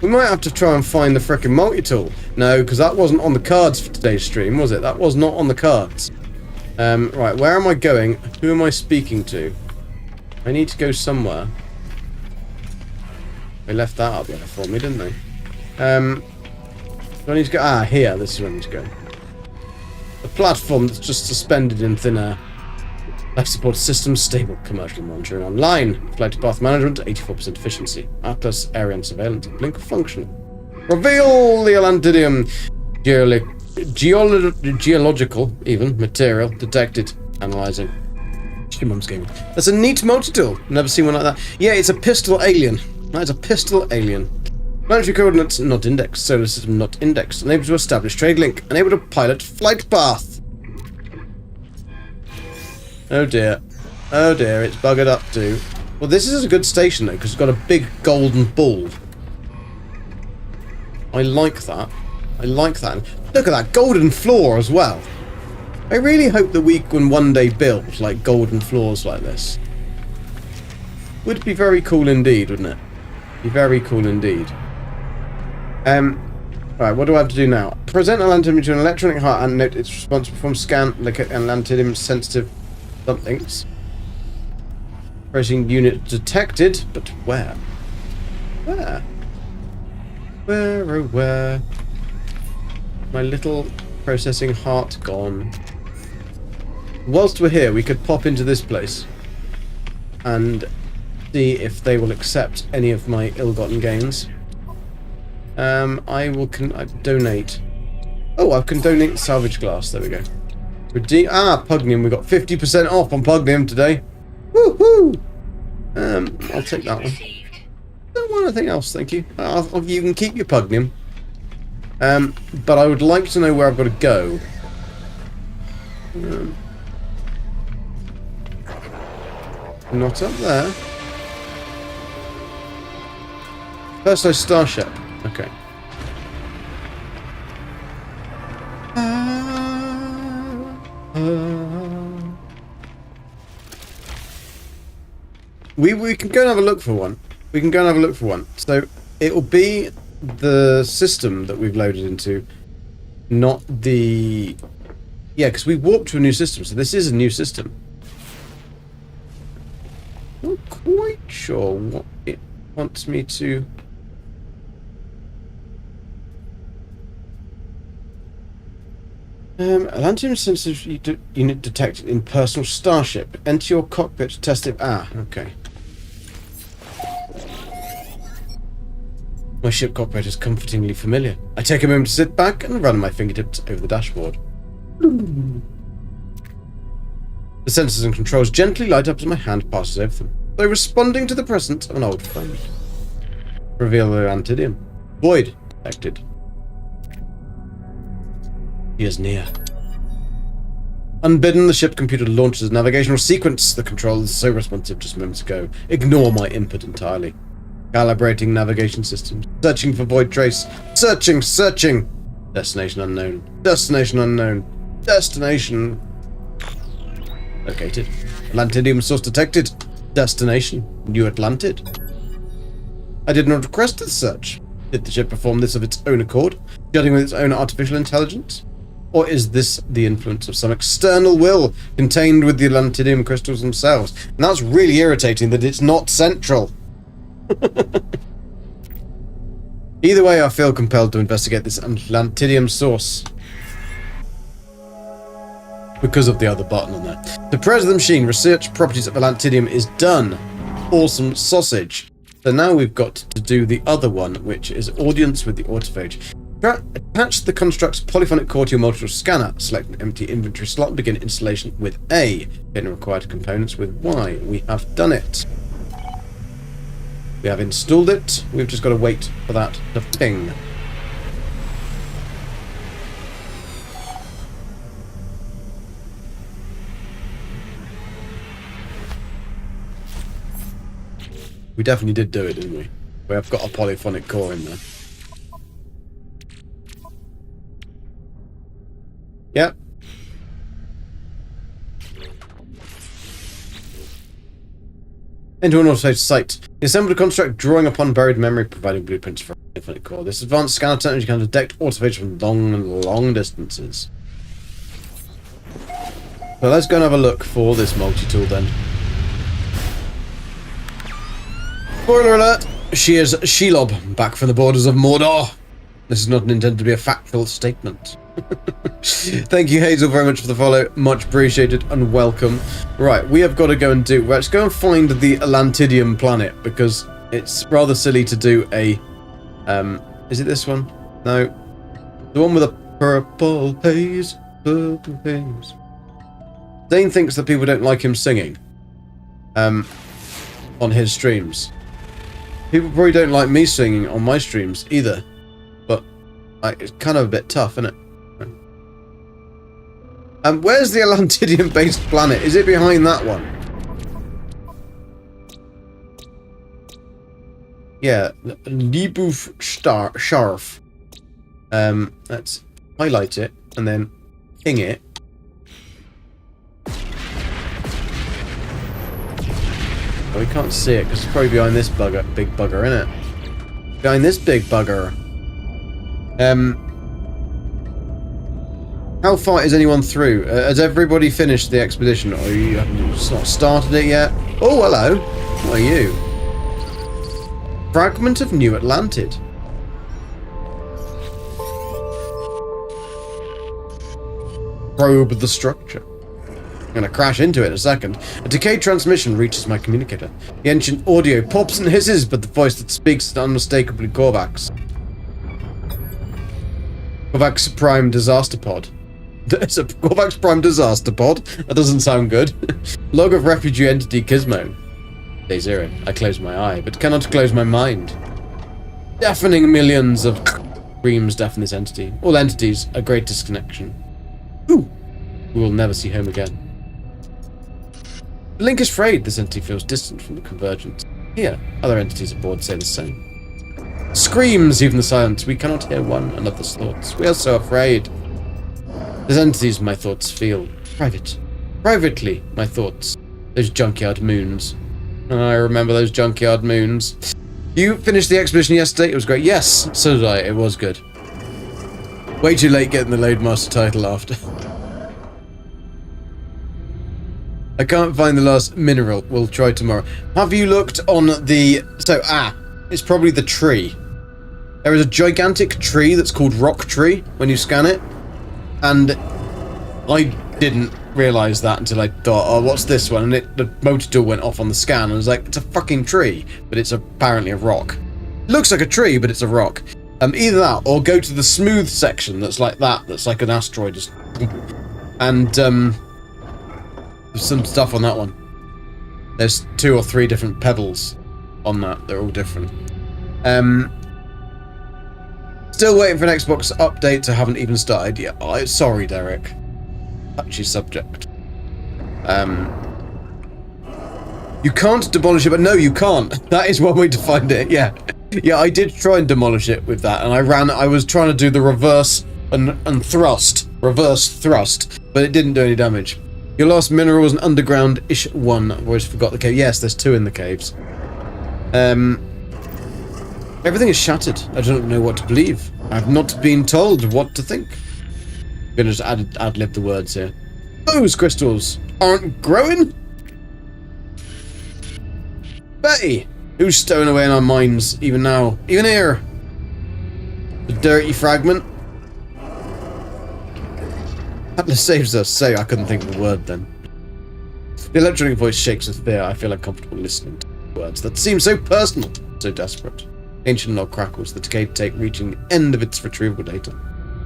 We might have to try and find the frickin' multi-tool. No, because that wasn't on the cards for today's stream, was it? That was not on the cards. Right, where am I going? Who am I speaking to? I need to go somewhere. They left that up there for me, didn't they? Do I need to go? Ah, here. This is where I need to go. The platform that's just suspended in thin air. Life support system stable. Commercial monitoring online. Flight path management 84% efficiency. Atlas area and surveillance. Blink functional. Reveal the Atlantidium. Geological even material detected. Analyzing. Your mum's gaming. That's a neat multi-tool. Never seen one like that. Yeah, it's a pistol alien. That is a pistol alien. Planetary coordinates not indexed. Solar system not indexed. Unable to establish trade link. Unable to pilot flight path. Oh dear. Oh dear, it's buggered up too. Well, this is a good station though, because it's got a big golden ball. I like that. I like that. Look at that golden floor as well. I really hope that we can one day build like golden floors like this. Would be very cool indeed, wouldn't it? Be very cool indeed. Right, what do I have to do now? Present Atlantidium to an electronic heart and note its response from scan, locate Atlantidium sensitive somethings. Pressing unit detected, but where? Where? Where, oh where? My little processing heart gone. Whilst we're here, we could pop into this place and see if they will accept any of my ill-gotten gains. I will donate. Oh, I can donate salvage glass. There we go. Pugnium. We got 50% off on Pugnium today. Woohoo! I'll take that one. Don't want anything else, thank you. You can keep your Pugnium. But I would like to know where I've got to go. Not up there. Personal starship. Okay. We can go and have a look for one. We can go and have a look for one. So it will be the system that we've loaded into, not the... Yeah, because we warped to a new system, so this is a new system. Not quite sure what it wants me to... Atlantium sensitive unit detected in personal starship. Enter your cockpit to test it. Ah, okay. My ship cockpit is comfortingly familiar. I take a moment to sit back and run my fingertips over the dashboard. The sensors and controls gently light up as my hand passes over them, though responding to the presence of an old friend. Reveal the Atlantidium. Void detected. He is near. Unbidden, the ship computer launches a navigational sequence. The control is so responsive just moments ago. Ignore my input entirely. Calibrating navigation systems. Searching for void trace. Searching. Destination unknown. Destination unknown. Destination located. Atlantidium source detected. Destination New Atlantid. I did not request the search. Did the ship perform this of its own accord, judging with its own artificial intelligence? Or is this the influence of some external will contained with the Atlantidium crystals themselves? And that's really irritating that it's not central. Either way, I feel compelled to investigate this Atlantidium source. Because of the other button on there. To press the machine, research properties of Atlantidium is done. Awesome sausage. So now we've got to do the other one, which is audience with the autophage. Attach the construct's polyphonic core to your multiple scanner. Select an empty inventory slot and begin installation with A. Get required components with Y. We have done it. We have installed it. We've just got to wait for that to ping. We definitely did do it, didn't we? We have got a polyphonic core in there. Yep. Into an autophage site. The assembled construct drawing upon buried memory, providing blueprints for a polyphonic core. This advanced scanner technology can detect autophage from long distances. So let's go and have a look for this multi-tool then. Spoiler alert! She is Shelob, back from the borders of Mordor. This is not intended to be a factual statement. Thank you, Hazel, very much for the follow. Much appreciated and welcome. Right, we have got to go and do... Let's go and find the Atlantidium planet, because it's rather silly to do a... is it this one? No. The one with a purple haze. Purple haze. Dane thinks that people don't like him singing. On his streams. People probably don't like me singing on my streams either. But it's kind of a bit tough, isn't it? Where's the Atlantidium-based planet? Is it behind that one? Yeah, Liebuf Scharf. Let's highlight it and then ping it. Oh, we can't see it because it's probably behind this big bugger, isn't it? Behind this big bugger. How far is anyone through? Has everybody finished the expedition, or you haven't not started it yet? Oh, hello. What are you? Fragment of New Atlantid. Probe the structure. I'm going to crash into it in a second. A decayed transmission reaches my communicator. The ancient audio pops and hisses, but the voice that speaks is unmistakably Korvax. Korvax Prime Disaster Pod. There's a Korvax Prime Disaster Pod? That doesn't sound good. Log of Refugee Entity Gizmo. Day 0. I close my eye, but cannot close my mind. Deafening millions of screams deafen this entity. All entities, a great disconnection. Ooh. We will never see home again. The link is frayed. This entity feels distant from the convergence. Here, other entities aboard say the same. Screams, even the silence. We cannot hear one another's thoughts. We are so afraid. Those entities my thoughts feel. Privately, my thoughts. Those junkyard moons. I remember those junkyard moons. You finished the expedition yesterday? It was great. Yes, so did I. It was good. Way too late getting the Loadmaster title after. I can't find the last mineral. We'll try tomorrow. Have you looked on the... So, it's probably the tree. There is a gigantic tree that's called Rock Tree when you scan it. And I didn't realise that until I thought, oh, what's this one? And the motor tool went off on the scan and I was like, it's a fucking tree. But it's apparently a rock. It looks like a tree, but it's a rock. Either that or go to the smooth section that's like that. That's like an asteroid. Just and, there's some stuff on that one. There's 2 or 3 different pebbles on that. They're all different. Still waiting for an Xbox update. I haven't even started yet. Oh, sorry, Derek. Touchy subject. You can't demolish it, but no, you can't. That is one way to find it. Yeah, yeah. I did try and demolish it with that, and I was trying to do the reverse and reverse thrust, but it didn't do any damage. Your last mineral was an underground-ish one. I've always forgot the cave. Yes, there's 2 in the caves. Everything is shattered. I don't know what to believe. I've not been told what to think. I'm gonna just ad-lib the words here. Those crystals aren't growing? Betty, who's stowing away in our minds even now? Even here? dirty fragment. Atlas saves us. Say, I couldn't think of the word then. The electronic voice shakes with fear. I feel uncomfortable listening to words that seem so personal, so desperate. Ancient log crackles, the decayed tape reaching the end of its retrievable data.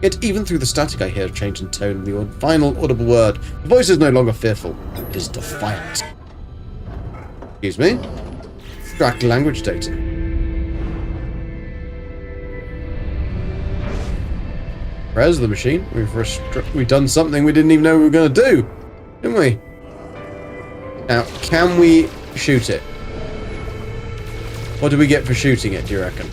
Yet even through the static I hear a change in tone of the final audible word. The voice is no longer fearful. It is defiant. Excuse me? Extract language data. Where's the machine? We've done something we didn't even know we were going to do, didn't we? Now, can we shoot it? What do we get for shooting it, do you reckon?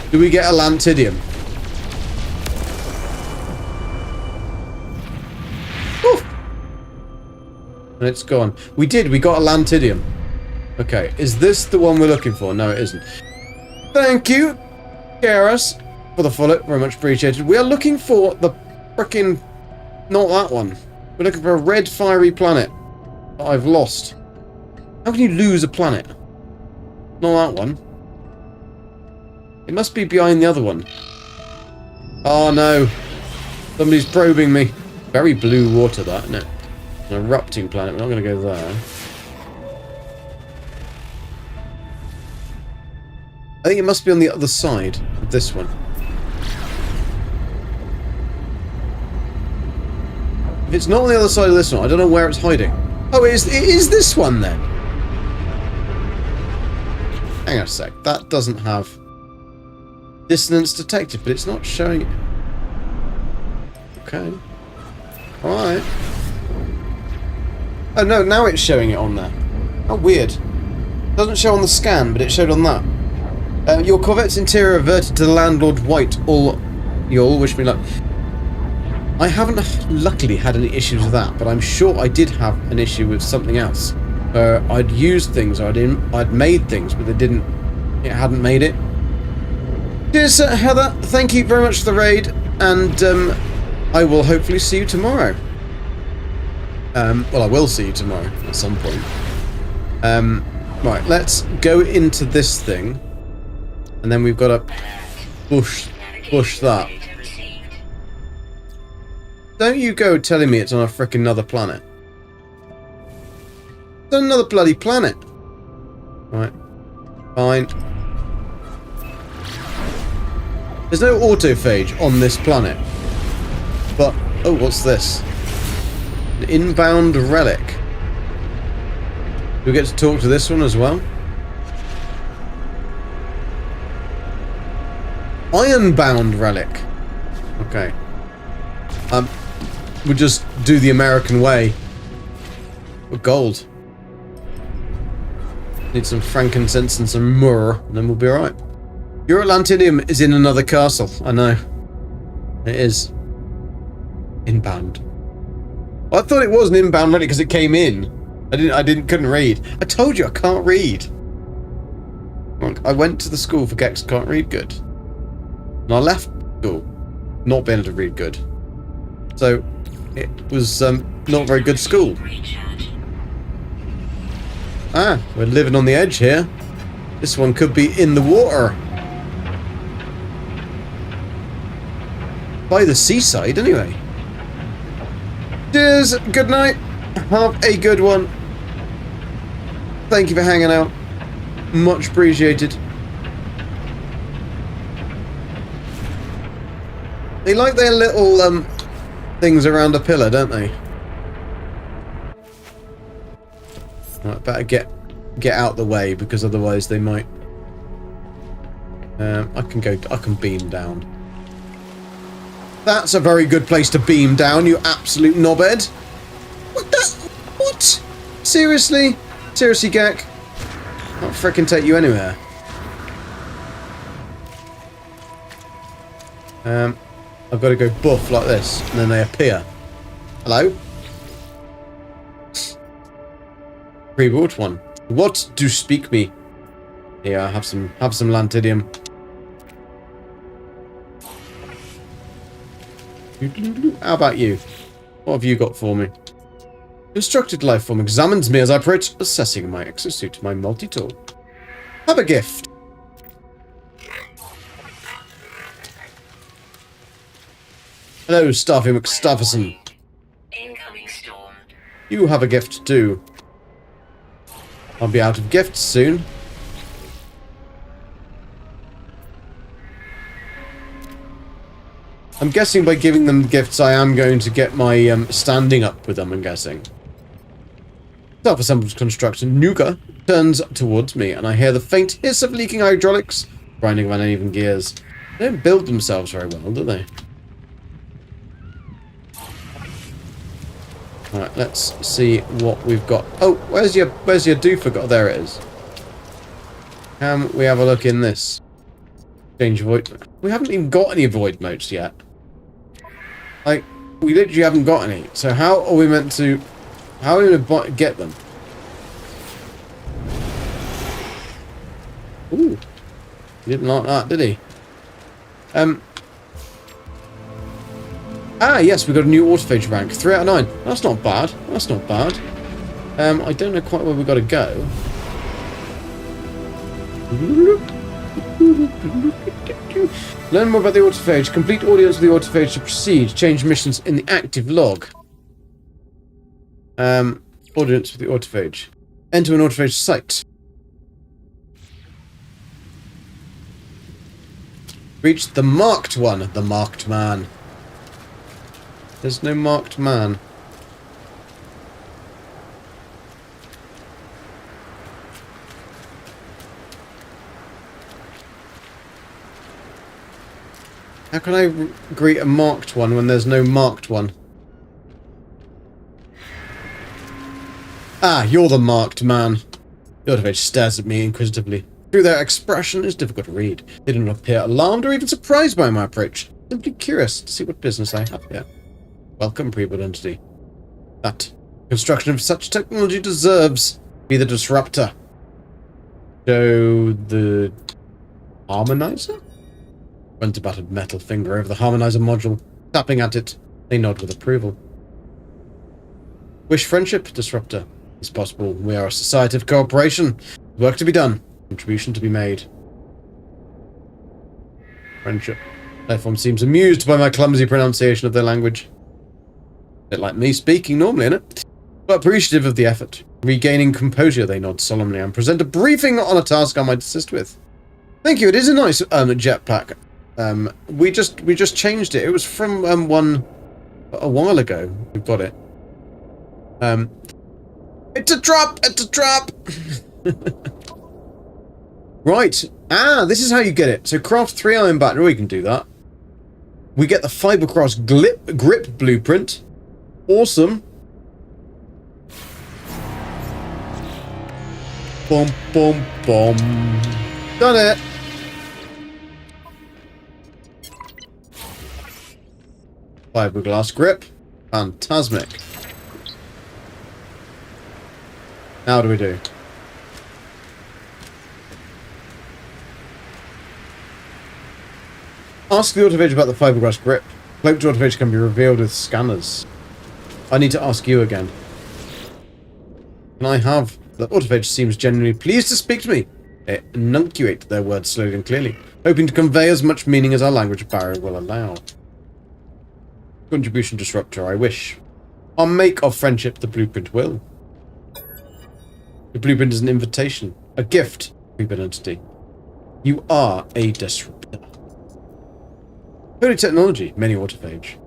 Do we get a lantidium? Oof. And it's gone. We got a lantidium. Okay, is this the one we're looking for? No, it isn't. Thank you, Garrus, for the follow. Very much appreciated. We are looking for the frickin'... Not that one. We're looking for a red fiery planet that I've lost. How can you lose a planet? Not that one. It must be behind the other one. Oh no. Somebody's probing me. Very blue water that, isn't it? An erupting planet. We're not going to go there. I think it must be on the other side of this one. If it's not on the other side of this one, I don't know where it's hiding. Oh, it is this one then. Hang on a sec. That doesn't have dissonance detected, but it's not showing it. Okay. Alright. Oh no, now it's showing it on there. How weird. It doesn't show on the scan, but it showed on that. Your Corvette's interior reverted to the landlord white. You all wish me luck. I haven't luckily had any issues with that, but I'm sure I did have an issue with something else. I'd used things, or I'd made things, but it hadn't made it. Cheers, Heather. Thank you very much for the raid, and I will hopefully see you tomorrow. Well, I will see you tomorrow at some point. Right, let's go into this thing, and then we've got to push that. Don't you go telling me it's on a frickin' another planet. It's on another bloody planet. Right. Fine. There's no autophage on this planet. But, oh, what's this? An inbound relic. Do we get to talk to this one as well? Ironbound relic. Okay. We'll just do the American way. With gold. Need some frankincense and some myrrh, and then we'll be alright. Your Atlantidium is in another castle. I know. It is. Inbound. Well, I thought it was an inbound relic because it came in. Couldn't read. I told you I can't read. I went to the school for Gex can't read good. And I left school not being able to read good. So, it was not a very good school. Ah, we're living on the edge here. This one could be in the water. By the seaside, anyway. Cheers, good night. Have a good one. Thank you for hanging out. Much appreciated. They like their little things around a pillar, don't they? Right, better get out the way because otherwise they might. I can beam down. That's a very good place to beam down, you absolute knobhead. What? Seriously? Seriously, Gek? I'll frickin' take you anywhere. I've got to go buff like this, and then they appear. Hello? Pre-bought one. What do speak me? Yeah, have some lantidium. How about you? What have you got for me? Constructed life form examines me as I approach, assessing my exosuit, my multi-tool. Have a gift. Hello, Staffy McStufferson. Incoming storm. You have a gift too. I'll be out of gifts soon. I'm guessing by giving them gifts I am going to get my standing up with them, I'm guessing. Self-assembled construction Nuka turns towards me and I hear the faint hiss of leaking hydraulics, grinding of uneven gears. They don't build themselves very well, do they? Alright, let's see what we've got. Oh, where's your doofer? Oh, there it is. Can we have a look in this? Change void. We haven't even got any void motes yet. Like, we literally haven't got any. So how are we meant to... How are we going to get them? Ooh. He didn't like that, did he? Ah, yes, we got a new autophage rank. 3 out of 9. That's not bad. That's not bad. I don't know quite where we've got to go. Learn more about the autophage. Complete audience with the autophage to proceed. Change missions in the active log. Audience with the autophage. Enter an autophage site. Reach the marked one. The marked man. There's no marked man. How can I greet a marked one when there's no marked one? Ah, you're the marked man. The autophage stares at me inquisitively. Through their expression, it's difficult to read. They do not appear alarmed or even surprised by my approach. Simply curious to see what business I have here. Welcome, Pirate entity. That construction of such technology deserves be the disruptor. Show the harmonizer? Runs a battered metal finger over the harmonizer module. Tapping at it, they nod with approval. Wish friendship, disruptor. It's possible. We are a society of cooperation. Work to be done. Contribution to be made. Friendship. Lifeform seems amused by my clumsy pronunciation of their language. A bit like me speaking normally, innit? But appreciative of the effort. Regaining composure, they nod solemnly and present a briefing on a task I might assist with. Thank you, it is a nice jetpack. We just changed it. It was from one a while ago. We've got it. It's a trap! It's a trap! Right. Ah, this is how you get it. So craft 3 iron battery. We can do that. We get the fiberglass grip blueprint. Awesome. Boom, boom, boom. Done it. Fiberglass grip. Phantasmic. Now what do we do? Ask the autophage about the fiberglass grip. Cloaked autophage can be revealed with scanners. I need to ask you again. Can I have... The autophage seems genuinely pleased to speak to me. They enunciate their words slowly and clearly, hoping to convey as much meaning as our language barrier will allow. Contribution disruptor, I wish. Our make of friendship the blueprint will. The blueprint is an invitation, a gift, Pirate entity. You are a disruptor. Holy technology, many autophage.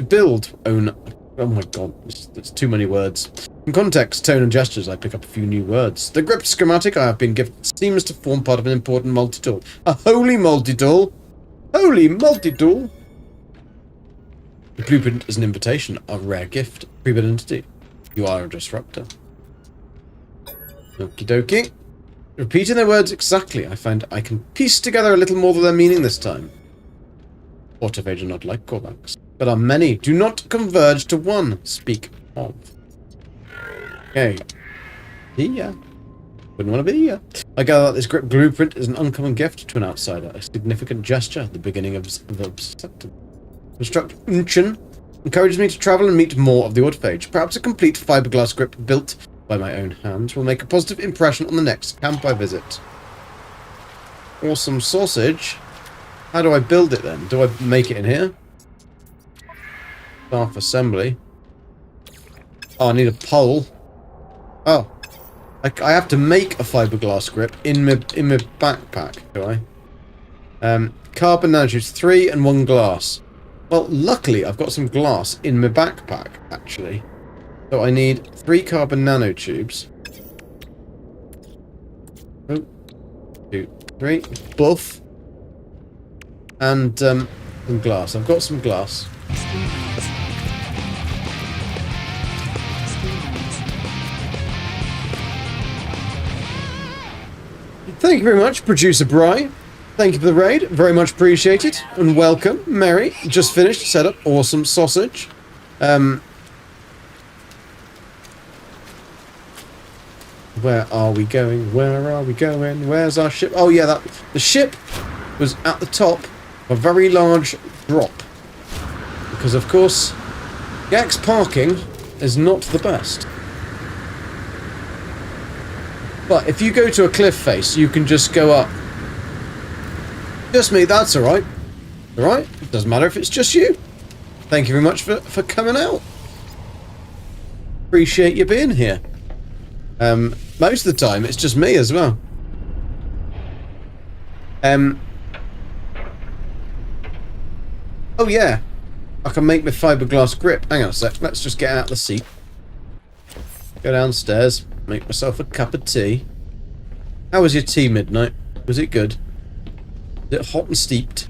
To build, own... Oh my god, that's too many words. In context, tone and gestures, I pick up a few new words. The grip schematic I have been gifted seems to form part of an important multi-tool. A holy multi-tool? Holy multi-tool? The blueprint is an invitation, a rare gift. Pirate entity. You are a disruptor. Okie dokie. Repeating their words exactly, I find I can piece together a little more of their meaning this time. Autophage are not like callbacks, but are many. Do not converge to one. Speak of. Okay. Here. Wouldn't want to be here. I gather that this grip blueprint is an uncommon gift to an outsider, a significant gesture, the beginning of acceptance. Construction encourages me to travel and meet more of the autophage. Perhaps a complete fiberglass grip built by my own hands will make a positive impression on the next camp I visit. Awesome sausage. How do I build it then? Do I make it in here? Staff assembly. Oh, I need a pole. Oh. I have to make a fiberglass grip in my backpack, do I? Carbon nanotubes, 3 and 1 glass. Well, luckily I've got some glass in my backpack, actually. So I need 3 carbon nanotubes. 1, 2, 3. Buff. And some glass. I've got some glass. Streamlines. Streamlines. Thank you very much, Producer Bry. Thank you for the raid. Very much appreciated. And welcome, Mary. Just finished. Set up. Awesome sausage. Where are we going? Where are we going? Where's our ship? Oh yeah, the ship was at the top of a very large drop. Because of course, Gex parking is not the best. But if you go to a cliff face, you can just go up. Just me, that's alright. Alright? It doesn't matter if it's just you. Thank you very much for coming out. Appreciate you being here. Most of the time, it's just me as well. Oh yeah. I can make my fiberglass grip. Hang on a sec. Let's just get out of the seat. Go downstairs. Make myself a cup of tea. How was your tea, Midnight? Was it good? Is it hot and steeped?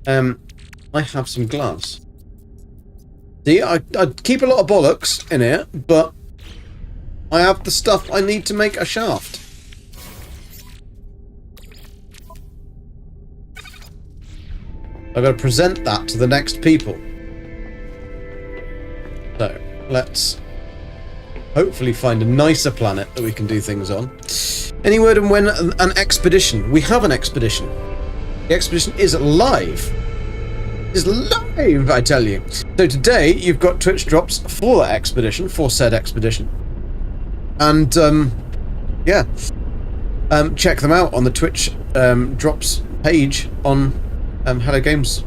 I have some glass. See, I keep a lot of bollocks in here, but I have the stuff I need to make a shaft. I've got to present that to the next people. So, let's hopefully find a nicer planet that we can do things on. Any word on when an expedition? We have an expedition. The expedition is live. Is live, I tell you. So today you've got Twitch drops for that expedition, for said expedition, and yeah, check them out on the Twitch drops page on Hello Games.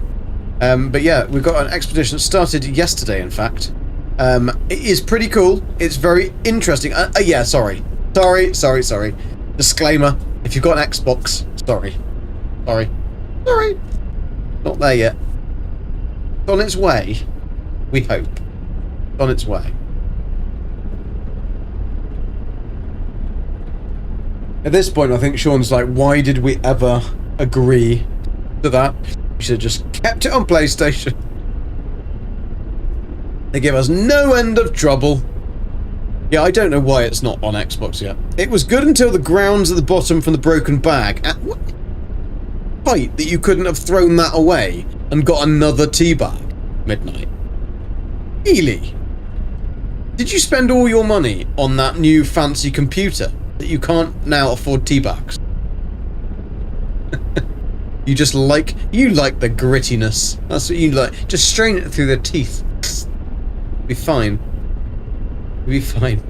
But yeah, we've got an expedition that started yesterday. In fact, it is pretty cool. It's very interesting. Yeah, sorry. Disclaimer: if you've got an Xbox, sorry, not there yet. On its way, we hope. On its way. At this point, I think Sean's like, why did we ever agree to that? We should have just kept it on PlayStation. They give us no end of trouble. Yeah, I don't know why it's not on Xbox yet. It was good until the grounds at the bottom from the broken bag. At what point that you couldn't have thrown that away and got another tea bag? Midnight. Really? Did you spend all your money on that new fancy computer that you can't now afford tea bags? You like the grittiness. That's what you like. Just strain it through the teeth. Be fine. Be fine.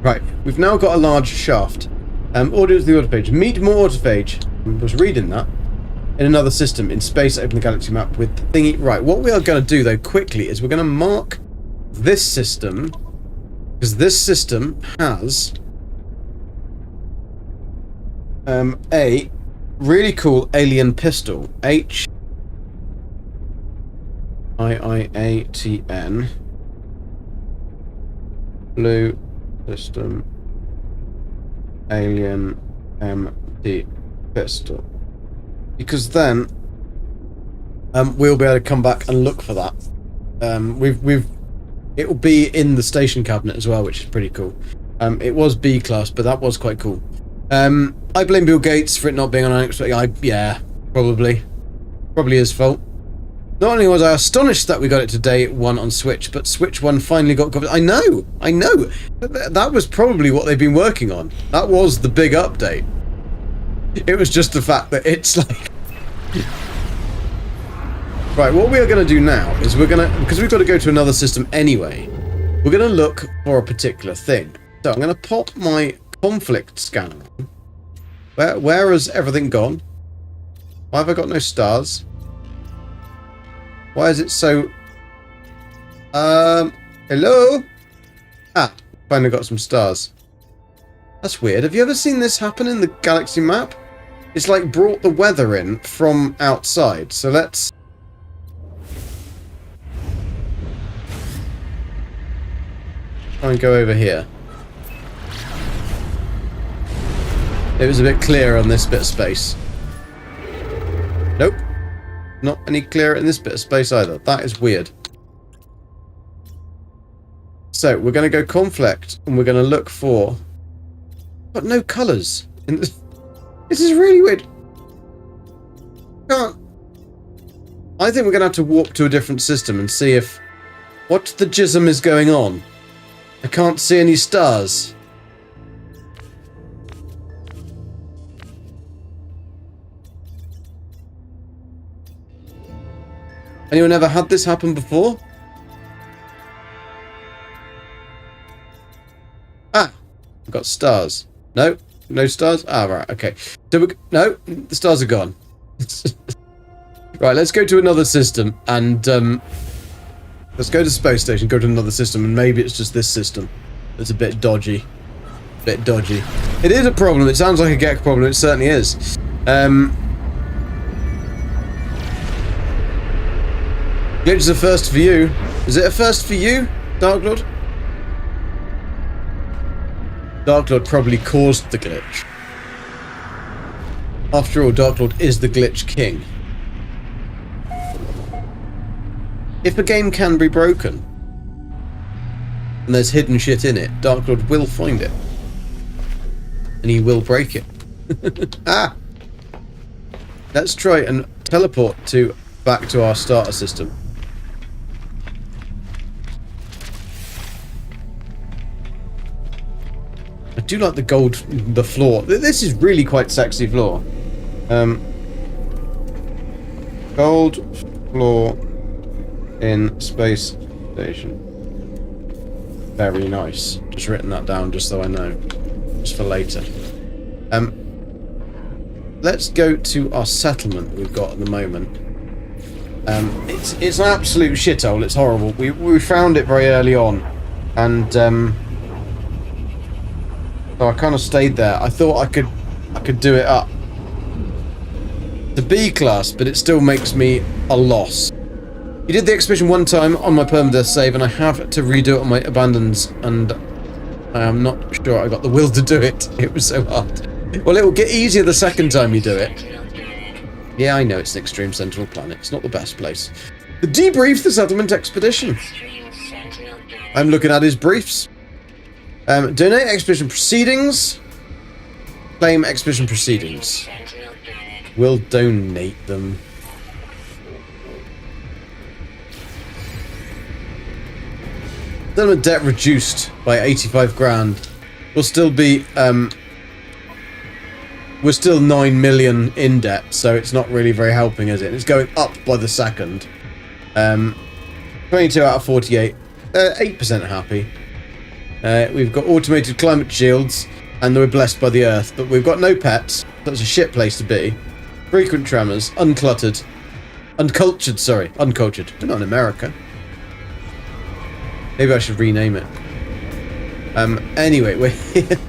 Right, we've now got a large shaft. Audio to the autophage. Meet more autophage. I was reading that. In another system, in space, open the galaxy map with the thingy. Right, what we are going to do, though, quickly, is we're going to mark this system, because this system has a really cool alien pistol. HIIATN. Blue system. Alien MD pistol. Because then we'll be able to come back and look for that. It will be in the station cabinet as well, which is pretty cool. It was B class, but that was quite cool. I blame Bill Gates for it not being on an Xbox. Yeah, probably his fault. Not only was I astonished that we got it to day 1 on Switch, but Switch 1 finally got covered. I know. That was probably what they've been working on. That was the big update. It was just the fact that it's like... Right, what we are going to do now is because we've got to go to another system anyway, we're going to look for a particular thing. So I'm going to pop my conflict scanner on. Where has everything gone? Why have I got no stars? Why is it so... hello? Ah, finally got some stars. That's weird. Have you ever seen this happen in the galaxy map? It's like brought the weather in from outside. So let's... try and go over here. It was a bit clearer on this bit of space. Nope. Not any clearer in this bit of space either. That is weird. So, we're going to go conflict, and we're going to look for... but no colours. This is really weird. Can't... I think we're going to have to warp to a different system and see if... what the jism is going on. I can't see any stars. Anyone ever had this happen before? Ah! I've got stars. No? No stars? Ah, right, okay. So no, the stars are gone. Right, let's go to another system and, let's go to the space station, go to another system, and maybe it's just this system that's a bit dodgy. Bit dodgy. It is a problem. It sounds like a Gek problem. It certainly is. Glitch is a first for you. Is it a first for you, Dark Lord? Dark Lord probably caused the glitch. After all, Dark Lord is the glitch king. If a game can be broken, and there's hidden shit in it, Dark Lord will find it. And he will break it. Ah! Let's try and teleport back to our starter system. I do like the floor. This is really quite sexy floor. Gold floor in space station. Very nice. Just written that down just so I know. Just for later. Let's go to our settlement we've got at the moment. It's an absolute shithole. It's horrible. We found it very early on, and so I kind of stayed there. I thought I could do it up to B class, but it still makes me a loss. You did the expedition one time on my permadeath save, and I have to redo it on my abandons, and I am not sure I got the will to do it. It was so hard. Well, it will get easier the second time you do it. Yeah, I know it's an extreme sentinel planet. It's not the best place. The debrief the settlement expedition. I'm looking at his briefs. Donate expedition proceedings. Claim expedition proceedings. We'll donate them. Settlement debt reduced by 85 grand. We'll still be, we're still 9 million in debt, so it's not really very helping, is it? It's going up by the second. 22 out of 48. 8% happy. We've got automated climate shields, and we're blessed by the earth, but we've got no pets. That's a shit place to be. Frequent tremors, uncluttered. Uncultured, sorry. Uncultured. We're not in America. Maybe I should rename it. Anyway, we're here.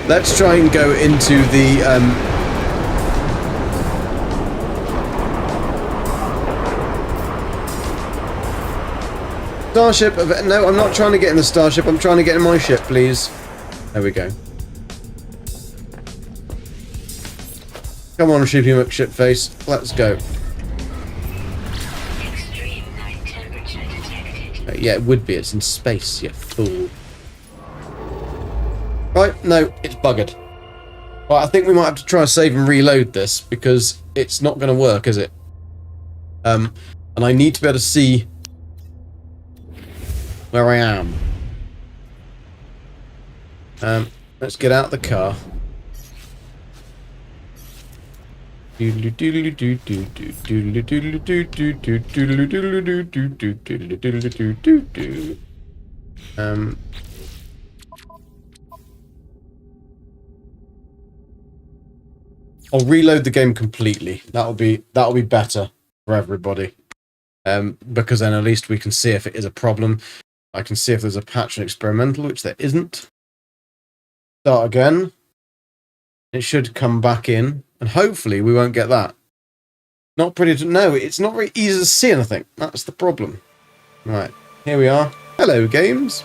Let's try and go into the, starship. No, I'm not trying to get in the starship. I'm trying to get in my ship, please. There we go. Come on, Sheepy McShipface. Let's go. Extreme night temperature detected. Yeah, it would be. It's in space, you fool. Right, no, it's buggered. Right, I think we might have to try and save and reload this, because it's not going to work, is it? And I need to be able to see where I am. Let's get out of the car. I'll reload the game completely. That'll be better for everybody. because then at least we can see if it is a problem. I can see if there's a patch and experimental, which there isn't. Start again. It should come back in, and hopefully we won't get that. Not pretty to know. It's not very easy to see anything. That's the problem. Right, here we are. Hello, games.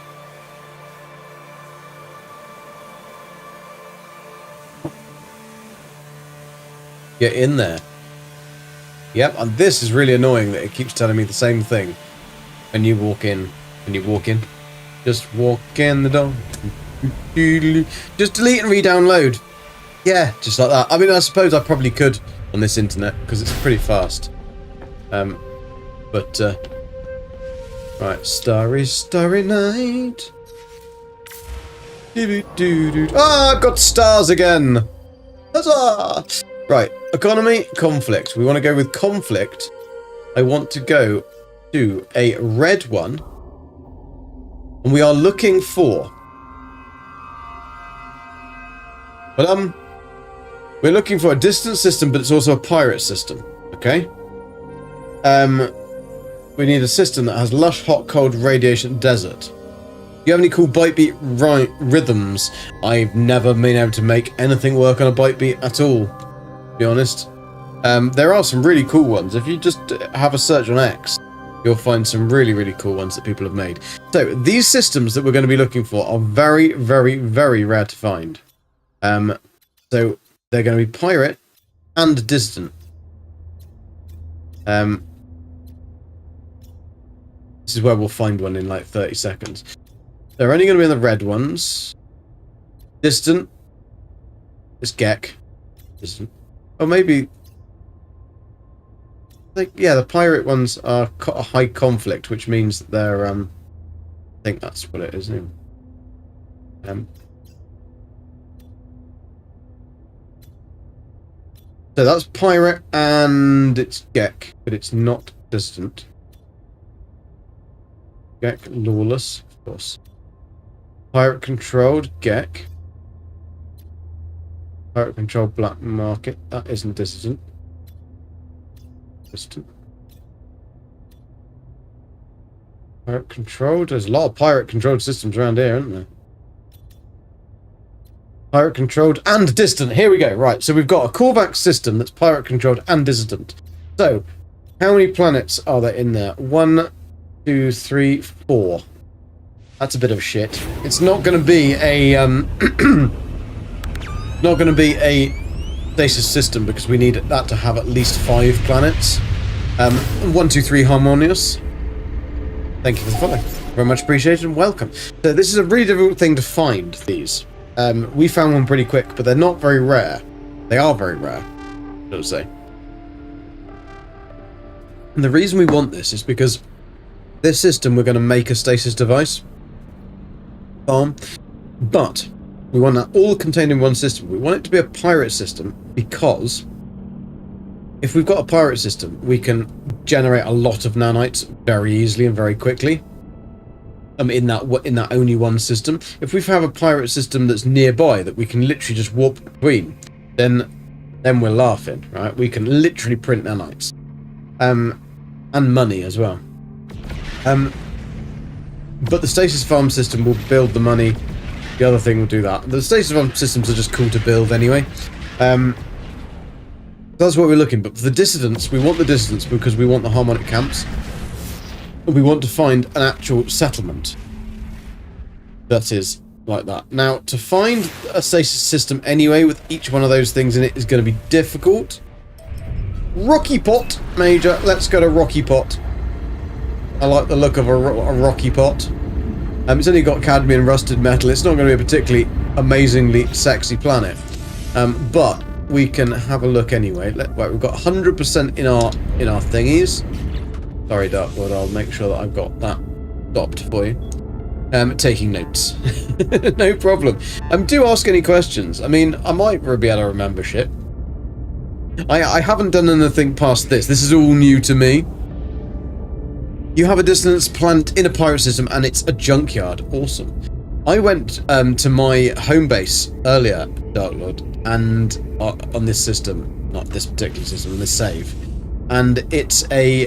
Get in there. Yep, and this is really annoying that it keeps telling me the same thing. When you walk in. When you walk in. Just walk in the door. Just delete and re-download. Yeah, just like that. I mean, I suppose I probably could on this internet, because it's pretty fast. Right, starry, starry night. Ah, I've got stars again. Huzzah! Right, economy, conflict. We want to go with conflict. I want to go to a red one. And we are looking for... Well, we're looking for a distance system, but it's also a pirate system. Okay? We need a system that has lush, hot, cold, radiation, desert. Do you have any cool bite beat rhythms? I've never been able to make anything work on a bite beat at all, to be honest. There are some really cool ones. If you just have a search on X, you'll find some really, really cool ones that people have made. So, these systems that we're going to be looking for are very, very, very rare to find. So, they're going to be pirate and distant. This is where we'll find one in like 30 seconds. They're only going to be in the red ones. Distant. This Gek. Distant. Or maybe... Like, yeah, the pirate ones are a high conflict, which means that they're, I think that's what it is. So that's pirate and it's Gek, but it's not distant. Gek, lawless, of course. Pirate controlled, Gek. Pirate controlled black market, that isn't distant. Pirate controlled. There's a lot of pirate controlled systems around here, aren't there? Pirate controlled and distant. Here we go. Right, so we've got a callback system that's pirate controlled and distant. So, how many planets are there in there? 1, 2, 3, 4. That's a bit of shit. It's not going to be a not going to be a Stasis system because we need that to have at least 5 planets. 1, 2, 3 harmonious. Thank you for the follow. Very much appreciated and welcome. So this is a really difficult thing to find, these. We found one pretty quick, but they're not very rare. They are very rare, I would say. And the reason we want this is because this system we're going to make a stasis device farm, but we want that all contained in one system. We want it to be a pirate system because if we've got a pirate system, we can generate a lot of nanites very easily and very quickly. In that only one system. If we have a pirate system that's nearby that we can literally just warp between, then we're laughing, right? We can literally print nanites, and money as well. But the Stasis Farm system will build the money. The other thing will do that. The Stasis Farm systems are just cool to build anyway. That's what we're looking. But for the dissidents, we want the dissidents because we want the harmonic camps. We want to find an actual settlement that is like that. Now, to find a stasis system anyway with each one of those things in it is going to be difficult. Rocky Pot, Major. Let's go to Rocky Pot. I like the look of a Rocky Pot. It's only got cadmium rusted metal. It's not going to be a particularly amazingly sexy planet. But we can have a look anyway. Right, we've got 100% in our thingies. Sorry, Dark Lord, I'll make sure that I've got that stopped for you. Taking notes. No problem. Do ask any questions. I mean, I might be able to remember shit. I haven't done anything past this. This is all new to me. You have a dissonance plant in a pirate system and it's a junkyard. Awesome. I went to my home base earlier, Dark Lord, and on this system, not this particular system, on this save. and it's a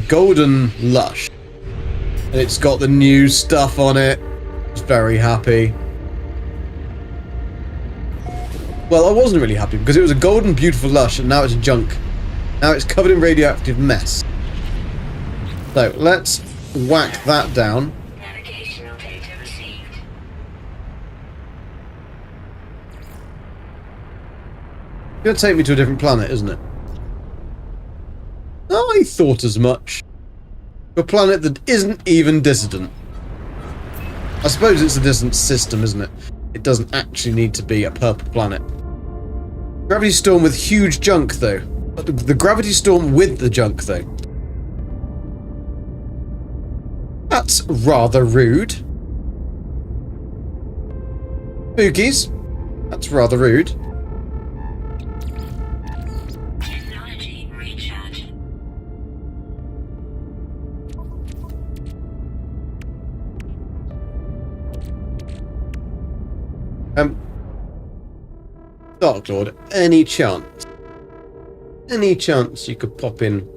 golden lush, and it's got the new stuff on it. I was very happy. Well, I wasn't really happy because it was a golden beautiful lush, and now it's junk. Now it's covered in radioactive mess. So let's whack that down. Navigational data received. It's going to take me to a different planet, isn't it? I thought as much. A planet that isn't even Dissodent. I suppose it's a Dissodent system, isn't it? It doesn't actually need to be a purple planet. Gravity storm with huge junk, though. The gravity storm with the junk, though. That's rather rude. Spookies. That's rather rude. Technology recharge. Dark Lord, any chance you could pop in?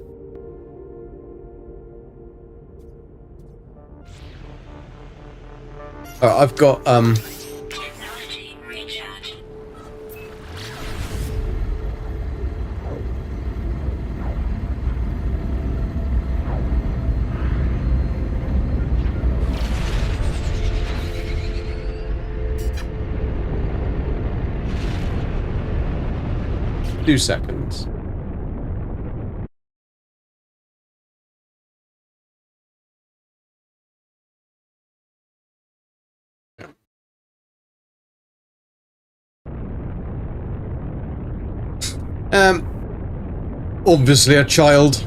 Oh, I've got Technology recharge. 2 seconds. Obviously a child.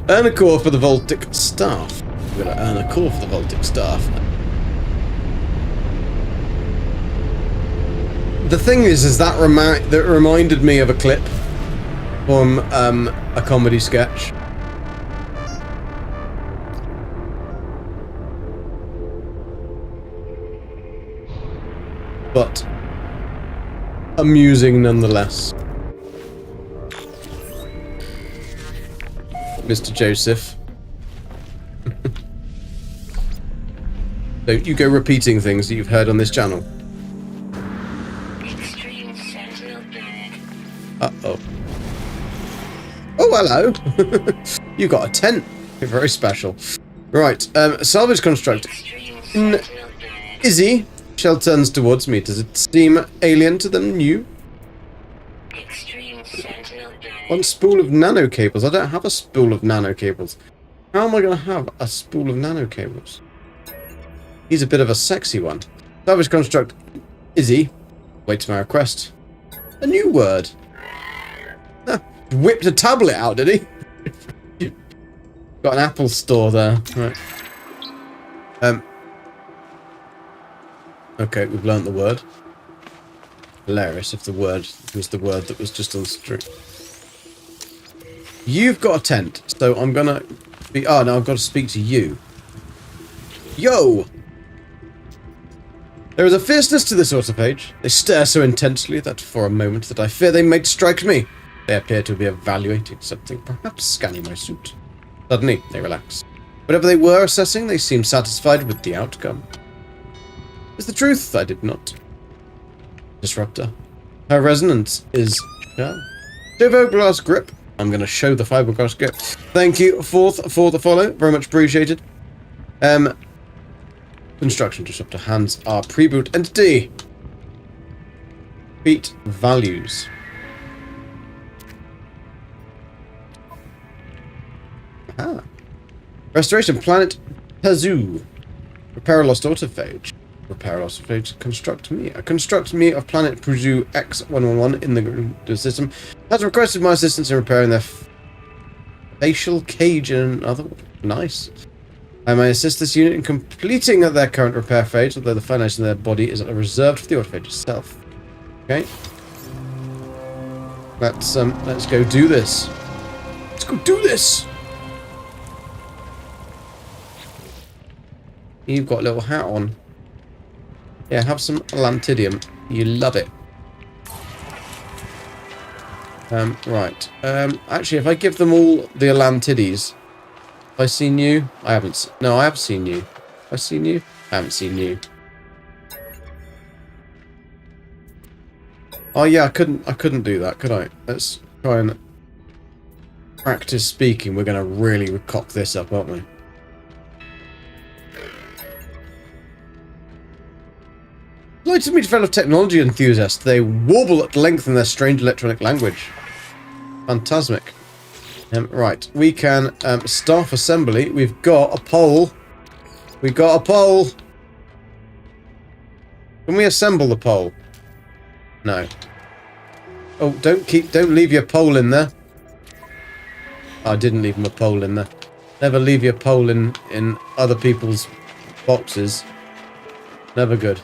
Earn a core for the Voltic Staff. We're gonna earn a core for the Voltic Staff. The thing is that that reminded me of a clip from a comedy sketch. But amusing nonetheless. Mr. Joseph. Don't you go repeating things that you've heard on this channel. Extreme sentinel bird. Uh-oh. Oh, hello. You got a tent. You're very special. Right, salvage construct. Extreme sentinel bird. Izzy, Shell turns towards me. Does it seem alien to them new? Extreme sentinel bird. One spool of nano cables. I don't have a spool of nano cables. How am I going to have a spool of nano cables? He's a bit of a sexy one. Salvage construct. Izzy, waits my request. A new word. Ah, whipped a tablet out, did he? Got an Apple store there. Right. Okay, we've learnt the word. Hilarious if the word was the word that was just on the street. You've got a tent, so I'm gonna be... Oh, no, I've got to speak to you. Yo! There is a fierceness to this autophage. They stare so intensely that for a moment that I fear they might strike me. They appear to be evaluating something, perhaps scanning my suit. Suddenly, they relax. Whatever they were assessing, they seemed satisfied with the outcome. Is the truth? I did not. Disruptor. Her resonance is... Fiberglass grip. I'm going to show the fiberglass grip. Thank you, Fourth, for the follow. Very much appreciated. Construction disruptor hands are pre-boot entity. Feet values. Ah. Restoration planet Tazoo. Repair a lost autophage. Repair autophage. Construct me. A construct me of planet Tazoo X111 in the system has requested my assistance in repairing their facial cage and other. Nice. I may assist this unit in completing their current repair phase, although the foundation of their body is reserved for the autophage itself. Okay. Let's go do this. Let's go do this. You've got a little hat on. Yeah, have some lantidium. You love it. Right. Actually, if I give them all the Atlantides, have I seen you? I haven't. No, I have seen you. Have I seen you? I haven't seen you. Oh yeah, I couldn't do that, could I? Let's try and practice speaking. We're gonna really cock this up, aren't we? Delighted to meet a fellow technology enthusiast. They warble at length in their strange electronic language. Phantasmic. Right, we can staff assembly. We've got a pole. We've got a pole. Can we assemble the pole? No. Oh, don't leave your pole in there. Oh, I didn't leave my pole in there. Never leave your pole in other people's boxes. Never good.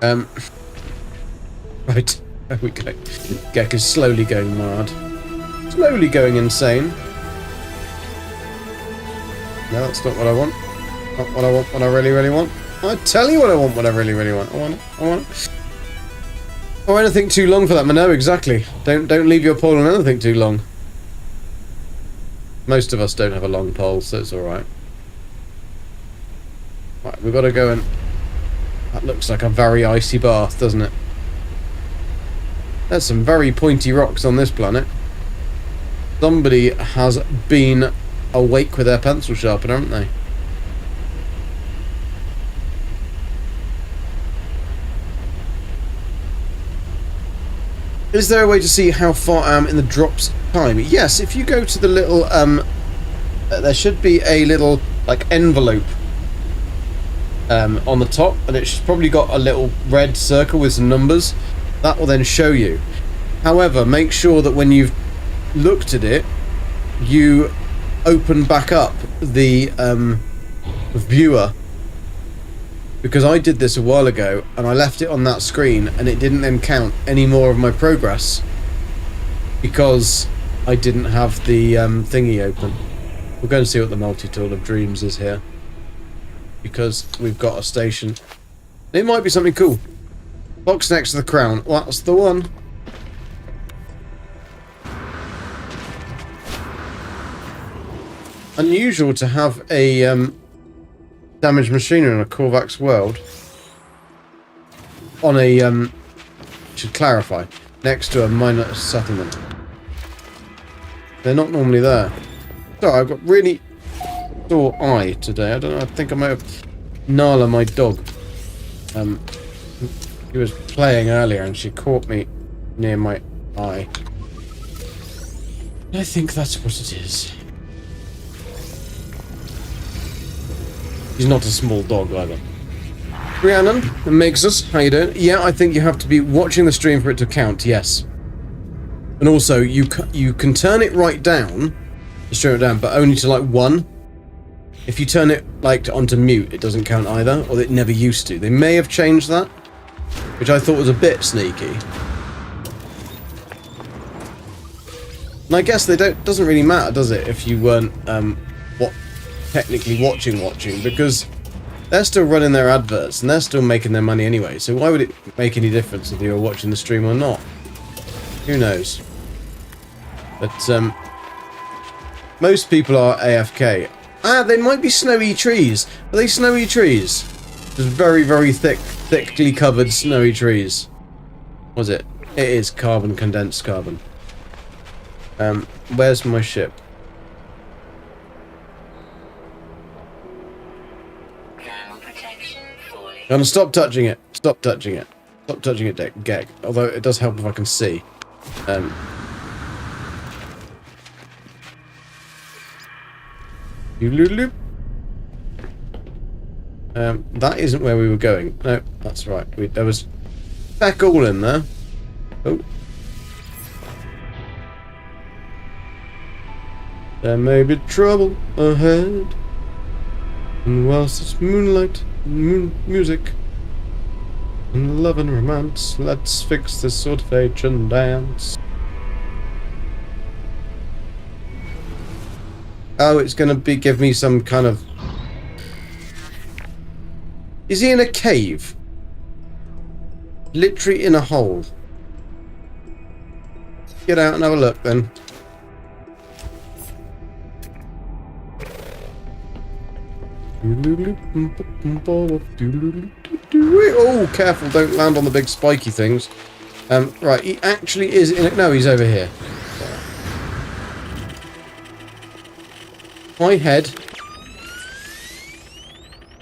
Right, there we go. Gek is slowly going mad. Slowly going insane. No, that's not what I want. Not what I want, what I really, really want. I tell you what I want, what I really, really want. I want it. Oh, anything too long for that, no, exactly. Don't leave your pole on anything too long. Most of us don't have a long pole, so it's alright. Right, we've got to go and... That looks like a very icy bath, doesn't it? There's some very pointy rocks on this planet. Somebody has been awake with their pencil sharpener, haven't they? Is there a way to see how far I am in the drops time? Yes, if you go to the little, there should be a little, like, envelope on the top, and it's probably got a little red circle with some numbers. That will then show you. However, make sure that when you've looked at it, you open back up the viewer. Because I did this a while ago, and I left it on that screen, and it didn't then count any more of my progress. Because I didn't have the thingy open. We're going to see what the multi-tool of dreams is here. Because we've got a station. It might be something cool. Box next to the crown. Well, that's the one. Unusual to have a damaged machinery in a Korvax world. On a should clarify, next to a minor settlement. They're not normally there. Sorry, I've got really sore eye today. I don't know. I think I might have Nala, my dog. She was playing earlier and she caught me near my eye. I think that's what it is. He's not a small dog either. Rhiannon makes us. How you doing? Yeah, I think you have to be watching the stream for it to count. Yes. And also, you can turn it right down, stream it down, but only to like 1. If you turn it like onto mute, it doesn't count either, or it never used to. They may have changed that, which I thought was a bit sneaky. And I guess doesn't really matter, does it, if you weren't technically watching, because they're still running their adverts and they're still making their money anyway, so why would it make any difference if you're watching the stream or not? Who knows? But most people are AFK. Ah, they might be snowy trees. Are they snowy trees? Just very, very thickly covered snowy trees. Was it? It is carbon, condensed carbon. Where's my ship? I'm gonna stop touching it. Stop touching it. Stop touching it, Gek. Although it does help if I can see. That isn't where we were going. No, that's right. There was feck all in there. Oh. There may be trouble ahead. And whilst it's moonlight, music, and love and romance, let's fix this Autophage and dance. Oh, it's gonna give me some kind of... Is he in a cave? Literally in a hole. get out and have a look then. Oh, careful, don't land on the big spiky things. Right, he actually is in it. No, he's over here. Hi, head.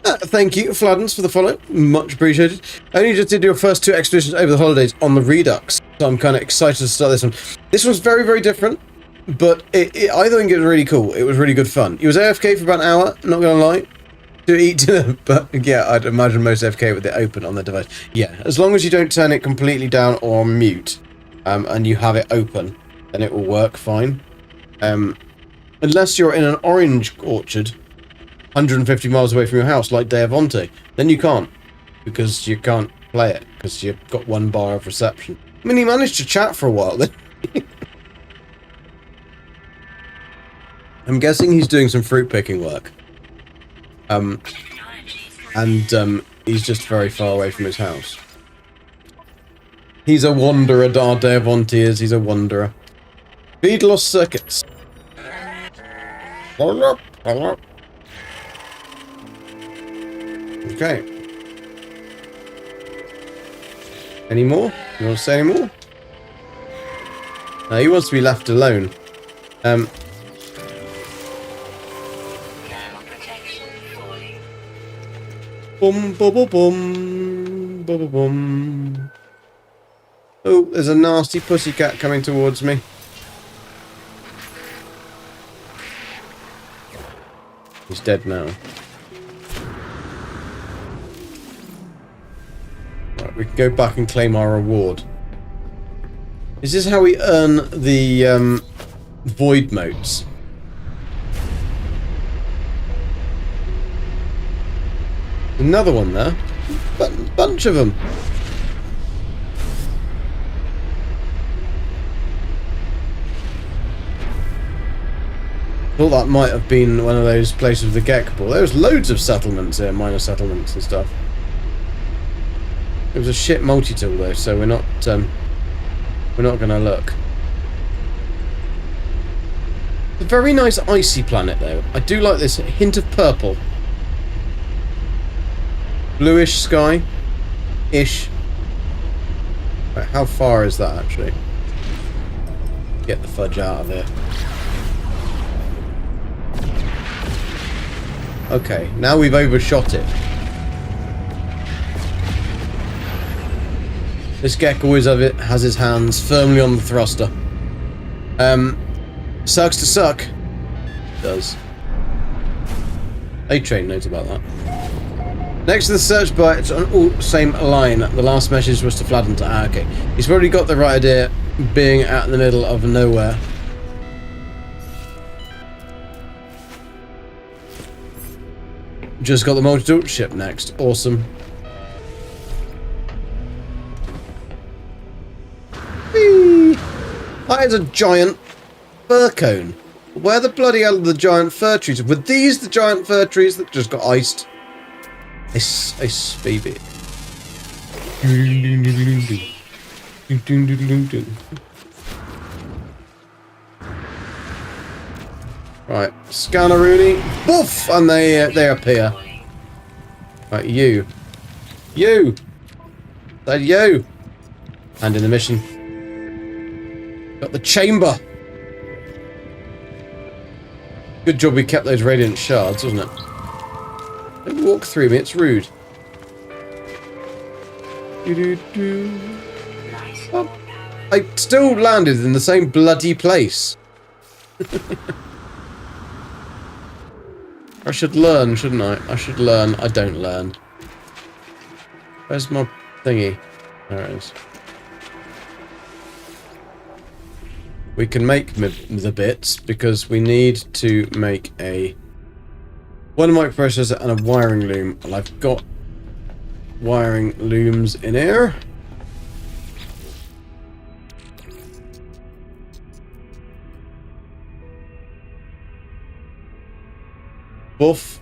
Thank you, Fladdens, for the follow. Much appreciated. I only just did your first 2 expeditions over the holidays on the Redux, so I'm kind of excited to start this one. This one's very, very different, but I think it was really cool. It was really good fun. He was AFK for about an hour, not gonna lie, to eat dinner, but yeah, I'd imagine most AFK with it open on their device. Yeah, as long as you don't turn it completely down or on mute, and you have it open, then it will work fine. Unless you're in an orange orchard, 150 miles away from your house, like Deavonte, then you can't, because you can't play it, because you've got 1 bar of reception. I mean, he managed to chat for a while then. I'm guessing he's doing some fruit picking work. He's just very far away from his house. He's a wanderer, our Deavonte is, he's a wanderer. Feed lost circuits. Hold up, hold up. Okay. Any more? You want to say any more? No, he wants to be left alone. Thermal protection falling. Boom, boom, boom, boom, boom, boom. Oh, there's a nasty pussycat coming towards me. He's dead now. Right, we can go back and claim our reward. Is this how we earn the void motes? Another one there. Bunch of them. Thought that might have been one of those places with the Gekball. There's loads of settlements here, minor settlements and stuff. It was a shit multi-tool though, so we're not gonna look. It's a very nice icy planet though. I do like this hint of purple. Bluish sky. Ish. Right, how far is that actually? Get the fudge out of here. Okay, now we've overshot it. This Gek always has his hands firmly on the thruster. Sucks to suck. Does. A-Train knows about that. Next to the search bar, it's on all same line. The last message was to Fladden to okay. He's probably got the right idea, being out in the middle of nowhere. Just got the multi-tool ship next. Awesome. Whee! That is a giant fir cone. Where the bloody hell are the giant fir trees? Were these the giant fir trees that just got iced? Ice baby. Right, Scanneroonie, boof, and they appear. Right, you, that you, and in the mission, got the chamber. Good job we kept those radiant shards, wasn't it? Don't walk through me, it's rude. Oh, I still landed in the same bloody place. I should learn, shouldn't I? I should learn. I don't learn. Where's my thingy? There it is. We can make the bits because we need to make one microprocessor and a wiring loom. Well, I've got wiring looms in here. Buff.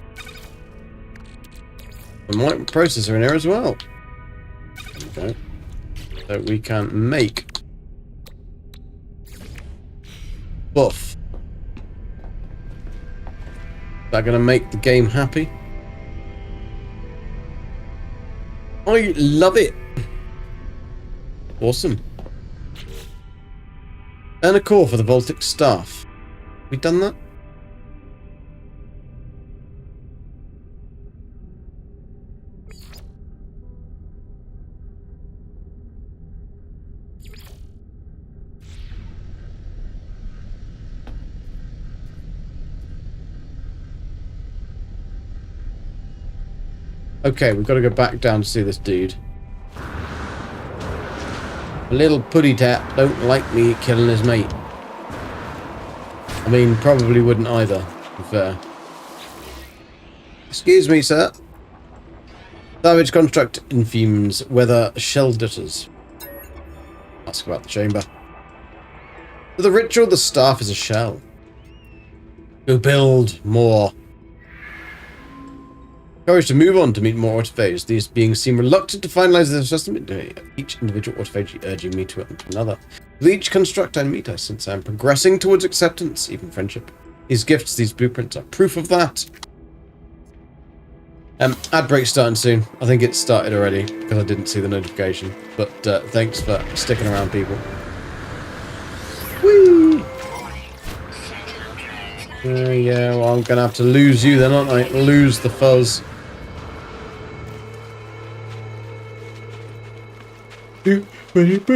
A microprocessor in here as well. Okay. So we can make buff. Is that going to make the game happy? I love it. Awesome. Earn a core for the Voltic staff. We done that? Okay, we've got to go back down to see this dude. A little putty tap don't like me killing his mate. I mean, probably wouldn't either, to be fair. Excuse me, sir. Savage construct infumes weather shell dutters. Ask about the chamber. For the ritual, the staff is a shell. Go build more. Courage to move on to meet more autophages. These beings seem reluctant to finalize their assessment. Each individual autophage urging me to another. With each construct I meet, I sense I am progressing towards acceptance, even friendship. These gifts, these blueprints are proof of that. Ad break starting soon. I think it started already because I didn't see the notification. But thanks for sticking around, people. Whee! Yeah, well, I'm gonna have to lose you then, aren't I? Lose the fuzz. Oh, we've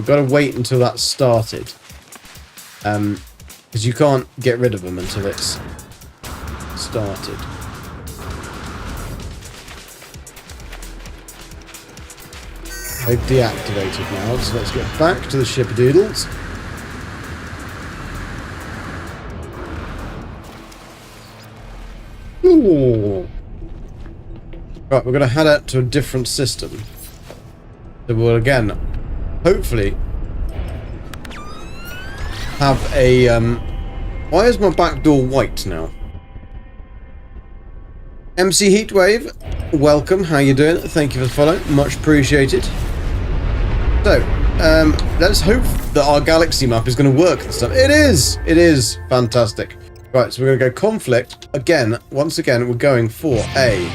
got to wait until that's started. Because you can't get rid of them until it's started. They've deactivated now, so let's get back to the ship-a-doodles. Ooh. Right, we're going to head out to a different system. So we'll again, hopefully, have a... why is my back door white now? MC Heatwave, welcome, how you doing? Thank you for the follow, much appreciated. So, let's hope that our galaxy map is going to work and stuff. It is! It is! Fantastic. Right, so we're going to go conflict. Again, once again, we're going for a...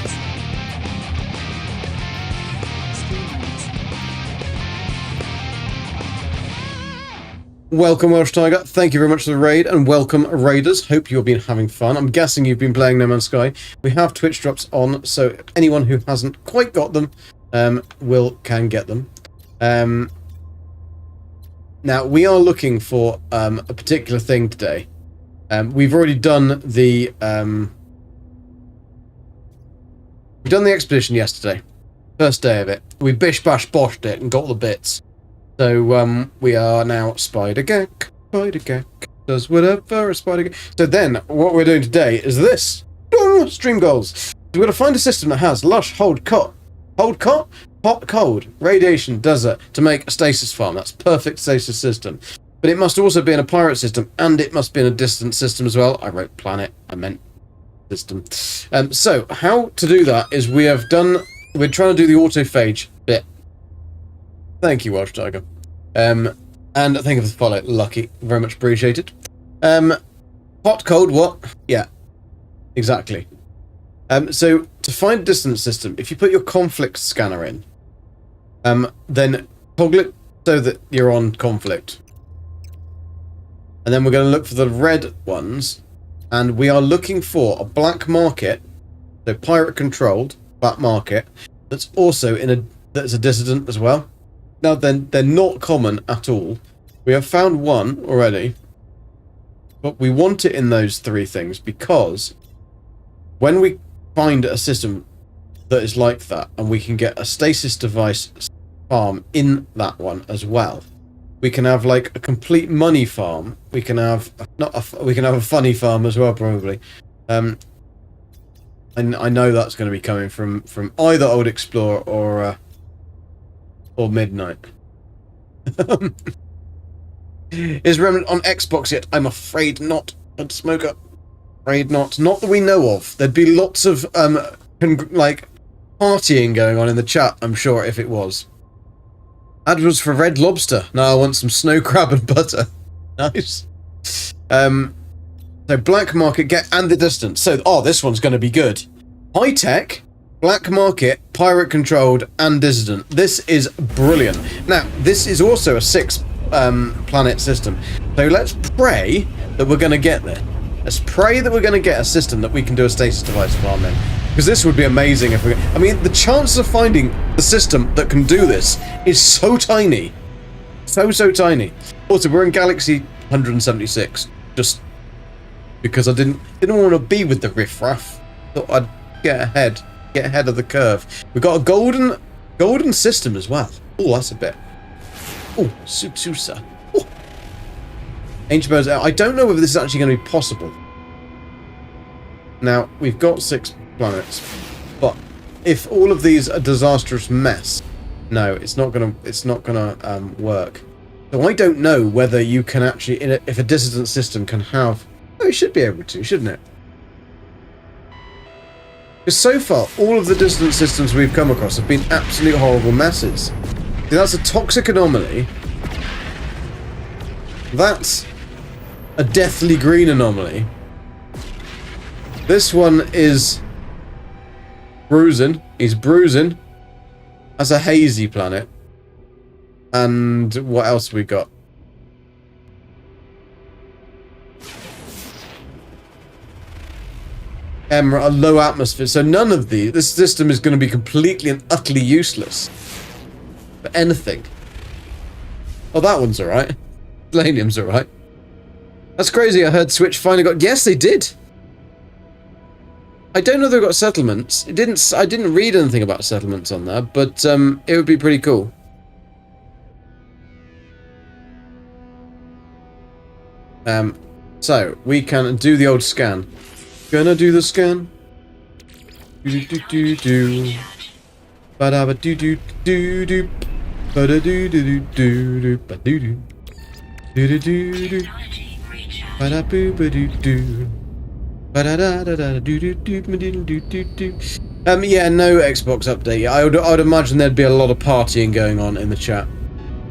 Welcome, Welsh Tiger. Thank you very much for the raid, and welcome, raiders. Hope you've been having fun. I'm guessing you've been playing No Man's Sky. We have Twitch drops on, so anyone who hasn't quite got them can get them. Now, we are looking for a particular thing today. We've already done the... we've done the expedition yesterday. First day of it. We bish-bash-boshed it and got all the bits. So, we are now Spider-Gak. Spider-Gak does whatever a Spider-Gak... So then, what we're doing today is this. Stream goals. We're going to find a system that has lush, hot, cold, radiation, desert to make a stasis farm. That's perfect stasis system. But it must also be in a pirate system, and it must be in a distant system as well. I wrote planet, I meant system. So, how to do that is we're trying to do the autophage bit. Thank you, Welsh Tiger. And thank you for the follow, Lucky. Very much appreciated. Hot, cold, what? Yeah, exactly. So, to find a distance system, if you put your conflict scanner in, then toggle it so that you're on conflict. And then we're going to look for the red ones, and we are looking for a black market, so pirate controlled black market, that's also that's a dissident as well. Now then, they're not common at all. We have found one already, but we want it in those three things because when we find a system that is like that, and we can get a stasis device farm in that one as well. We can have like a complete money farm. We can have we can have a funny farm as well, probably. And I know that's going to be coming from either Old Explorer or Midnight. Is Remnant on Xbox yet? I'm afraid not. Smoker. Afraid not. Not that we know of. There'd be lots of like partying going on in the chat, I'm sure, if it was. Ad was for red lobster. Now I want some snow crab and butter. Nice. So black market and the distance. So, this one's going to be good. High tech, black market, pirate controlled, and dissident. This is brilliant. Now, this is also a 6 planet system. So let's pray that we're going to get there. Let's pray that we're going to get a system that we can do a stasis device farm in. Because this would be amazing if we... I mean, the chance of finding the system that can do this is so tiny. So tiny. Also, we're in Galaxy 176. Just because I didn't want to be with the riffraff. Thought I'd get ahead of the curve. We've got a golden system as well. Oh, that's a bit... Oh, Susa. Oh. Ancient birds. I don't know whether this is actually going to be possible. Now, we've got 6 planets, but if all of these are disastrous mess, no, it's not gonna work. So I don't know whether you can actually, if a dissident system can have. Oh, it should be able to, shouldn't it? Because so far, all of the dissident systems we've come across have been absolute horrible messes. See, that's a toxic anomaly. That's a deathly green anomaly. This one is bruising. He's bruising. That's a hazy planet. And what else we got? A low atmosphere. So none of this system is going to be completely and utterly useless for anything. Oh, that one's alright. Selenium's alright. That's crazy. I heard Switch finally got... Yes, they did. I don't know if they've got settlements. I didn't read anything about settlements on there, but it would be pretty cool. So we can do the old scan. Gonna do the scan. Do do do do. Ba da ba do do do do. Ba da do do do do ba do do. Do do do do. Ba da boo ba do do. Ba da da da da do do do do do do do. Yeah, no Xbox update. I would imagine there'd be a lot of partying going on in the chat.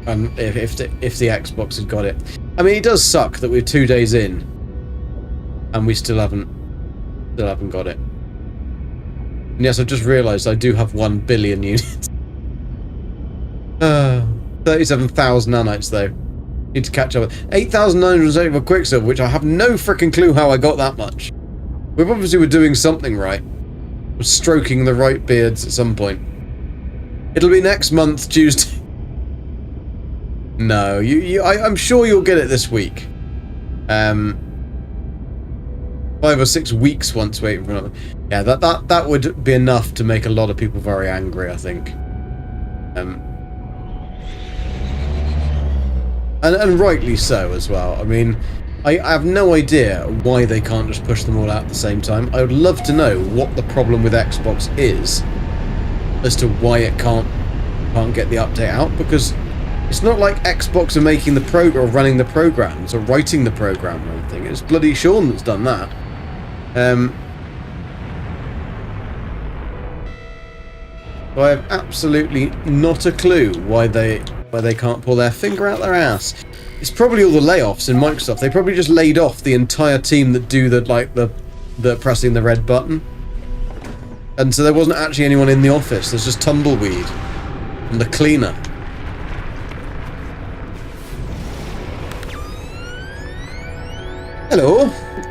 If the Xbox had got it. I mean, it does suck that we're 2 days in, and we still haven't got it. And yes, I've just realised I do have 1 billion units. 37,000 nanites though. Need to catch up. 8,970 for Quicksilver, which I have no freaking clue how I got that much. We obviously were doing something right. We're stroking the right beards at some point. It'll be next month, Tuesday. No, I'm sure you'll get it this week. 5 or 6 weeks once waiting for another. Yeah, that would be enough to make a lot of people very angry, I think. And rightly so as well. I mean, I have no idea why they can't just push them all out at the same time. I would love to know what the problem with Xbox is as to why it can't get the update out, because it's not like Xbox are making the program or running the programs or writing the program or anything. It's bloody Sean that's done that. So I have absolutely not a clue why they can't pull their finger out their ass. It's probably all the layoffs in Microsoft. They probably just laid off the entire team that do the pressing the red button. And so there wasn't actually anyone in the office. There's just Tumbleweed and the cleaner. Hello.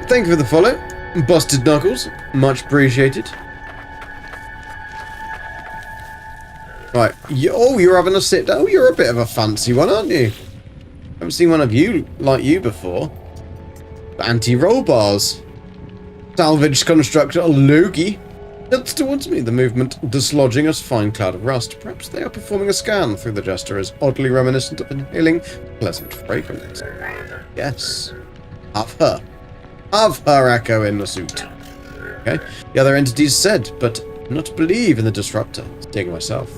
Thank you for the follow. Busted Knuckles. Much appreciated. Right. You're having a sit down. Oh, you're a bit of a fancy one, aren't you? Haven't seen one of you like you before. Anti-roll bars. Salvaged constructor Logie. Tilts towards me, the movement dislodging a fine cloud of rust. Perhaps they are performing a scan through the gesture as oddly reminiscent of inhaling pleasant fragrance. Yes. Have her echo in the suit. Okay. The other entities said, but not believe in the disruptor. Seeing myself.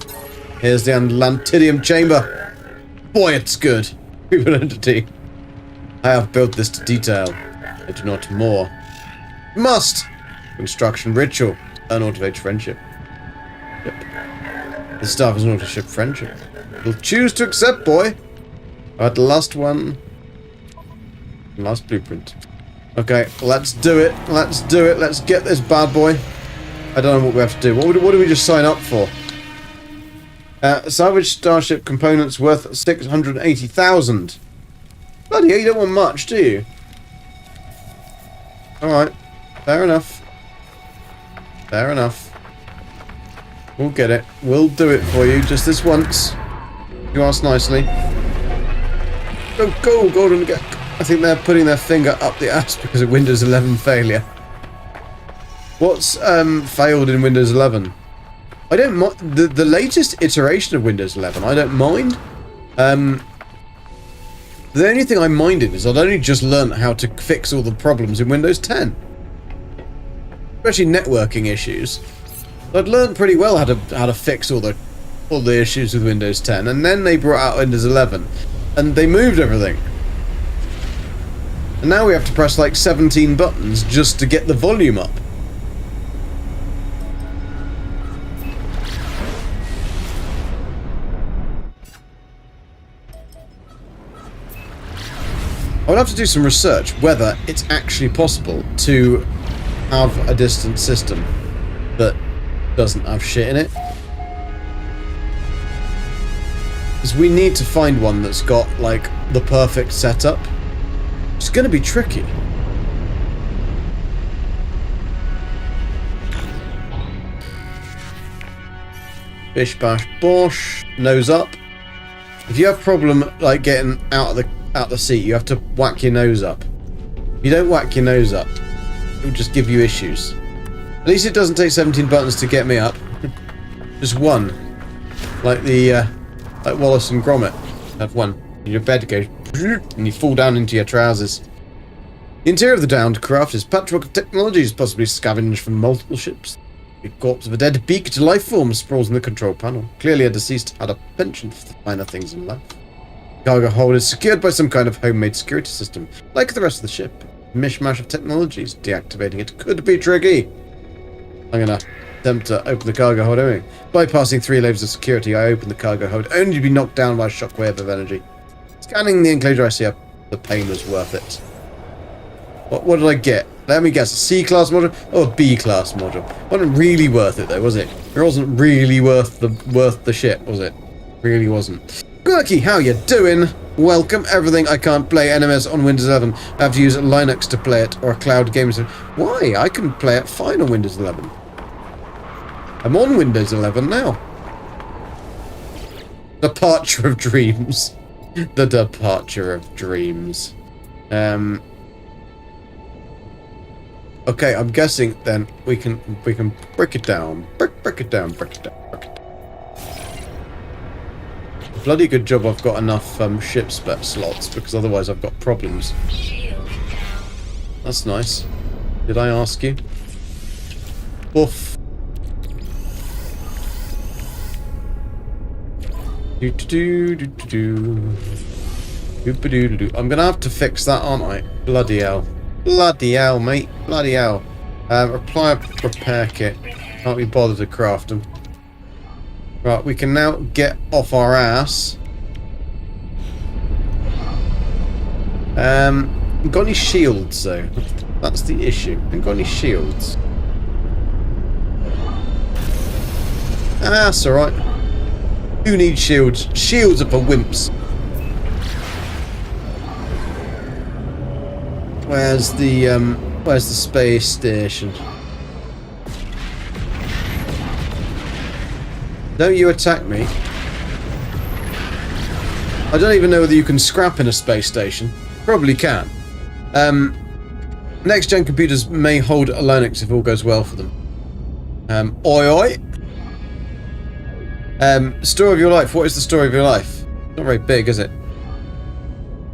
Here's the Atlantidium chamber. Boy, it's good. People entity. I have built this to detail. I do not more. Must. Construction ritual. An Autophage friendship. The staff is an auto-ship friendship. You'll choose to accept, boy. Alright, the last one. Last blueprint. Okay, let's do it. Let's do it. Let's get this bad boy. I don't know what we have to do. What do we just sign up for? Salvage starship components worth 680,000. Bloody hell, you don't want much, do you? Alright. Fair enough. Fair enough. We'll get it. We'll do it for you just this once. You asked nicely. Go, go, Golden. I think they're putting their finger up the ass because of Windows 11 failure. What's failed in Windows 11? I don't mind the latest iteration of Windows 11. I don't mind. The only thing I minded is I'd only just learned how to fix all the problems in Windows 10, especially networking issues. I'd learned pretty well how to fix all the issues with Windows 10, and then they brought out Windows 11, and they moved everything. And now we have to press like 17 buttons just to get the volume up. I would have to do some research whether it's actually possible to have a distant system that doesn't have shit in it. Because we need to find one that's got, like, the perfect setup. It's going to be tricky. Bish bash bosh. Nose up. If you have a problem, like, getting out the seat, you have to whack your nose up. If you don't whack your nose up, it will just give you issues. At least it doesn't take 17 buttons to get me up. Just one. Like the, like Wallace and Gromit. Have one. And your bed goes, and you fall down into your trousers. The interior of the downed craft is a patchwork of technologies, possibly scavenged from multiple ships. The corpse of a dead beaked life form sprawls in the control panel. Clearly a deceased had a penchant for the finer things in life. Cargo hold is secured by some kind of homemade security system, like the rest of the ship. Mishmash of technologies. Deactivating it could be tricky. I'm gonna attempt to open the cargo hold anyway. Bypassing 3 layers of security, I open the cargo hold, only to be knocked down by a shockwave of energy. Scanning the enclosure, I see the pain was worth it. What did I get? Let me guess, a C-class module or a B-class module? Wasn't really worth it though, was it? It wasn't really worth the shit, was it? Really wasn't. Gurky, how you doing? Welcome. Everything I can't play NMS on Windows 11. I have to use Linux to play it, or a cloud game. Why? I can play it fine on Windows 11. I'm on Windows 11 now. Departure of dreams. The departure of dreams. Okay, I'm guessing then we can break it down. Break it down. Bloody good job I've got enough ship spec slots, because otherwise I've got problems. That's nice. Did I ask you? Oof. I'm gonna have to fix that, aren't I? Bloody hell. Bloody hell, mate. Bloody hell. Apply a repair kit. Can't be bothered to craft them. Right, we can now get off our ass. Got any shields though? That's the issue. Ain't got any shields. That's alright. Who needs shields? Shields are for wimps. Where's the space station? Don't you attack me. I don't even know whether you can scrap in a space station. Probably can. Next gen computers may hold a Linux if all goes well for them. Oi oi. Story of your life. What is the story of your life? Not very big, is it?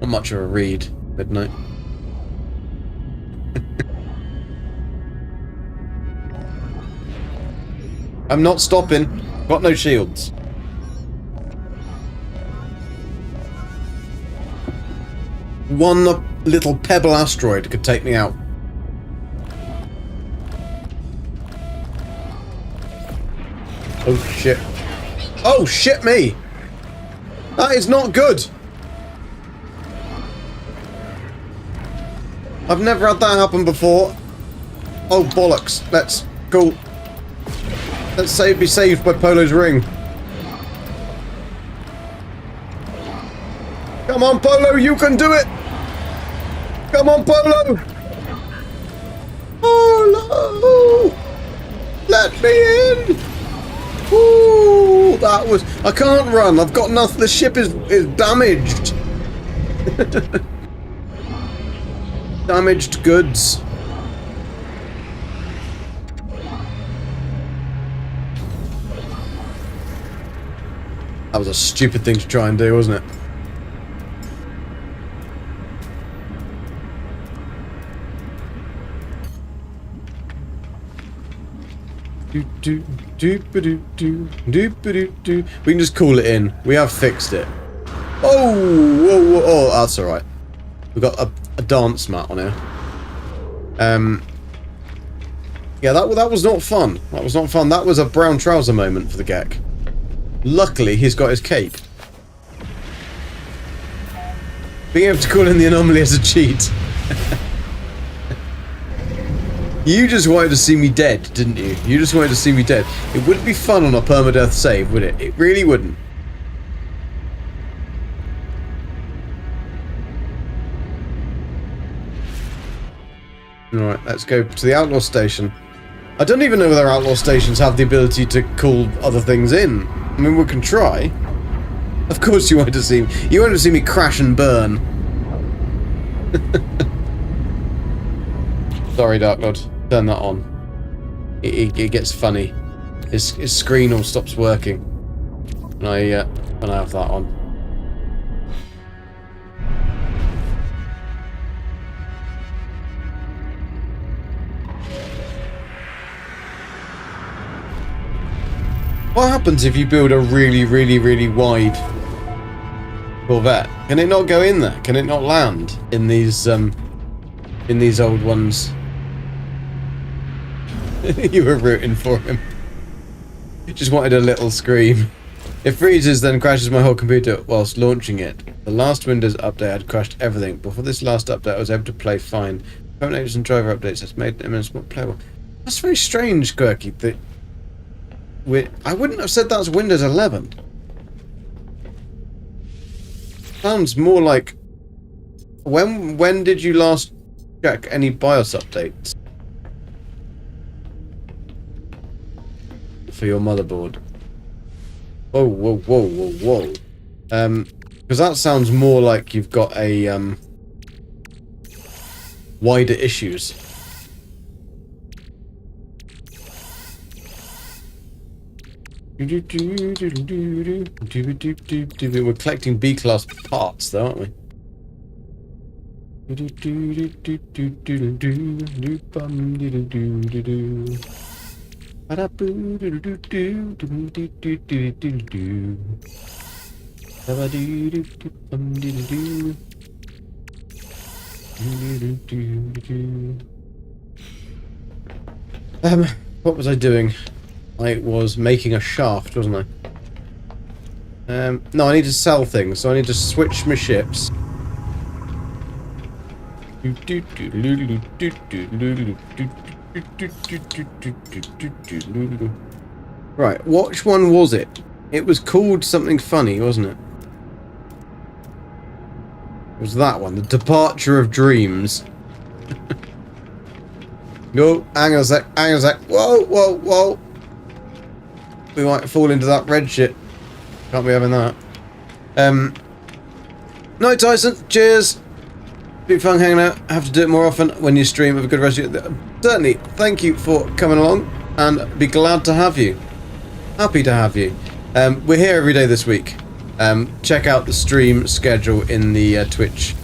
Not much of a read. Midnight. I'm not stopping. Got no shields. One little pebble asteroid could take me out. Oh shit. Oh shit me! That is not good! I've never had that happen before. Oh bollocks. Let's go. Let's be saved by Polo's ring. Come on, Polo, you can do it! Come on, Polo! Polo! Let me in! Ooh, that was... I can't run, I've got nothing, the ship is damaged. Damaged goods. That was a stupid thing to try and do, wasn't it? We can just call it in. We have fixed it. Oh, whoa, whoa, oh, that's alright. We've got a dance mat on here. Yeah, that was not fun. That was not fun. That was a brown trouser moment for the Gek. Luckily, he's got his cape. Being able to call in the anomaly as a cheat. You just wanted to see me dead, didn't you? You just wanted to see me dead. It wouldn't be fun on a permadeath save, would it? It really wouldn't. Alright, let's go to the outlaw station. I don't even know whether outlaw stations have the ability to call other things in. I mean, we can try. Of course you wanted to see me. You wanted to see me crash and burn. Sorry, Dark Lord. Turn that on. It gets funny. His screen all stops working when I have that on. What happens if you build a really, really, really wide Corvette? Can it not go in there? Can it not land in these old ones? You were rooting for him. You just wanted a little scream. It freezes, then crashes my whole computer whilst launching it. The last Windows update had crashed everything. Before this last update, I was able to play fine. Phone agents and driver updates has made them more playable. That's very strange, Quirky. That I wouldn't have said that's Windows 11. Sounds more like... When did you last check any BIOS updates? For your motherboard. Whoa, whoa, whoa, whoa, whoa. Because that sounds more like you've got a, wider issues. We're collecting B-class parts, though, aren't we? What was I doing? I was making a shaft, wasn't I? No, I need to sell things, so I need to switch my ships. Right, which one was it? It was called something funny, wasn't it? It was that one, the Departure of Dreams. No, hang on a sec, hang on a sec. Whoa, whoa, whoa. We might fall into that red shit. Can't be having that. Night, Tyson. Cheers. Be fun hanging out. Have to do it more often when you stream. Have a good rest of your... Certainly. Thank you for coming along, and be glad to have you. Happy to have you. We're here every day this week. Check out the stream schedule in the Twitch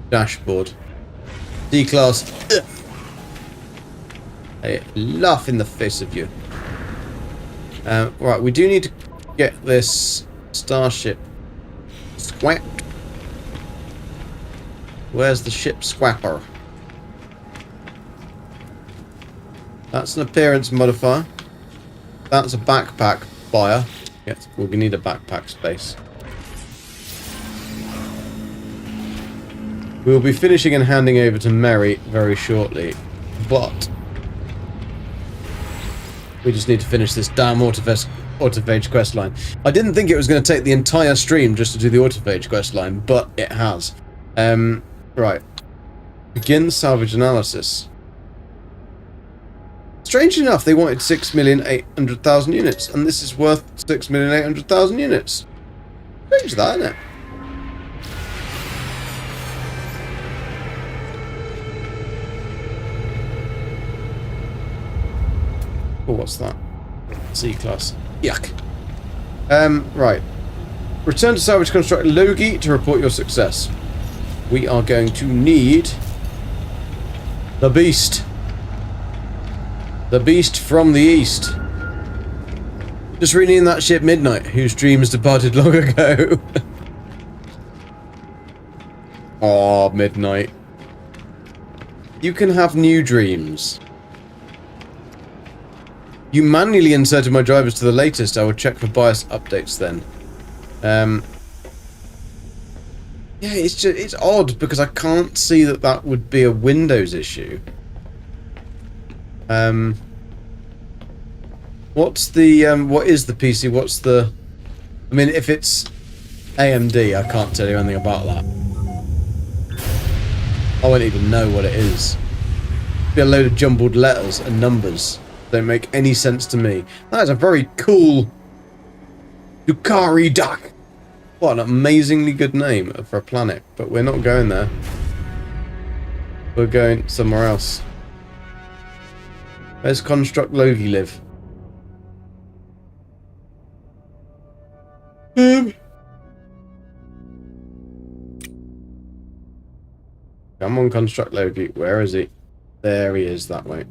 dashboard. D-class. A laugh in the face of you. Right, we do need to get this starship squapped. Where's the ship squapper? That's an appearance modifier. That's a backpack buyer. Yes, we'll need a backpack space. We'll be finishing and handing over to Mary very shortly, but we just need to finish this damn Autophage questline. I didn't think it was going to take the entire stream just to do the Autophage questline, but it has. Right. Begin salvage analysis. Strange enough, they wanted 6,800,000 units, and this is worth 6,800,000 units. Strange that, isn't it? Oh, what's that? C-class. Yuck. Right. Return to salvage constructor Logi to report your success. We are going to need the beast. The beast from the east. Just renaming that ship Midnight, whose dreams departed long ago. Aw, Midnight. You can have new dreams. You manually inserted my drivers to the latest. I will check for BIOS updates then. Yeah, it's odd because I can't see that that would be a Windows issue. What's the what is the PC? What's the? I mean, if it's AMD, I can't tell you anything about that. I won't even know what it is. It'd be a load of jumbled letters and numbers. Don't make any sense to me. That is a very cool Yukari duck. What an amazingly good name for a planet, but we're not going there. We're going somewhere else. Where's Construct Logi live? Come on, Construct Logi. Where is he? There he is, that way.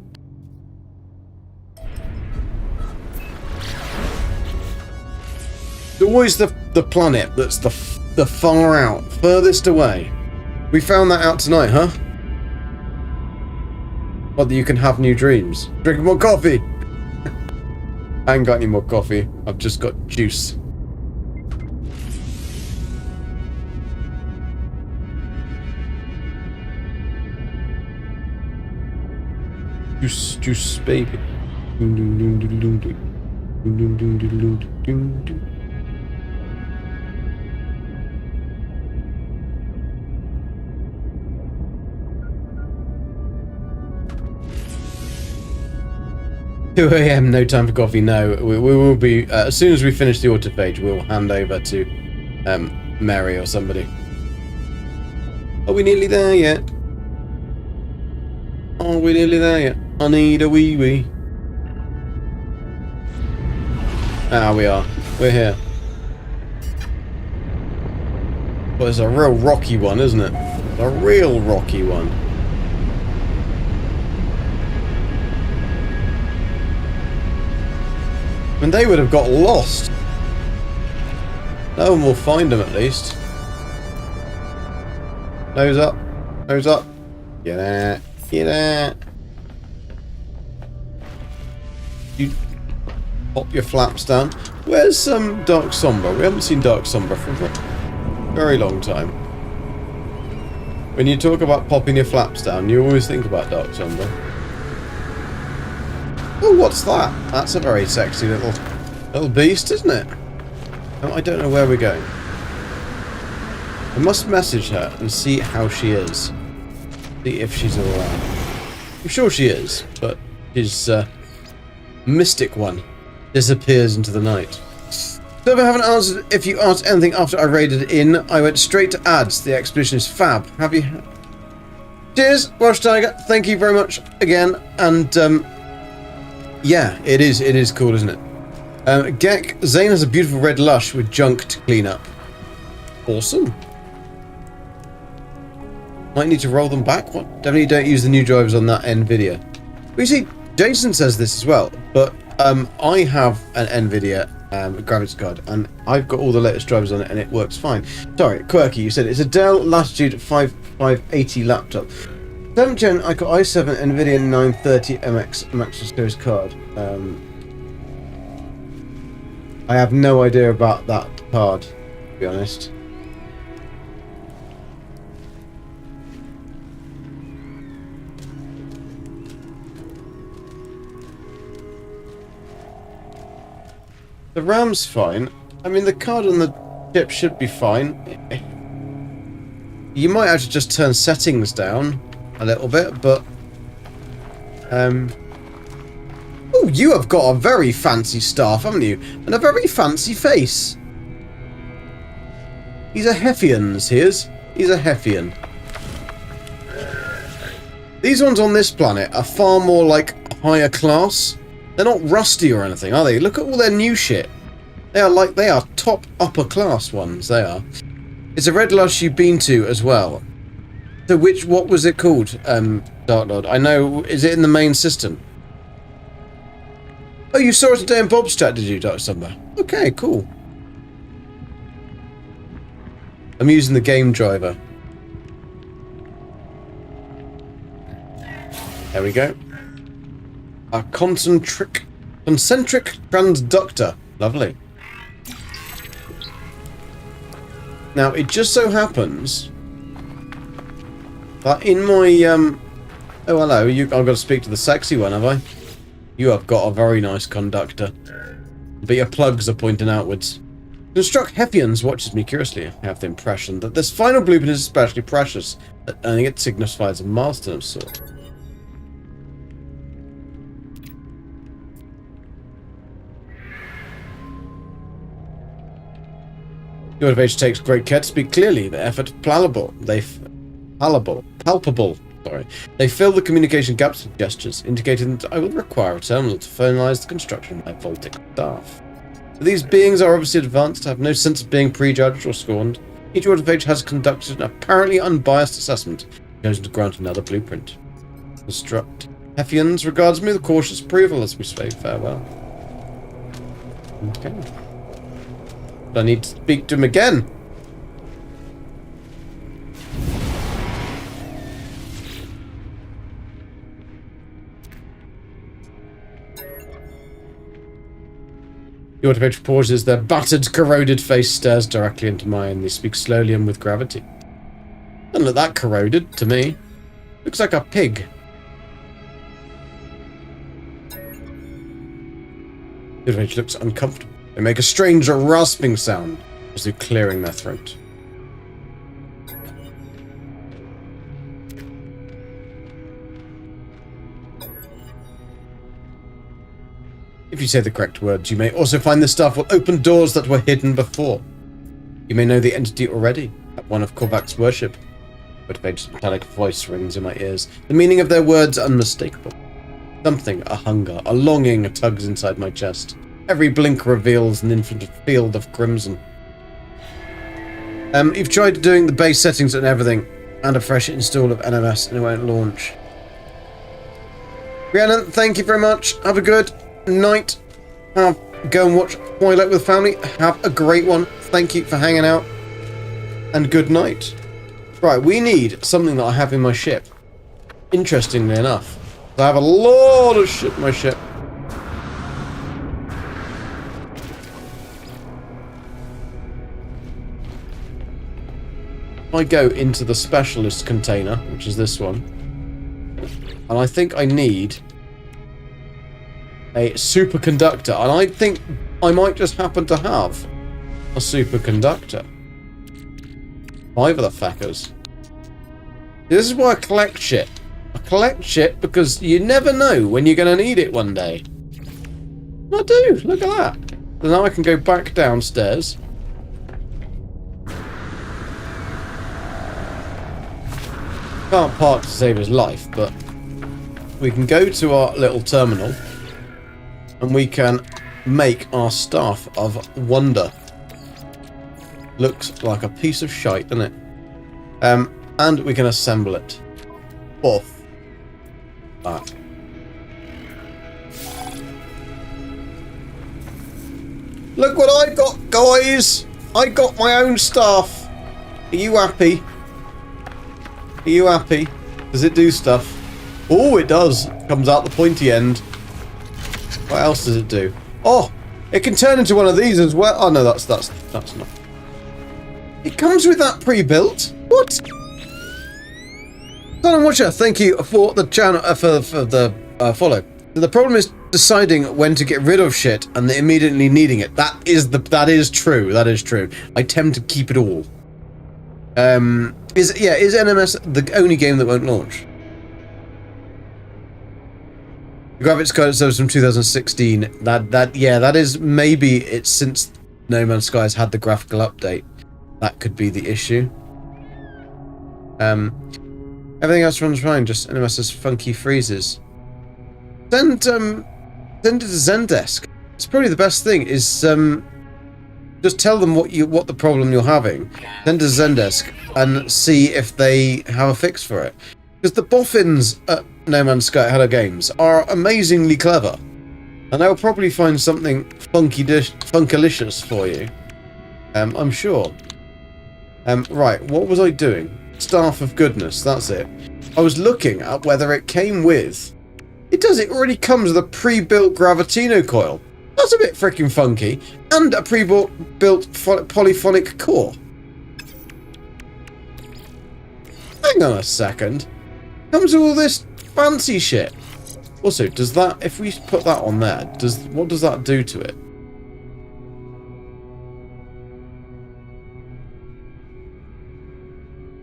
It's always the planet that's the far out, furthest away. We found that out tonight, huh? What, that you can have new dreams? Drink more coffee! I ain't got any more coffee. I've just got juice. Juice, baby. 2 AM, no time for coffee. No, we will be as soon as we finish the autophage, we'll hand over to Mary or somebody. Are we nearly there yet? Are we nearly there yet? I need a wee wee. Ah, we are. We're here. Well, it's a real rocky one, isn't it? A real rocky one. And they would have got lost. No one will find them, at least. Nose up. Nose up. Get out. Get out. You pop your flaps down. Where's Dark Sombra? We haven't seen Dark Sombra for a very long time. When you talk about popping your flaps down, you always think about Dark Sombra. Oh, what's that? That's a very sexy little beast, isn't it? Oh, I don't know where we're going. I must message her and see how she is. See if she's around. I'm sure she is, but she's mystic one disappears into the night. So if I haven't answered, if you asked anything after I raided in, I went straight to ads. The expedition is fab. Have you? Cheers, Welsh Tiger. Thank you very much again, and yeah, it is cool, isn't it? Gek, Zane has a beautiful red lush with junk to clean up. Awesome. Might need to roll them back. What? Definitely don't use the new drivers on that NVIDIA. Well, you see, Jason says this as well, but I have an NVIDIA graphics card, and I've got all the latest drivers on it, and it works fine. Sorry, Quirky, you said it's a Dell Latitude 5580 laptop. 7th gen, I got i7 NVIDIA 930 MX Max Series card. I have no idea about that card, to be honest. The RAM's fine. I mean, the card on the chip should be fine. You might actually just turn settings down a little bit, but... Oh, you have got a very fancy staff, haven't you? And a very fancy face. He's a Heffians, he is. He's a Heffian. These ones on this planet are far more, like, higher class. They're not rusty or anything, are they? Look at all their new shit. They are top upper class ones, they are. It's a Red Lush you've been to as well. So what was it called, Dark Lord? I know, is it in the main system? Oh, you saw it today in Bob's chat, did you, Dr. Stumber? Okay, cool. I'm using the game driver. There we go. A concentric transductor. Lovely. Now, it just so happens that in my, oh, hello, I've got to speak to the sexy one, have I? You have got a very nice conductor. But your plugs are pointing outwards. Construct Heffians watches me curiously. I have the impression that this final blueprint is especially precious, that earning it signifies a milestone of sort. The Autophage takes great care to speak clearly. The effort palpable. Sorry. They fill the communication gaps with gestures, indicating that I will require a terminal to finalize the construction of my Voltic staff. These beings are obviously advanced, have no sense of being prejudged or scorned. Each Autophage has conducted an apparently unbiased assessment, chosen to grant another blueprint. Construct Heffians regards me with cautious approval as we say farewell. Okay. But I need to speak to him again. The Autophage pauses, their battered, corroded face stares directly into mine. They speak slowly and with gravity. Doesn't look that corroded to me. Looks like a pig. The Autophage looks uncomfortable. They make a strange rasping sound as they're clearing their throat. If you say the correct words, you may also find this staff will open doors that were hidden before. You may know the entity already, at one of Korvac's worship. But Autophage's metallic voice rings in my ears. The meaning of their words unmistakable. Something, a hunger, a longing tugs inside my chest. Every blink reveals an infinite field of crimson. You've tried doing the base settings and everything, and a fresh install of NMS, and it won't launch. Rhiannon, thank you very much. Have a good night. Go and watch Twilight with family. Have a great one. Thank you for hanging out. And good night. Right, we need something that I have in my ship. Interestingly enough. I have a lot of shit in my ship. I go into the specialist container, which is this one. And I think I need a superconductor, and I think I might just happen to have a superconductor. 5 of the feckers. This is why I collect shit. I collect shit because you never know when you're going to need it one day. I do, look at that. So now I can go back downstairs. Can't park to save his life, but we can go to our little terminal. And we can make our staff of wonder. Looks like a piece of shite, doesn't it? And we can assemble it. Off. That. Look what I got, guys! I got my own staff. Are you happy? Are you happy? Does it do stuff? Oh, it does. Comes out the pointy end. What else does it do? Oh, It can turn into one of these as well. Oh no, that's not. It comes with that pre-built. What? Son Watcher, thank you for the channel for the follow. The problem is deciding when to get rid of shit and immediately needing it. That is true. That is true. I tend to keep it all. Is NMS the only game that won't launch? The graphics card is from 2016. That is maybe it's since No Man's Sky has had the graphical update. That could be the issue. Everything else runs fine. Just NMS's funky freezes. Send it to Zendesk. It's probably the best thing. Is just tell them what the problem you're having. Send to Zendesk and see if they have a fix for it. Because the boffins at No Man's Sky Hello Games are amazingly clever, and they'll probably find something funkalicious for you. I'm sure. Right, what was I doing? Staff of Goodness, that's it. I was looking at whether it came with... It does, it already comes with a pre-built Gravitino Coil. That's a bit freaking funky. And a pre-built polyphonic core. Hang on a second. Comes with all this fancy shit. Also, does that... If we put that on there, what does that do to it?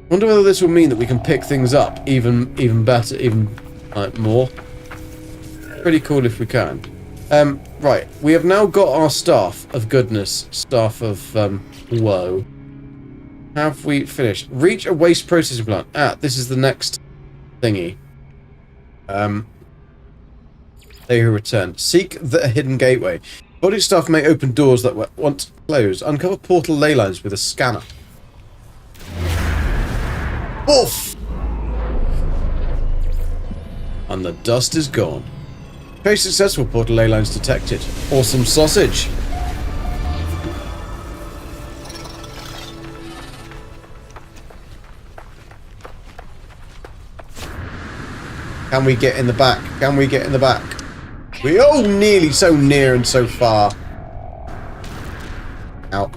I wonder whether this will mean that we can pick things up even better, even like more. Pretty cool if we can. Right, we have now got our Staff of Goodness, Staff of Woe. Have we finished? Reach a waste processing plant. Ah, this is the next thingy. They Who Returned. Seek the hidden gateway. Body staff may open doors that were once closed. Uncover portal ley lines with a scanner. Oof! And the dust is gone. Very successful, portal ley lines detected. Awesome sausage. Can we get in the back? Can we get in the back? We nearly so near and so far. Ow.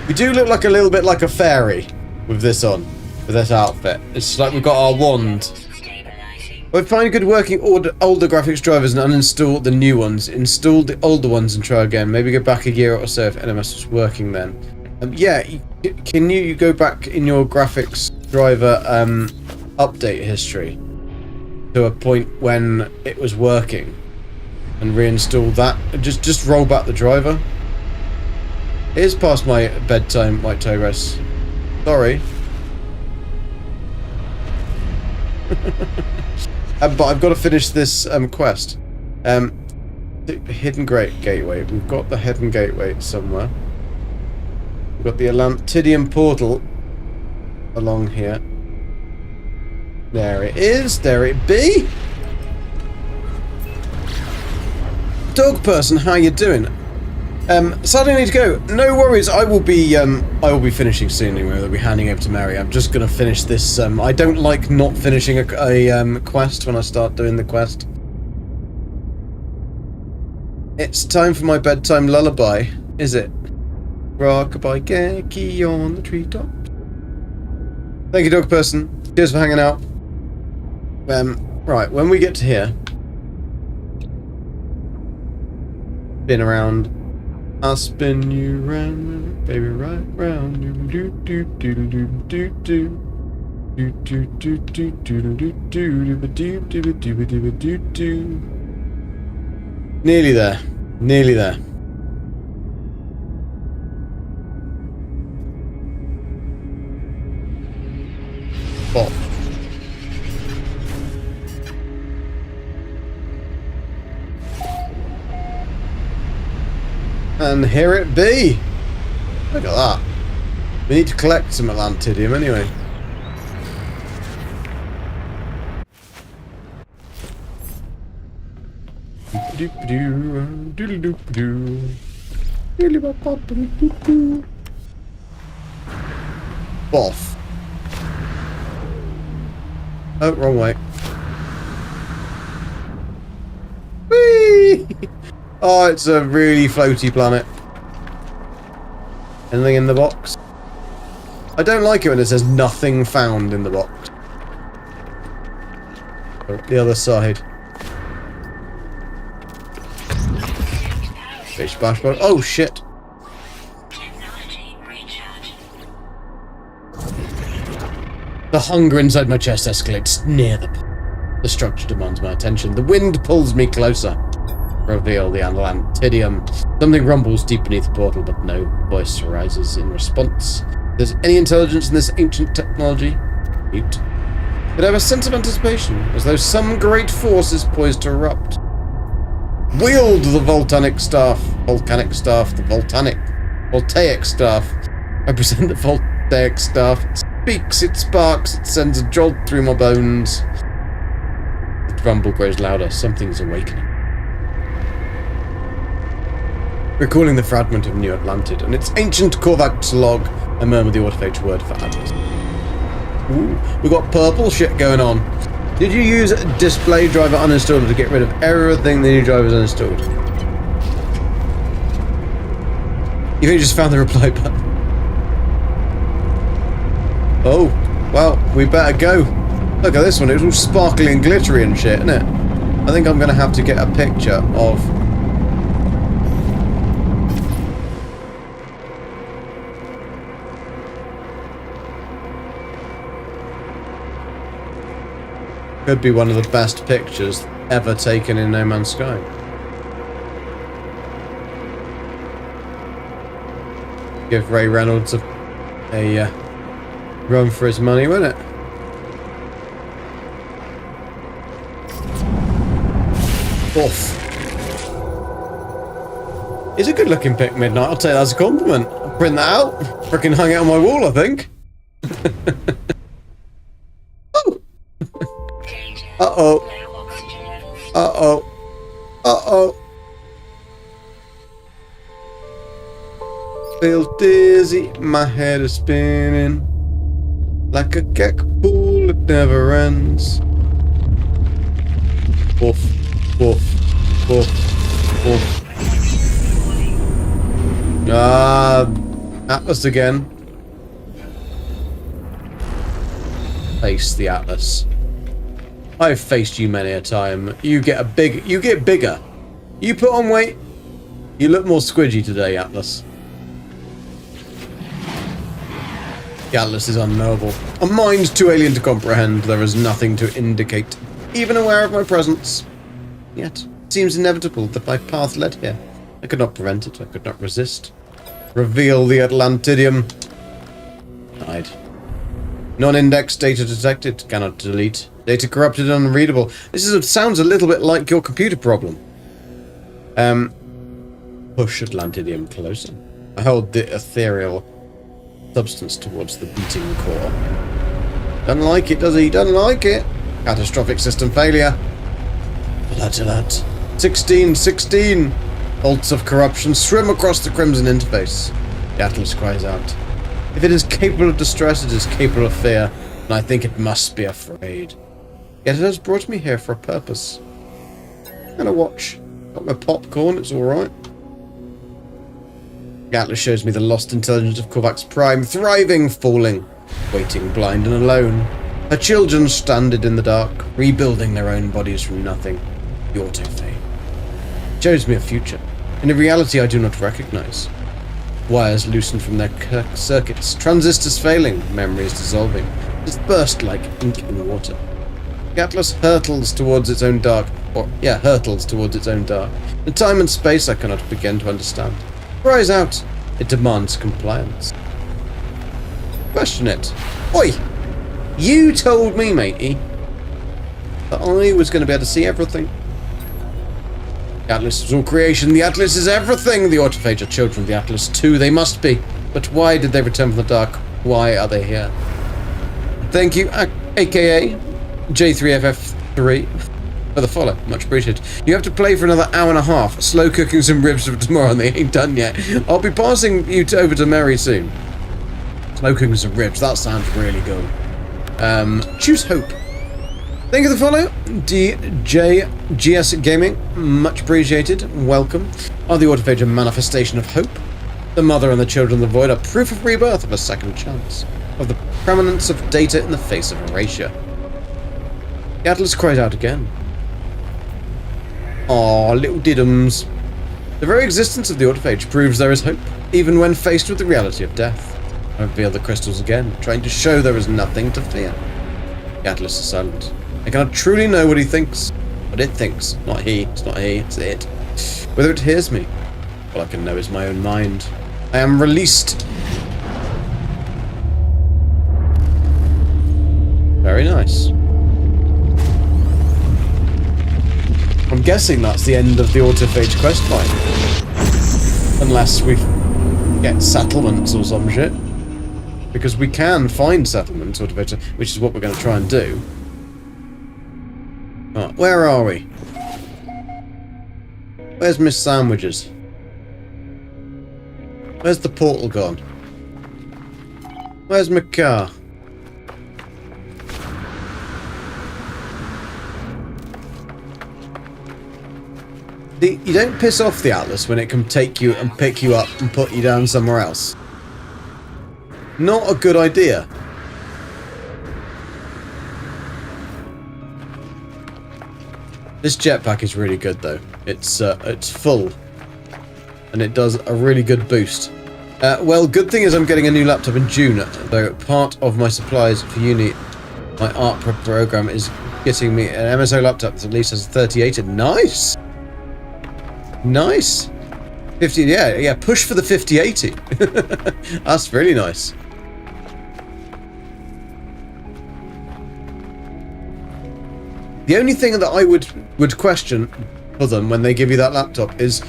We do look like a little bit like a fairy with this on, with this outfit. It's like we've got our wand. We'll find good working older graphics drivers and uninstall the new ones. Install the older ones and try again. Maybe go back a year or so if NMS was working then. Yeah, can you go back in your graphics driver update history to a point when it was working and reinstall that? Just roll back the driver. It is past my bedtime, White Tigress. Sorry. But I've got to finish this quest. Hidden Gateway. We've got the Hidden Gateway somewhere. We've got the Atlantidium portal along here. There it is. There it be. Dog person, how you doing? Sadly I need to go. No worries. I will be finishing soon anyway. I'll be handing over to Mary. I'm just gonna finish this. I don't like not finishing a quest when I start doing the quest. It's time for my bedtime lullaby, is it? Rockabye Geki on the treetop. Thank you, dog person. Cheers for hanging out. Right, when we get to here, spin around. I'll spin you round, baby, right round. Do do do do do do do do do do do do do do do do. Nearly there. Nearly there. Oh. And here it be. Look at that. We need to collect some Atlantidium anyway. Boff. Oh, wrong way. Whee! Oh, it's a really floaty planet. Anything in the box? I don't like it when it says nothing found in the box. Oh, the other side. Fish bash boat. Oh shit. Technology recharge. The hunger inside my chest escalates near the structure demands my attention. The wind pulls me closer. Reveal the Atlantidium. Something rumbles deep beneath the portal, but no voice arises in response. If there's any intelligence in this ancient technology, mute. But I have a sense of anticipation, as though some great force is poised to erupt. Wield the voltaic staff. I present the voltaic staff. It speaks, it sparks, it sends a jolt through my bones. The rumble grows louder. Something's awakening. Recalling the fragment of New Atlantid and its ancient Korvax log, I murmur the Autophage word for Atlas. Ooh, we got purple shit going on. Did you use display driver uninstalled to get rid of everything the new driver's uninstalled? You think you just found the reply button? Oh, well, we better go. Look at this one, it was all sparkly and glittery and shit, isn't it? I think I'm going to have to get a picture of... Could be one of the best pictures ever taken in No Man's Sky. Give Ray Reynolds a run for his money, wouldn't it? Oof. It's a good looking pic, Midnight. I'll take that as a compliment. I'll print that out. Freaking hung it on my wall, I think. Uh-oh. Uh-oh. Uh-oh. Feel dizzy, my head is spinning like a gek pool, it never ends. Woof, woof, woof, woof. Atlas again. Face the Atlas. I've faced you many a time. You get bigger. You put on weight. You look more squidgy today, Atlas. The Atlas is unknowable. A mind too alien to comprehend. There is nothing to indicate, even aware of my presence. Yet, it seems inevitable that my path led here. I could not prevent it. I could not resist. Reveal the Atlantidium. Hide. Non-indexed data detected. Cannot delete. Data corrupted and unreadable. Sounds a little bit like your computer problem. Push Atlantidium closer. I hold the ethereal substance towards the beating core. Doesn't like it, does he? Doesn't like it. Catastrophic system failure. Alert. 16. Bolts of corruption swim across the crimson interface. The Atlas cries out. If it is capable of distress, it is capable of fear, and I think it must be afraid. Yet it has brought me here for a purpose. And a watch. Got my popcorn, it's alright. The Atlas shows me the lost intelligence of Korvax Prime, thriving, falling, waiting blind and alone. Her children stranded in the dark, rebuilding their own bodies from nothing. The Autophage. It shows me a future, in a reality I do not recognize. Wires loosened from their circuits, transistors failing, memories dissolving, just burst like ink in water. The Atlas hurtles towards its own dark. In time and space I cannot begin to understand. Cries out. It demands compliance. Question it. Oi! You told me, matey, that I was going to be able to see everything. The Atlas is all creation. The Atlas is everything. The Autophage are children of the Atlas too. They must be. But why did they return from the dark? Why are they here? Thank you, aka J3FF3, for the follow. Much appreciated. You have to play for another hour and a half. Slow cooking some ribs for tomorrow and they ain't done yet. I'll be passing you over to Mary soon. Slow cooking some ribs. That sounds really good. Choose hope. Thank you for the follow, DJGS Gaming. Much appreciated. Welcome. Are the Autophage a manifestation of hope? The mother and the children of the void are proof of rebirth, of a second chance, of the permanence of data in the face of erasure. The Atlas cries out again. Aw, little diddums. The very existence of the Autophage proves there is hope, even when faced with the reality of death. I reveal the crystals again, trying to show there is nothing to fear. The Atlas is silent. I cannot truly know what he thinks, but it thinks. Not he, it's not he, it's it. Whether it hears me, all I can know is my own mind. I am released. Very nice. I'm guessing that's the end of the Autophage questline. Unless we get settlements or some shit. Because we can find settlements, Autophage, which is what we're going to try and do. Right, where are we? Where's Miss Sandwiches? Where's the portal gone? Where's my car? You don't piss off the Atlas when it can take you and pick you up and put you down somewhere else. Not a good idea. This jetpack is really good though. It's full. And it does a really good boost. Well, good thing is I'm getting a new laptop in June, though part of my supplies for uni, my art program, is getting me an MSO laptop that at least has 3080. Nice! Nice! 50, yeah, push for the 5080. That's really nice. The only thing that I would question for them when they give you that laptop is,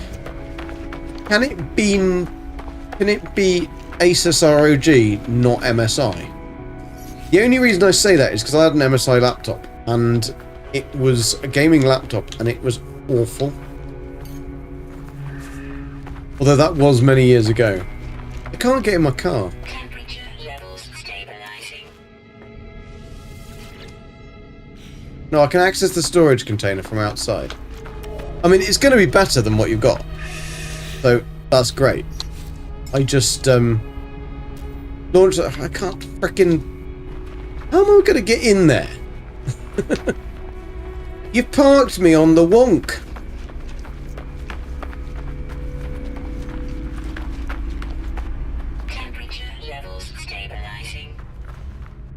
can it be Asus ROG, not MSI? The only reason I say that is because I had an MSI laptop and it was a gaming laptop and it was awful. Although that was many years ago. I can't get in my car. Temperature levels stabilizing. No, I can access the storage container from outside. I mean, it's going to be better than what you've got. So, that's great. I just, launched it. I can't frickin'... How am I going to get in there? You parked me on the wonk. Temperature levels stabilizing.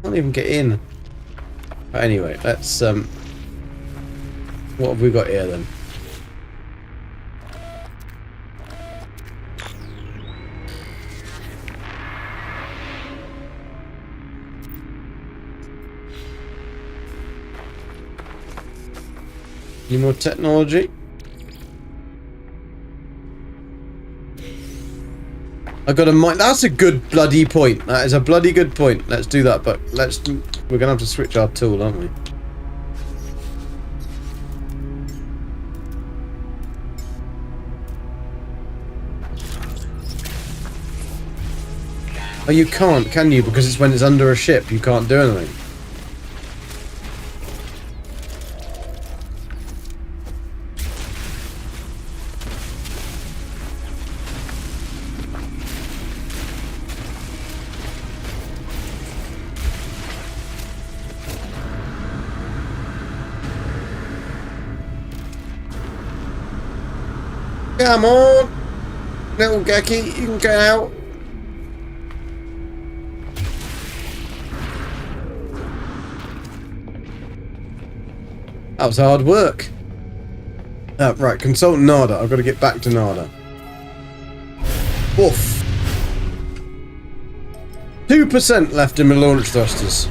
Can't even get in. But anyway, let's, what have we got here then? Any more technology? I got a mic. That's a good bloody point. That is a bloody good point. Let's do that, but we're gonna have to switch our tool, aren't we? Oh, you can't, can you? Because it's when it's under a ship, you can't do anything. Come on, little Geki, you can get out. That was hard work. Right, Consultant Nada. I've got to get back to Nada. Woof. 2% left in my launch thrusters.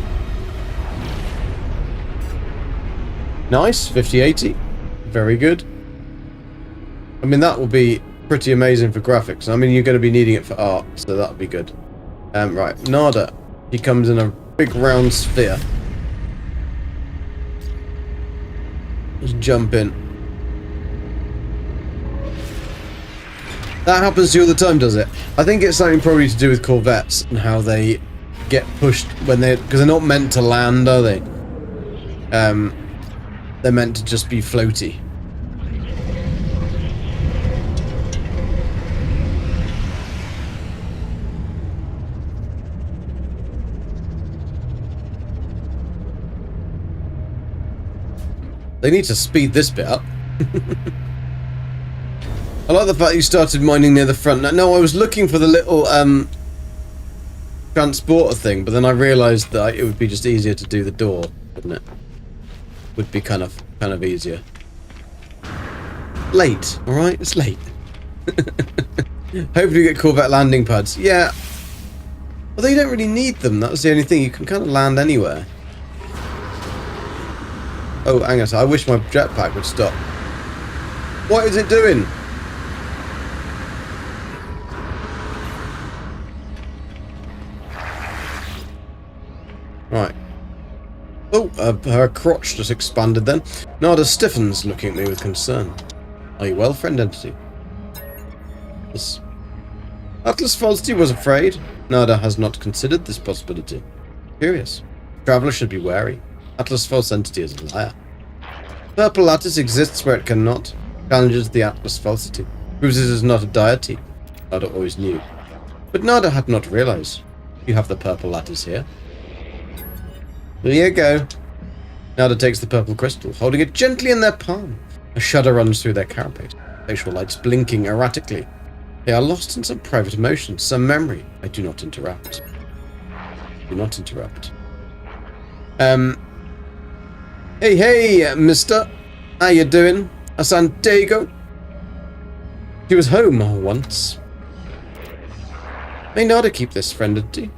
Nice, 5080. Very good. I mean, that will be pretty amazing for graphics. I mean, you're going to be needing it for art, so that'll be good. Right, Nada. He comes in a big round sphere. Just jump in. That happens to you all the time, does it? I think it's something probably to do with Corvettes and how they get pushed when because they're not meant to land, are they? they're meant to just be floaty. They need to speed this bit up. I like the fact you started mining near the front. No, I was looking for the little transporter thing, but then I realised that it would be just easier to do the door, wouldn't it? Would be kind of easier. Late, all right? It's late. Hopefully you get Corvette landing pads. Yeah. Although you don't really need them. That's the only thing. You can kind of land anywhere. Oh, hang on. I wish my jetpack would stop. What is it doing? Right. Oh, her crotch just expanded then. Nada stiffens, looking at me with concern. Are you well, friend entity? Yes. Atlas Falsity was afraid. Nada has not considered this possibility. Curious. Traveller should be wary. Atlas False Entity is a liar. Purple Lattice exists where it cannot. Challenges the Atlas Falsity. Proves it is not a deity. Nada always knew. But Nada had not realized. You have the Purple Lattice here. Here you go. Nada takes the purple crystal, holding it gently in their palm. A shudder runs through their carapace, facial lights blinking erratically. They are lost in some private emotion, some memory. I do not interrupt. Do not interrupt. Hey, mister. How you doing? A San Diego? She was home once. May Nada keep this, friend entity?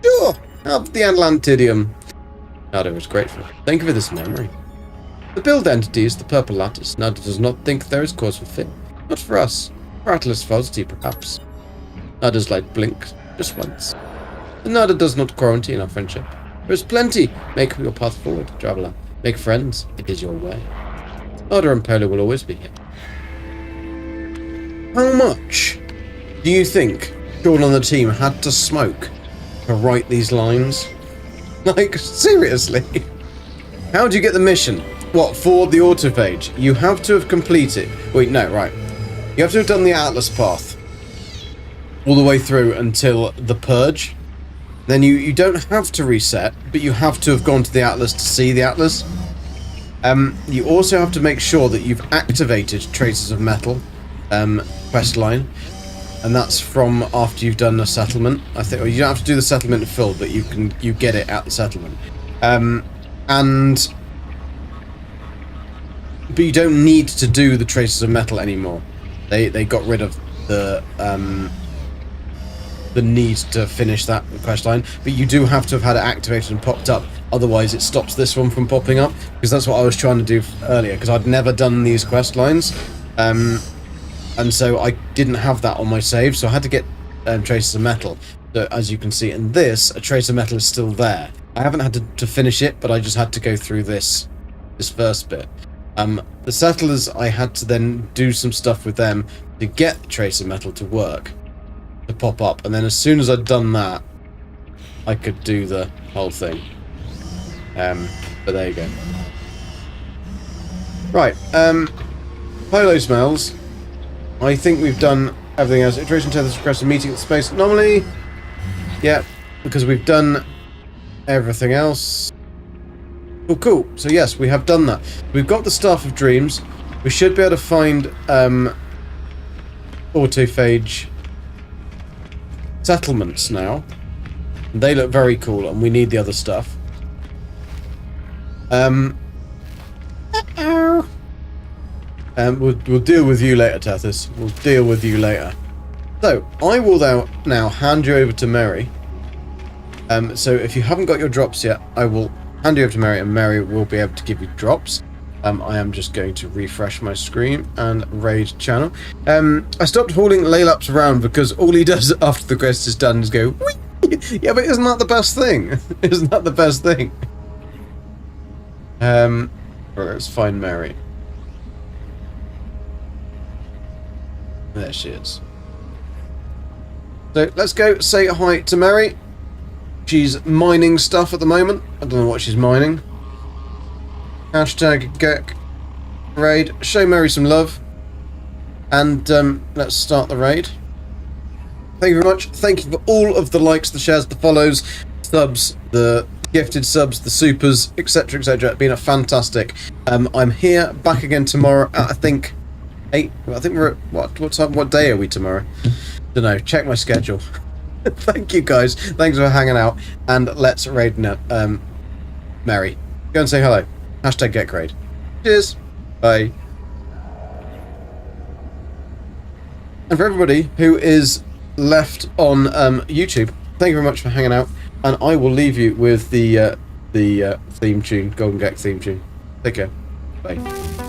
Sure, have the Atlantidium. Nada was grateful. Thank you for this memory. The build entity is the Purple Lattice. Nada does not think there is cause for fear. Not for us. For Atlas Falsity, perhaps. Nada's light blinked, just once. And Nada does not quarantine our friendship. There is plenty. Make your path forward, traveller. Make friends. It is your way. Nada and Polo will always be here. How much do you think Sean and the team had to smoke to write these lines? Like, seriously? How do you get the mission? What, for the autophage? You have to have completed... Wait, no, right. You have to have done the Atlas path all the way through until the Purge. Then you don't have to reset, but you have to have gone to the Atlas to see the Atlas. You also have to make sure that you've activated Traces of Metal questline. And that's from after you've done a settlement. I think well, you don't have to do the settlement in full, but you get it at the settlement. But you don't need to do the Traces of Metal anymore. They got rid of the need to finish that questline. But you do have to have had it activated and popped up. Otherwise, it stops this one from popping up. Because that's what I was trying to do earlier. Because I'd never done these quest lines. And so I didn't have that on my save, so I had to get Traces of Metal. So as you can see in this, a Trace of Metal is still there. I haven't had to finish it, but I just had to go through this first bit. The Settlers, I had to then do some stuff with them to get the Trace of Metal to work, to pop up. And then as soon as I'd done that, I could do the whole thing. But there you go. Right, Polo smells. I think we've done everything else. Iteration tethers request a meeting at the space anomaly. Yeah, because we've done everything else. Oh, cool. So yes, we have done that. We've got the Staff of Dreams. We should be able to find Autophage Settlements now. They look very cool, and we need the other stuff. We'll deal with you later, Tethys. We'll deal with you later. So, I will now hand you over to Mary. So if you haven't got your drops yet, I will hand you over to Mary, and Mary will be able to give you drops. I am just going to refresh my screen and raid channel. I stopped hauling Laylaps around because all he does after the quest is done is go, whee! Yeah, but isn't that the best thing? Isn't that the best thing? Right, let's find Mary. There she is. So let's go say hi to Mary. She's mining stuff at the moment. I don't know what she's mining. Hashtag get raid. Show Mary some love. And let's start the raid. Thank you very much. Thank you for all of the likes, the shares, the follows, subs, the gifted subs, the supers, etc, etc. It's been a fantastic. I'm here back again tomorrow at, I think 8. I think we're at what time? What day are we tomorrow? Don't know. Check my schedule. Thank you guys. Thanks for hanging out. And let's raid now. Mary, go and say hello. Hashtag get raid. Cheers. Bye. And for everybody who is left on YouTube, thank you very much for hanging out. And I will leave you with the theme tune, Golden Gek theme tune. Take care. Bye.